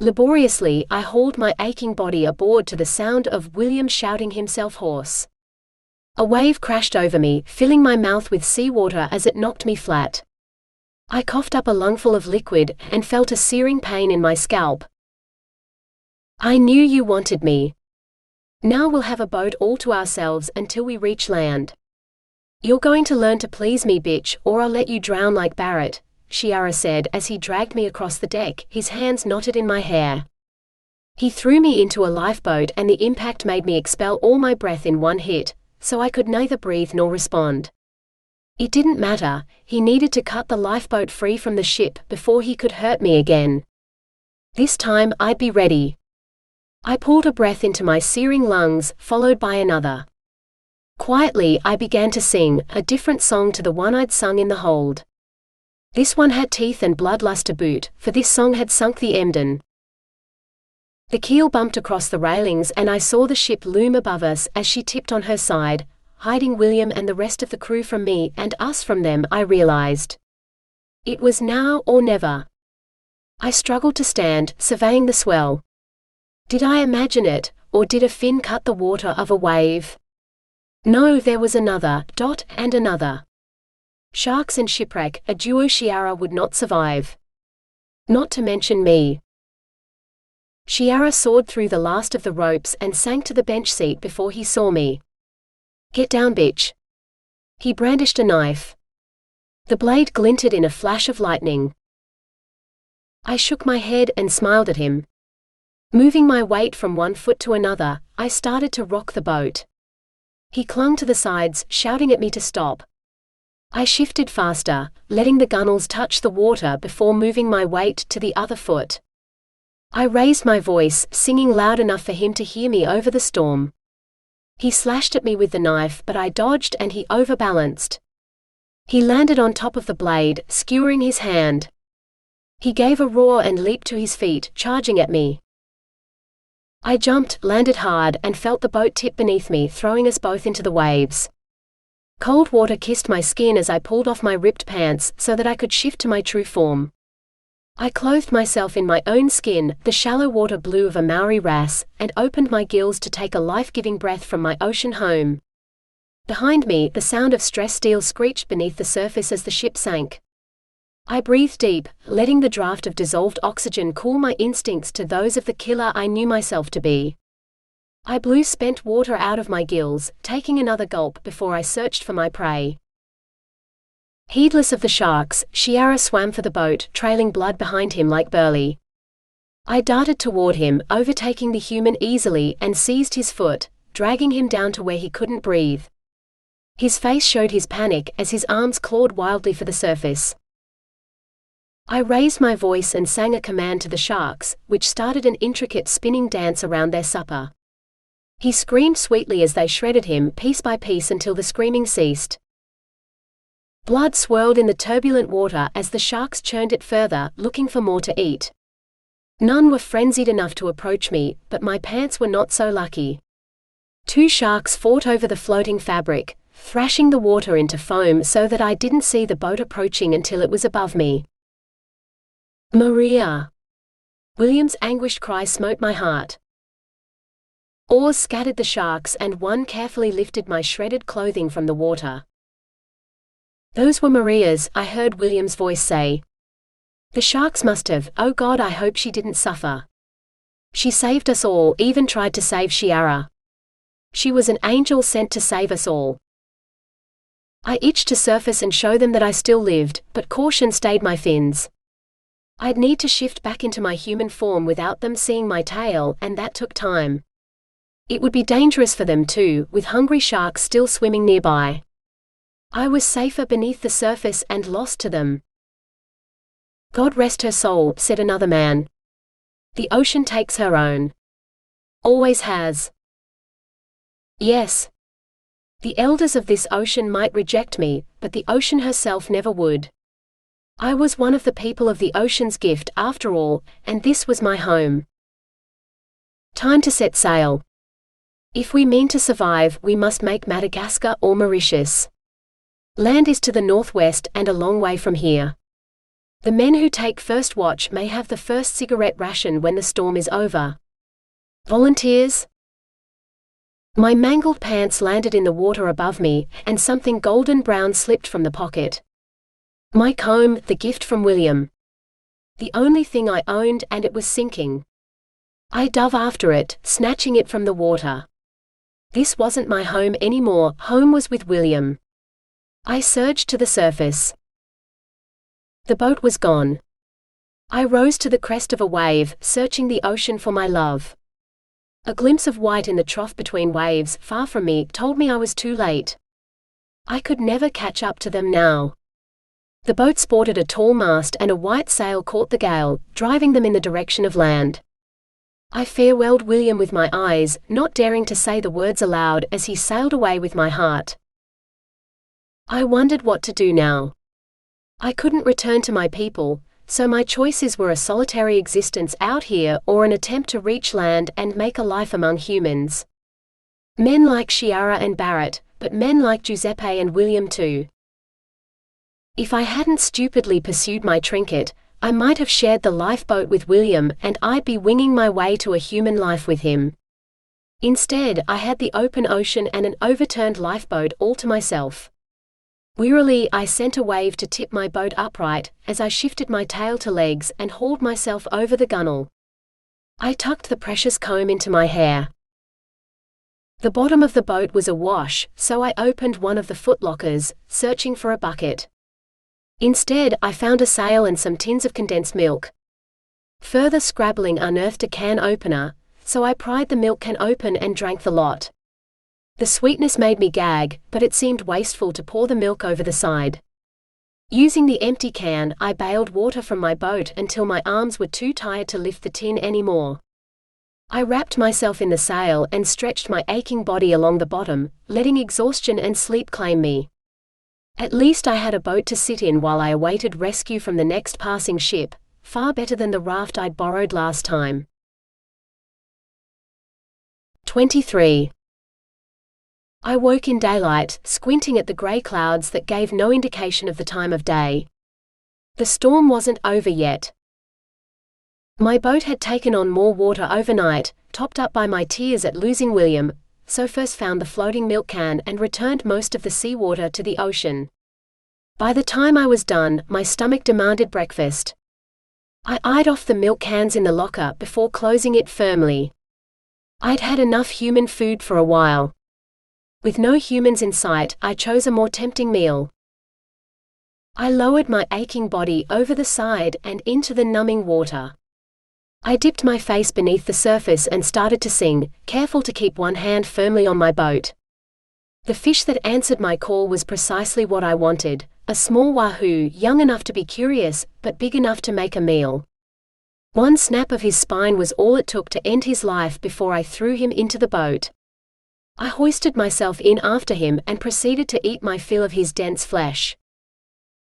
Laboriously, I hauled my aching body aboard to the sound of William shouting himself hoarse. A wave crashed over me, filling my mouth with seawater as it knocked me flat. I coughed up a lungful of liquid, and felt a searing pain in my scalp. "I knew you wanted me. Now we'll have a boat all to ourselves until we reach land. You're going to learn to please me, bitch, or I'll let you drown like Barrett," Shiara said as he dragged me across the deck, his hands knotted in my hair. He threw me into a lifeboat and the impact made me expel all my breath in one hit, so I could neither breathe nor respond. It didn't matter, he needed to cut the lifeboat free from the ship before he could hurt me again. This time I'd be ready. I pulled a breath into my searing lungs, followed by another. Quietly, I began to sing, a different song to the one I'd sung in the hold. This one had teeth and bloodlust to boot, for this song had sunk the Emden. The keel bumped across the railings and I saw the ship loom above us as she tipped on her side, hiding William and the rest of the crew from me and us from them, I realized. It was now or never. I struggled to stand, surveying the swell. Did I imagine it, or did a fin cut the water of a wave? No, there was another, dot, and another. Sharks and shipwreck, a duo Shiara would not survive. Not to mention me. Shiara sawed through the last of the ropes and sank to the bench seat before he saw me. "Get down, bitch." He brandished a knife. The blade glinted in a flash of lightning. I shook my head and smiled at him. Moving my weight from one foot to another, I started to rock the boat. He clung to the sides, shouting at me to stop. I shifted faster, letting the gunnels touch the water before moving my weight to the other foot. I raised my voice, singing loud enough for him to hear me over the storm. He slashed at me with the knife, but I dodged and he overbalanced. He landed on top of the blade, skewering his hand. He gave a roar and leaped to his feet, charging at me. I jumped, landed hard, and felt the boat tip beneath me, throwing us both into the waves. Cold water kissed my skin as I pulled off my ripped pants so that I could shift to my true form. I clothed myself in my own skin, the shallow water blue of a Maori wrasse, and opened my gills to take a life-giving breath from my ocean home. Behind me, the sound of stress steel screeched beneath the surface as the ship sank. I breathed deep, letting the draft of dissolved oxygen cool my instincts to those of the killer I knew myself to be. I blew spent water out of my gills, taking another gulp before I searched for my prey. Heedless of the sharks, Shiara swam for the boat, trailing blood behind him like Burley. I darted toward him, overtaking the human easily, and seized his foot, dragging him down to where he couldn't breathe. His face showed his panic as his arms clawed wildly for the surface. I raised my voice and sang a command to the sharks, which started an intricate spinning dance around their supper. He screamed sweetly as they shredded him piece by piece until the screaming ceased. Blood swirled in the turbulent water as the sharks churned it further, looking for more to eat. None were frenzied enough to approach me, but my pants were not so lucky. 2 sharks fought over the floating fabric, thrashing the water into foam so that I didn't see the boat approaching until it was above me. "Maria!" William's anguished cry smote my heart. Oars scattered the sharks and one carefully lifted my shredded clothing from the water. "Those were Maria's," I heard William's voice say. "The sharks must have. Oh God, I hope she didn't suffer. She saved us all, even tried to save Shiara. She was an angel sent to save us all." I itched to surface and show them that I still lived, but caution stayed my fins. I'd need to shift back into my human form without them seeing my tail, and that took time. It would be dangerous for them too, with hungry sharks still swimming nearby. I was safer beneath the surface and lost to them. God rest her soul, said another man. The ocean takes her own. Always has. Yes. The elders of this ocean might reject me, but the ocean herself never would. I was one of the people of the ocean's gift after all, and this was my home. Time to set sail. If we mean to survive, we must make Madagascar or Mauritius. Land is to the northwest and a long way from here. The men who take first watch may have the first cigarette ration when the storm is over. Volunteers? My mangled pants landed in the water above me, and something golden brown slipped from the pocket. My comb, the gift from William. The only thing I owned, and it was sinking. I dove after it, snatching it from the water. This wasn't my home anymore, home was with William. I surged to the surface. The boat was gone. I rose to the crest of a wave, searching the ocean for my love. A glimpse of white in the trough between waves, far from me, told me I was too late. I could never catch up to them now. The boat sported a tall mast and a white sail caught the gale, driving them in the direction of land. I farewelled William with my eyes, not daring to say the words aloud as he sailed away with my heart. I wondered what to do now. I couldn't return to my people, so my choices were a solitary existence out here or an attempt to reach land and make a life among humans. Men like Chiara and Barrett, but men like Giuseppe and William too. If I hadn't stupidly pursued my trinket, I might have shared the lifeboat with William and I'd be winging my way to a human life with him. Instead, I had the open ocean and an overturned lifeboat all to myself. Wearily, I sent a wave to tip my boat upright, as I shifted my tail to legs and hauled myself over the gunwale. I tucked the precious comb into my hair. The bottom of the boat was awash, so I opened one of the footlockers, searching for a bucket. Instead, I found a sail and some tins of condensed milk. Further scrabbling unearthed a can opener, so I pried the milk can open and drank the lot. The sweetness made me gag, but it seemed wasteful to pour the milk over the side. Using the empty can, I bailed water from my boat until my arms were too tired to lift the tin anymore. I wrapped myself in the sail and stretched my aching body along the bottom, letting exhaustion and sleep claim me. At least I had a boat to sit in while I awaited rescue from the next passing ship, far better than the raft I'd borrowed last time. 23. I woke in daylight, squinting at the grey clouds that gave no indication of the time of day. The storm wasn't over yet. My boat had taken on more water overnight, topped up by my tears at losing William, so first found the floating milk can and returned most of the seawater to the ocean. By the time I was done, my stomach demanded breakfast. I eyed off the milk cans in the locker before closing it firmly. I'd had enough human food for a while. With no humans in sight, I chose a more tempting meal. I lowered my aching body over the side and into the numbing water. I dipped my face beneath the surface and started to sing, careful to keep one hand firmly on my boat. The fish that answered my call was precisely what I wanted, a small wahoo, young enough to be curious, but big enough to make a meal. One snap of his spine was all it took to end his life before I threw him into the boat. I hoisted myself in after him and proceeded to eat my fill of his dense flesh.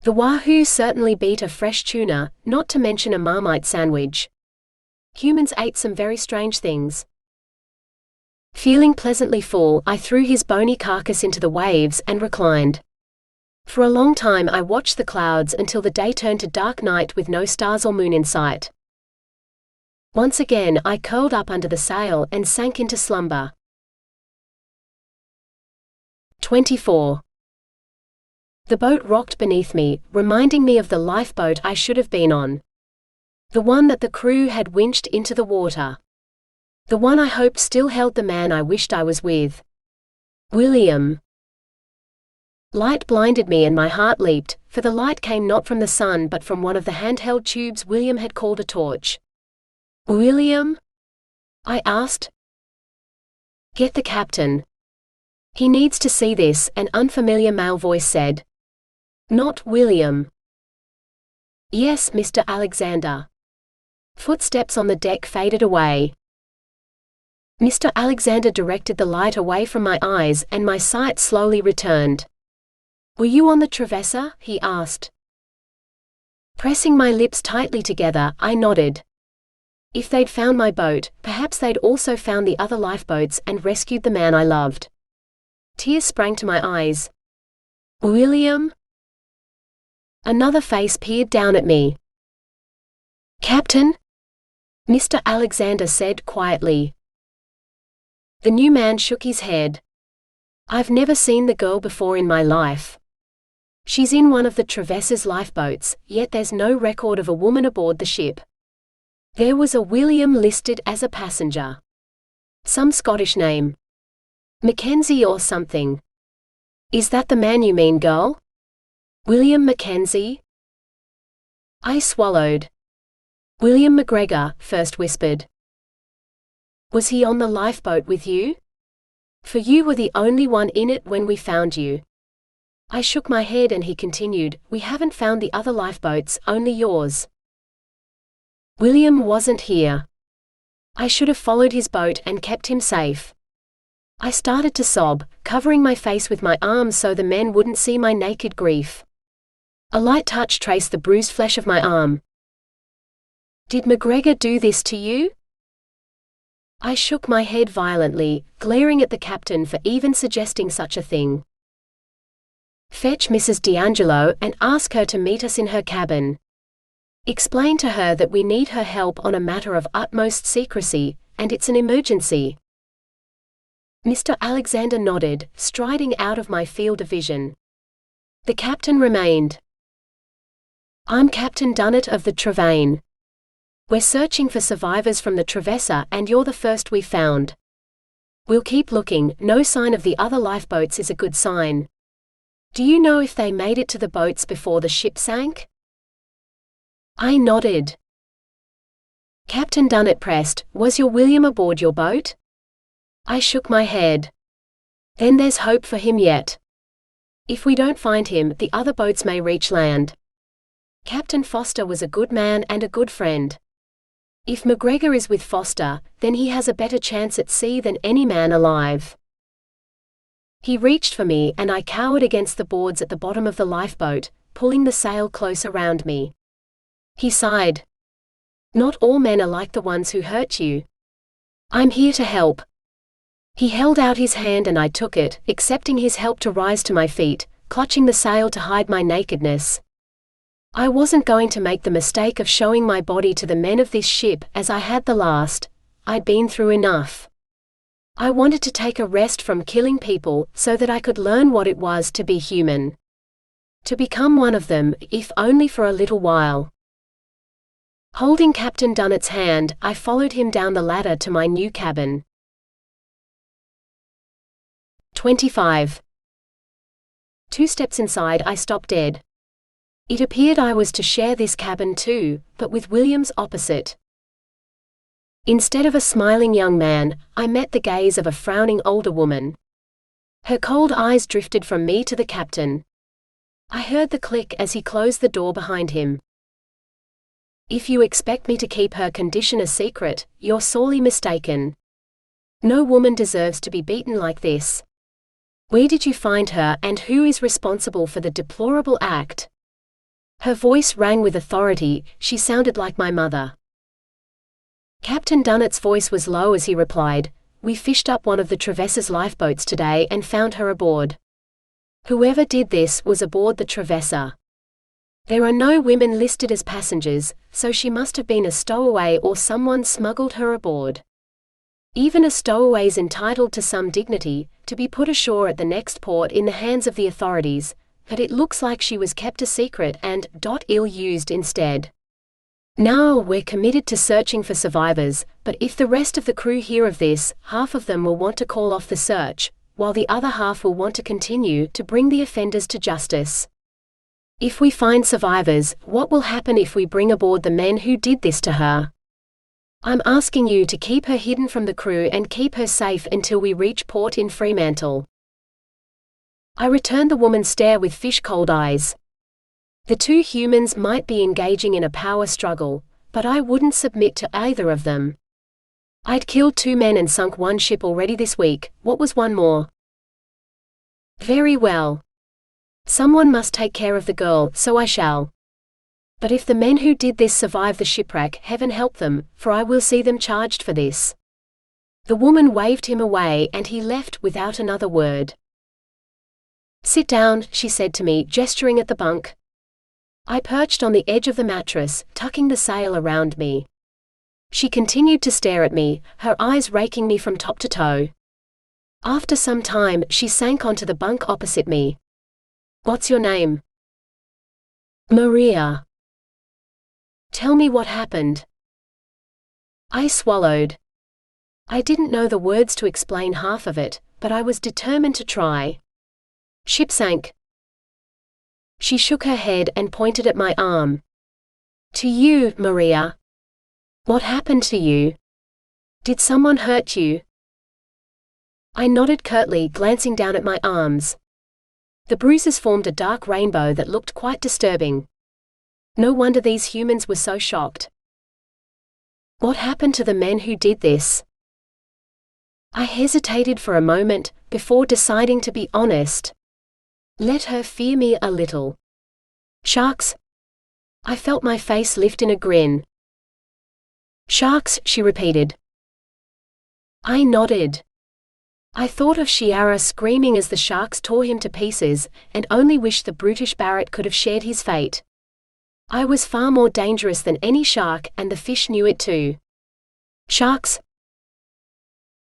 The wahoo certainly beat a fresh tuna, not to mention a Marmite sandwich. Humans ate some very strange things. Feeling pleasantly full, I threw his bony carcass into the waves and reclined. For a long time I watched the clouds until the day turned to dark night with no stars or moon in sight. Once again I curled up under the sail and sank into slumber. 24. The boat rocked beneath me, reminding me of the lifeboat I should have been on. The one that the crew had winched into the water. The one I hoped still held the man I wished I was with. William. Light blinded me and my heart leaped, for the light came not from the sun but from one of the handheld tubes William had called a torch. William? I asked. Get the captain. He needs to see this, an unfamiliar male voice said. Not William. Yes, Mr. Alexander. Footsteps on the deck faded away. Mr. Alexander directed the light away from my eyes and my sight slowly returned. Were you on the Trevessa? He asked. Pressing my lips tightly together, I nodded. If they'd found my boat, perhaps they'd also found the other lifeboats and rescued the man I loved. Tears sprang to my eyes. William? Another face peered down at me. Captain? Mr. Alexander said quietly. The new man shook his head. I've never seen the girl before in my life. She's in one of the Trevessa's lifeboats, yet there's no record of a woman aboard the ship. There was a William listed as a passenger. Some Scottish name. Mackenzie or something. Is that the man you mean, girl? William Mackenzie? I swallowed. William McGregor, first whispered. Was he on the lifeboat with you? For you were the only one in it when we found you. I shook my head and he continued, we haven't found the other lifeboats, only yours. William wasn't here. I should have followed his boat and kept him safe. I started to sob, covering my face with my arms so the men wouldn't see my naked grief. A light touch traced the bruised flesh of my arm. Did McGregor do this to you? I shook my head violently, glaring at the captain for even suggesting such a thing. Fetch Mrs. D'Angelo and ask her to meet us in her cabin. Explain to her that we need her help on a matter of utmost secrecy, and it's an emergency. Mr. Alexander nodded, striding out of my field of vision. The captain remained. I'm Captain Dunnett of the Trevane. We're searching for survivors from the Trevessa and you're the first we found. We'll keep looking, no sign of the other lifeboats is a good sign. Do you know if they made it to the boats before the ship sank? I nodded. Captain Dunnett pressed, was your William aboard your boat? I shook my head. Then there's hope for him yet. If we don't find him, the other boats may reach land. Captain Foster was a good man and a good friend. If McGregor is with Foster, then he has a better chance at sea than any man alive. He reached for me and I cowered against the boards at the bottom of the lifeboat, pulling the sail close around me. He sighed. Not all men are like the ones who hurt you. I'm here to help. He held out his hand and I took it, accepting his help to rise to my feet, clutching the sail to hide my nakedness. I wasn't going to make the mistake of showing my body to the men of this ship as I had the last. I'd been through enough. I wanted to take a rest from killing people so that I could learn what it was to be human. To become one of them, if only for a little while. Holding Captain Dunnett's hand, I followed him down the ladder to my new cabin. 25. 2 steps inside I stopped dead. It appeared I was to share this cabin too, but with William's opposite. Instead of a smiling young man, I met the gaze of a frowning older woman. Her cold eyes drifted from me to the captain. I heard the click as he closed the door behind him. If you expect me to keep her condition a secret, you're sorely mistaken. No woman deserves to be beaten like this. Where did you find her and who is responsible for the deplorable act? Her voice rang with authority, she sounded like my mother. Captain Dunnett's voice was low as he replied, we fished up one of the Trevessa's lifeboats today and found her aboard. Whoever did this was aboard the Trevessa. There are no women listed as passengers, so she must have been a stowaway or someone smuggled her aboard. Even a stowaway's entitled to some dignity, to be put ashore at the next port in the hands of the authorities, but it looks like she was kept a secret and ill-used instead. Now we're committed to searching for survivors, but if the rest of the crew hear of this, half of them will want to call off the search, while the other half will want to continue to bring the offenders to justice. If we find survivors, what will happen if we bring aboard the men who did this to her? I'm asking you to keep her hidden from the crew and keep her safe until we reach port in Fremantle. I returned the woman's stare with fish-cold eyes. The two humans might be engaging in a power struggle, but I wouldn't submit to either of them. I'd killed 2 men and sunk 1 ship already this week. What was one more? Very well. Someone must take care of the girl, so I shall. But if the men who did this survive the shipwreck, heaven help them, for I will see them charged for this. The woman waved him away and he left without another word. Sit down, she said to me, gesturing at the bunk. I perched on the edge of the mattress, tucking the sail around me. She continued to stare at me, her eyes raking me from top to toe. After some time, she sank onto the bunk opposite me. What's your name? Maria. Tell me what happened. I swallowed. I didn't know the words to explain half of it, but I was determined to try. Ship sank. She shook her head and pointed at my arm. To you, Maria. What happened to you? Did someone hurt you? I nodded curtly, glancing down at my arms. The bruises formed a dark rainbow that looked quite disturbing. No wonder these humans were so shocked. What happened to the men who did this? I hesitated for a moment, before deciding to be honest. Let her fear me a little. Sharks? I felt my face lift in a grin. Sharks, she repeated. I nodded. I thought of Shiara screaming as the sharks tore him to pieces, and only wished the brutish Barrett could have shared his fate. I was far more dangerous than any shark, and the fish knew it too. Sharks?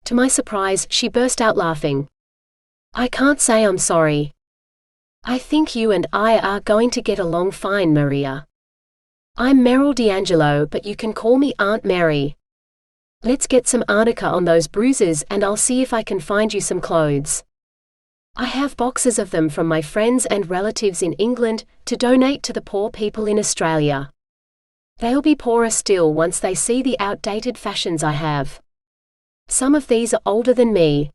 To my surprise, she burst out laughing. I can't say I'm sorry. I think you and I are going to get along fine, Maria. I'm Meryl D'Angelo, but you can call me Aunt Mary. Let's get some arnica on those bruises and I'll see if I can find you some clothes. I have boxes of them from my friends and relatives in England to donate to the poor people in Australia. They'll be poorer still once they see the outdated fashions I have. Some of these are older than me.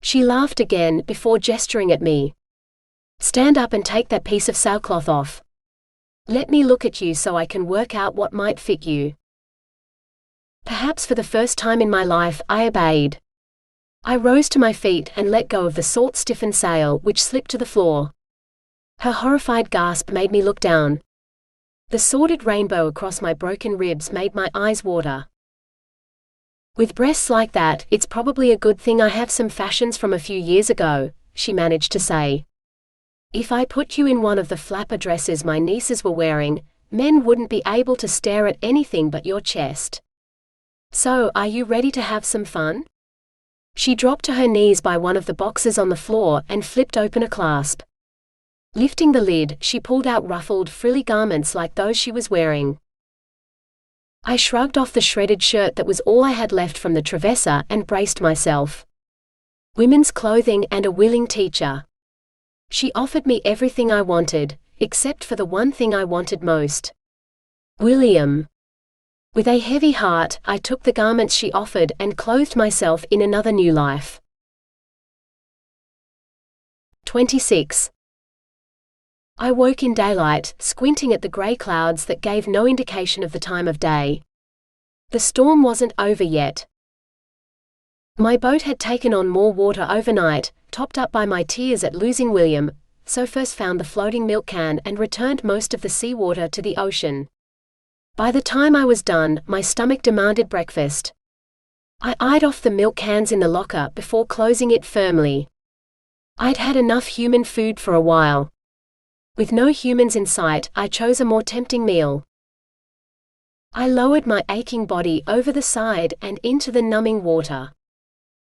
She laughed again before gesturing at me. Stand up and take that piece of sailcloth off. Let me look at you so I can work out what might fit you. Perhaps for the first time in my life, I obeyed. I rose to my feet and let go of the salt-stiffened sail, which slipped to the floor. Her horrified gasp made me look down. The sordid rainbow across my broken ribs made my eyes water. With breasts like that, it's probably a good thing I have some fashions from a few years ago, she managed to say. If I put you in one of the flapper dresses my nieces were wearing, men wouldn't be able to stare at anything but your chest. So, are you ready to have some fun? She dropped to her knees by one of the boxes on the floor and flipped open a clasp. Lifting the lid, she pulled out ruffled, frilly garments like those she was wearing. I shrugged off the shredded shirt that was all I had left from the Trevessa and braced myself. Women's clothing and a willing teacher. She offered me everything I wanted, except for the one thing I wanted most. William. With a heavy heart, I took the garments she offered and clothed myself in another new life. 26. I woke in daylight, squinting at the grey clouds that gave no indication of the time of day. The storm wasn't over yet. My boat had taken on more water overnight, topped up by my tears at losing William, so first found the floating milk can and returned most of the seawater to the ocean. By the time I was done, my stomach demanded breakfast. I eyed off the milk cans in the locker before closing it firmly. I'd had enough human food for a while. With no humans in sight, I chose a more tempting meal. I lowered my aching body over the side and into the numbing water.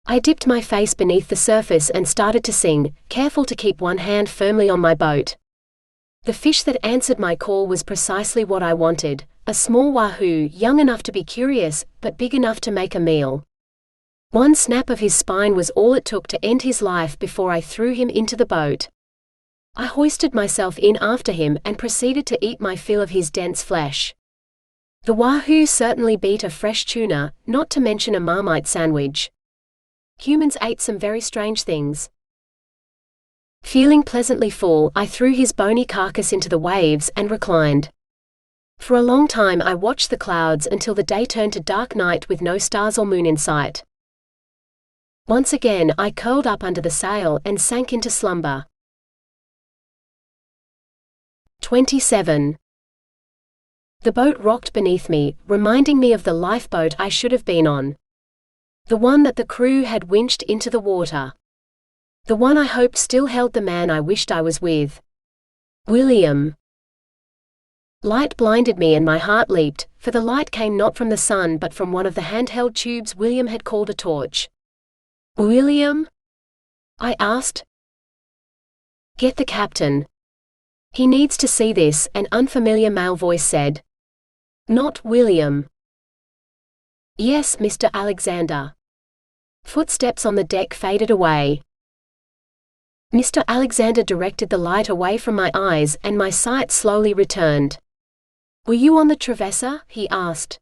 I dipped my face beneath the surface and started to sing, careful to keep one hand firmly on my boat. The fish that answered my call was precisely what I wanted, a small wahoo, young enough to be curious, but big enough to make a meal. One snap of his spine was all it took to end his life before I threw him into the boat. I hoisted myself in after him and proceeded to eat my fill of his dense flesh. The wahoo certainly beat a fresh tuna, not to mention a Marmite sandwich. Humans ate some very strange things. Feeling pleasantly full, I threw his bony carcass into the waves and reclined. For a long time I watched the clouds until the day turned to dark night with no stars or moon in sight. Once again I curled up under the sail and sank into slumber. 27. The boat rocked beneath me, reminding me of the lifeboat I should have been on. The one that the crew had winched into the water. The one I hoped still held the man I wished I was with. William. Light blinded me and my heart leaped, for the light came not from the sun but from one of the handheld tubes William had called a torch. William? I asked. Get the captain. He needs to see this, an unfamiliar male voice said. Not William. Yes, Mr. Alexander. Footsteps on the deck faded away. Mr. Alexander directed the light away from my eyes and my sight slowly returned. Were you on the Trevessa? He asked.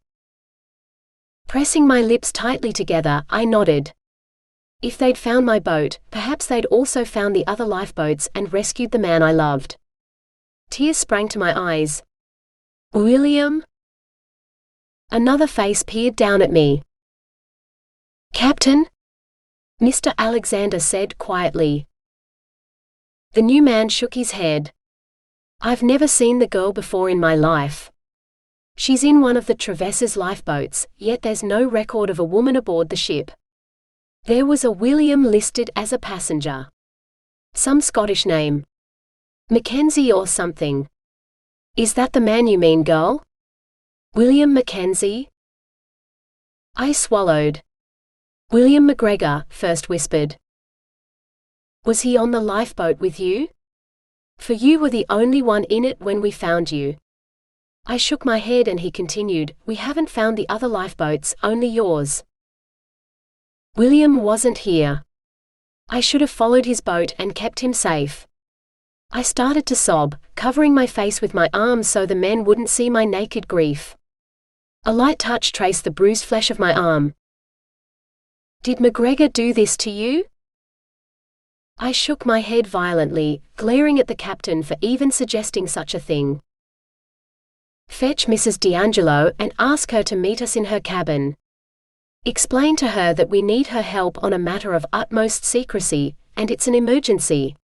Pressing my lips tightly together, I nodded. If they'd found my boat, perhaps they'd also found the other lifeboats and rescued the man I loved. Tears sprang to my eyes. William? Another face peered down at me. Captain? Mr. Alexander said quietly. The new man shook his head. I've never seen the girl before in my life. She's in one of the Trevessa's lifeboats, yet there's no record of a woman aboard the ship. There was a William listed as a passenger. Some Scottish name. Mackenzie or something. Is that the man you mean, girl? William Mackenzie? I swallowed. William McGregor, first whispered. Was he on the lifeboat with you? For you were the only one in it when we found you. I shook my head and he continued, we haven't found the other lifeboats, only yours. William wasn't here. I should have followed his boat and kept him safe. I started to sob, covering my face with my arms so the men wouldn't see my naked grief. A light touch traced the bruised flesh of my arm. Did McGregor do this to you? I shook my head violently, glaring at the captain for even suggesting such a thing. Fetch Mrs. D'Angelo and ask her to meet us in her cabin. Explain to her that we need her help on a matter of utmost secrecy, and it's an emergency.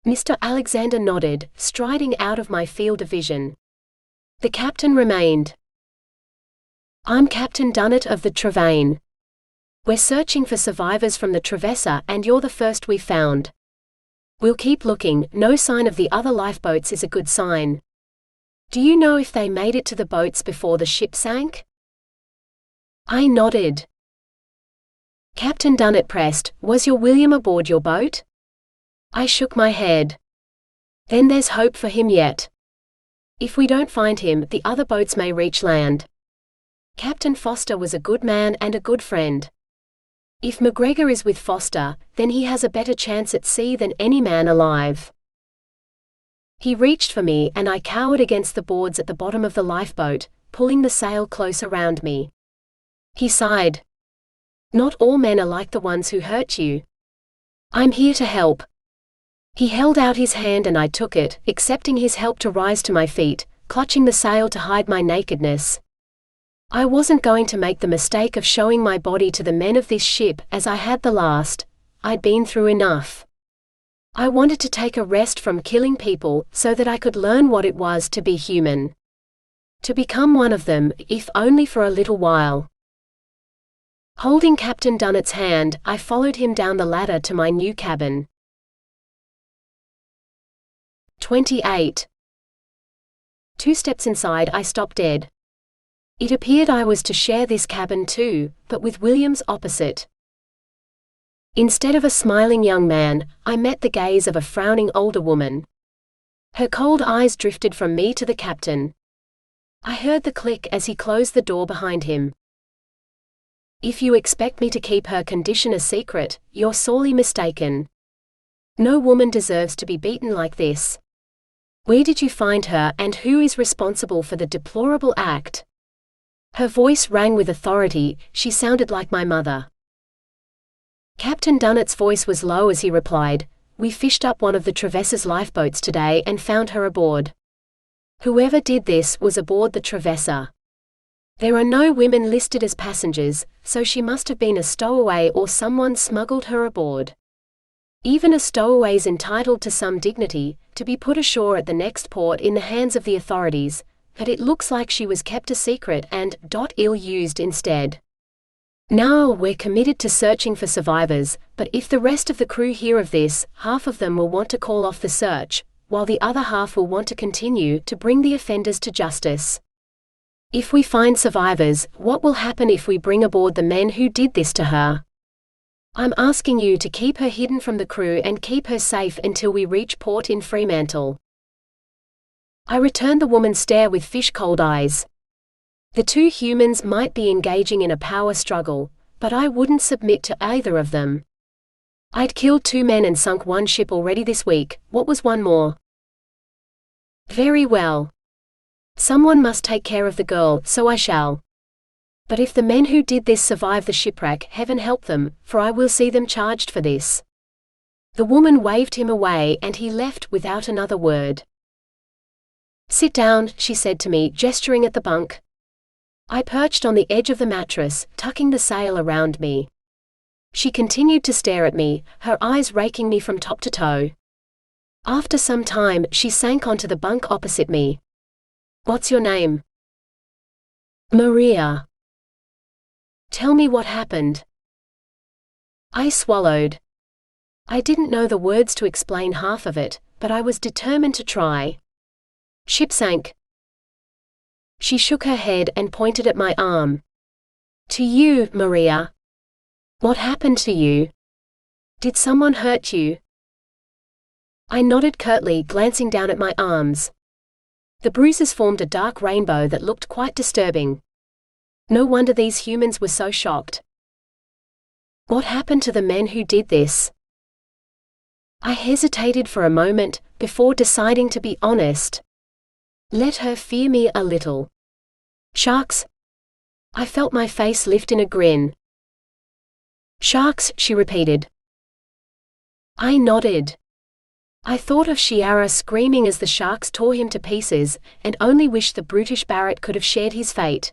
Mr. Alexander nodded, striding out of my field of vision. The captain remained. I'm Captain Dunnett of the Trevane. We're searching for survivors from the Trevessa and you're the first we found. We'll keep looking, no sign of the other lifeboats is a good sign. Do you know if they made it to the boats before the ship sank? I nodded. Captain Dunnett pressed, was your William aboard your boat? I shook my head. Then there's hope for him yet. If we don't find him, the other boats may reach land. Captain Foster was a good man and a good friend. If McGregor is with Foster, then he has a better chance at sea than any man alive. He reached for me and I cowered against the boards at the bottom of the lifeboat, pulling the sail close around me. He sighed. Not all men are like the ones who hurt you. I'm here to help. He held out his hand and I took it, accepting his help to rise to my feet, clutching the sail to hide my nakedness. I wasn't going to make the mistake of showing my body to the men of this ship as I had the last. I'd been through enough. I wanted to take a rest from killing people so that I could learn what it was to be human. To become one of them, if only for a little while. Holding Captain Dunnett's hand, I followed him down the ladder to my new cabin. 28. 2 steps inside I stopped dead. It appeared I was to share this cabin too, but with William's opposite. Instead of a smiling young man, I met the gaze of a frowning older woman. Her cold eyes drifted from me to the captain. I heard the click as he closed the door behind him. If you expect me to keep her condition a secret, you're sorely mistaken. No woman deserves to be beaten like this. Where did you find her and who is responsible for the deplorable act? Her voice rang with authority, she sounded like my mother. Captain Dunnett's voice was low as he replied, we fished up one of the Trevessa's lifeboats today and found her aboard. Whoever did this was aboard the Trevessa. There are no women listed as passengers, so she must have been a stowaway or someone smuggled her aboard. Even a stowaway's entitled to some dignity, to be put ashore at the next port in the hands of the authorities, but it looks like she was kept a secret and ill-used instead. Now we're committed to searching for survivors, but if the rest of the crew hear of this, half of them will want to call off the search, while the other half will want to continue to bring the offenders to justice. If we find survivors, what will happen if we bring aboard the men who did this to her? I'm asking you to keep her hidden from the crew and keep her safe until we reach port in Fremantle. I returned the woman's stare with fish-cold eyes. The two humans might be engaging in a power struggle, but I wouldn't submit to either of them. I'd killed 2 men and sunk 1 ship already this week. What was 1 more? Very well. Someone must take care of the girl, so I shall. But if the men who did this survive the shipwreck, heaven help them, for I will see them charged for this. The woman waved him away and he left without another word. Sit down, she said to me, gesturing at the bunk. I perched on the edge of the mattress, tucking the sail around me. She continued to stare at me, her eyes raking me from top to toe. After some time, she sank onto the bunk opposite me. What's your name? Maria. Tell me what happened. I swallowed. I didn't know the words to explain half of it, but I was determined to try. Ship sank. She shook her head and pointed at my arm. To you, Maria. What happened to you? Did someone hurt you? I nodded curtly, glancing down at my arms. The bruises formed a dark rainbow that looked quite disturbing. No wonder these humans were so shocked. What happened to the men who did this? I hesitated for a moment, before deciding to be honest. Let her fear me a little. Sharks? I felt my face lift in a grin. Sharks, she repeated. I nodded. I thought of Shiara screaming as the sharks tore him to pieces, and only wished the brutish Barrett could have shared his fate.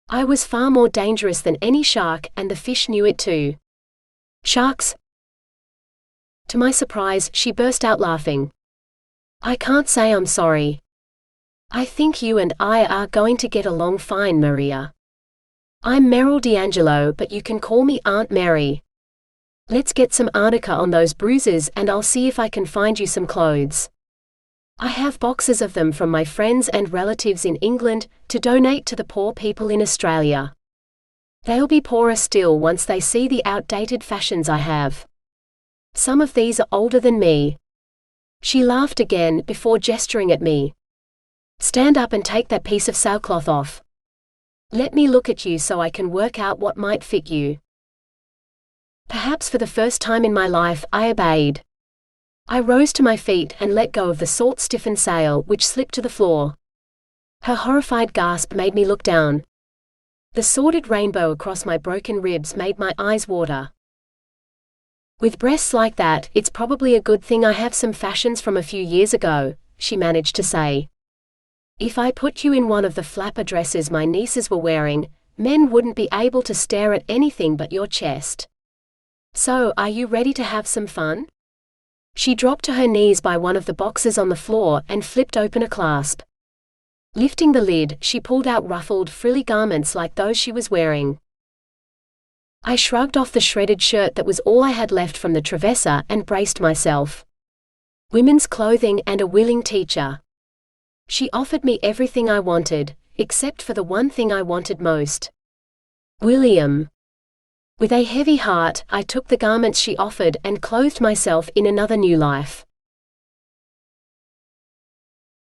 I was far more dangerous than any shark, and the fish knew it too. Sharks? To my surprise, she burst out laughing. I can't say I'm sorry. I think you and I are going to get along fine, Maria. I'm Meryl D'Angelo, but you can call me Aunt Mary. Let's get some arnica on those bruises and I'll see if I can find you some clothes. I have boxes of them from my friends and relatives in England to donate to the poor people in Australia. They'll be poorer still once they see the outdated fashions I have. Some of these are older than me. She laughed again before gesturing at me. Stand up and take that piece of sailcloth off. Let me look at you so I can work out what might fit you. Perhaps for the first time in my life, I obeyed. I rose to my feet and let go of the salt-stiffened sail, which slipped to the floor. Her horrified gasp made me look down. The sordid rainbow across my broken ribs made my eyes water. With breasts like that, it's probably a good thing I have some fashions from a few years ago, she managed to say. If I put you in one of the flapper dresses my nieces were wearing, men wouldn't be able to stare at anything but your chest. So, are you ready to have some fun? She dropped to her knees by one of the boxes on the floor and flipped open a clasp. Lifting the lid, she pulled out ruffled, frilly garments like those she was wearing. I shrugged off the shredded shirt that was all I had left from the Trevessa and braced myself. Women's clothing and a willing teacher. She offered me everything I wanted, except for the one thing I wanted most. William. With a heavy heart, I took the garments she offered and clothed myself in another new life.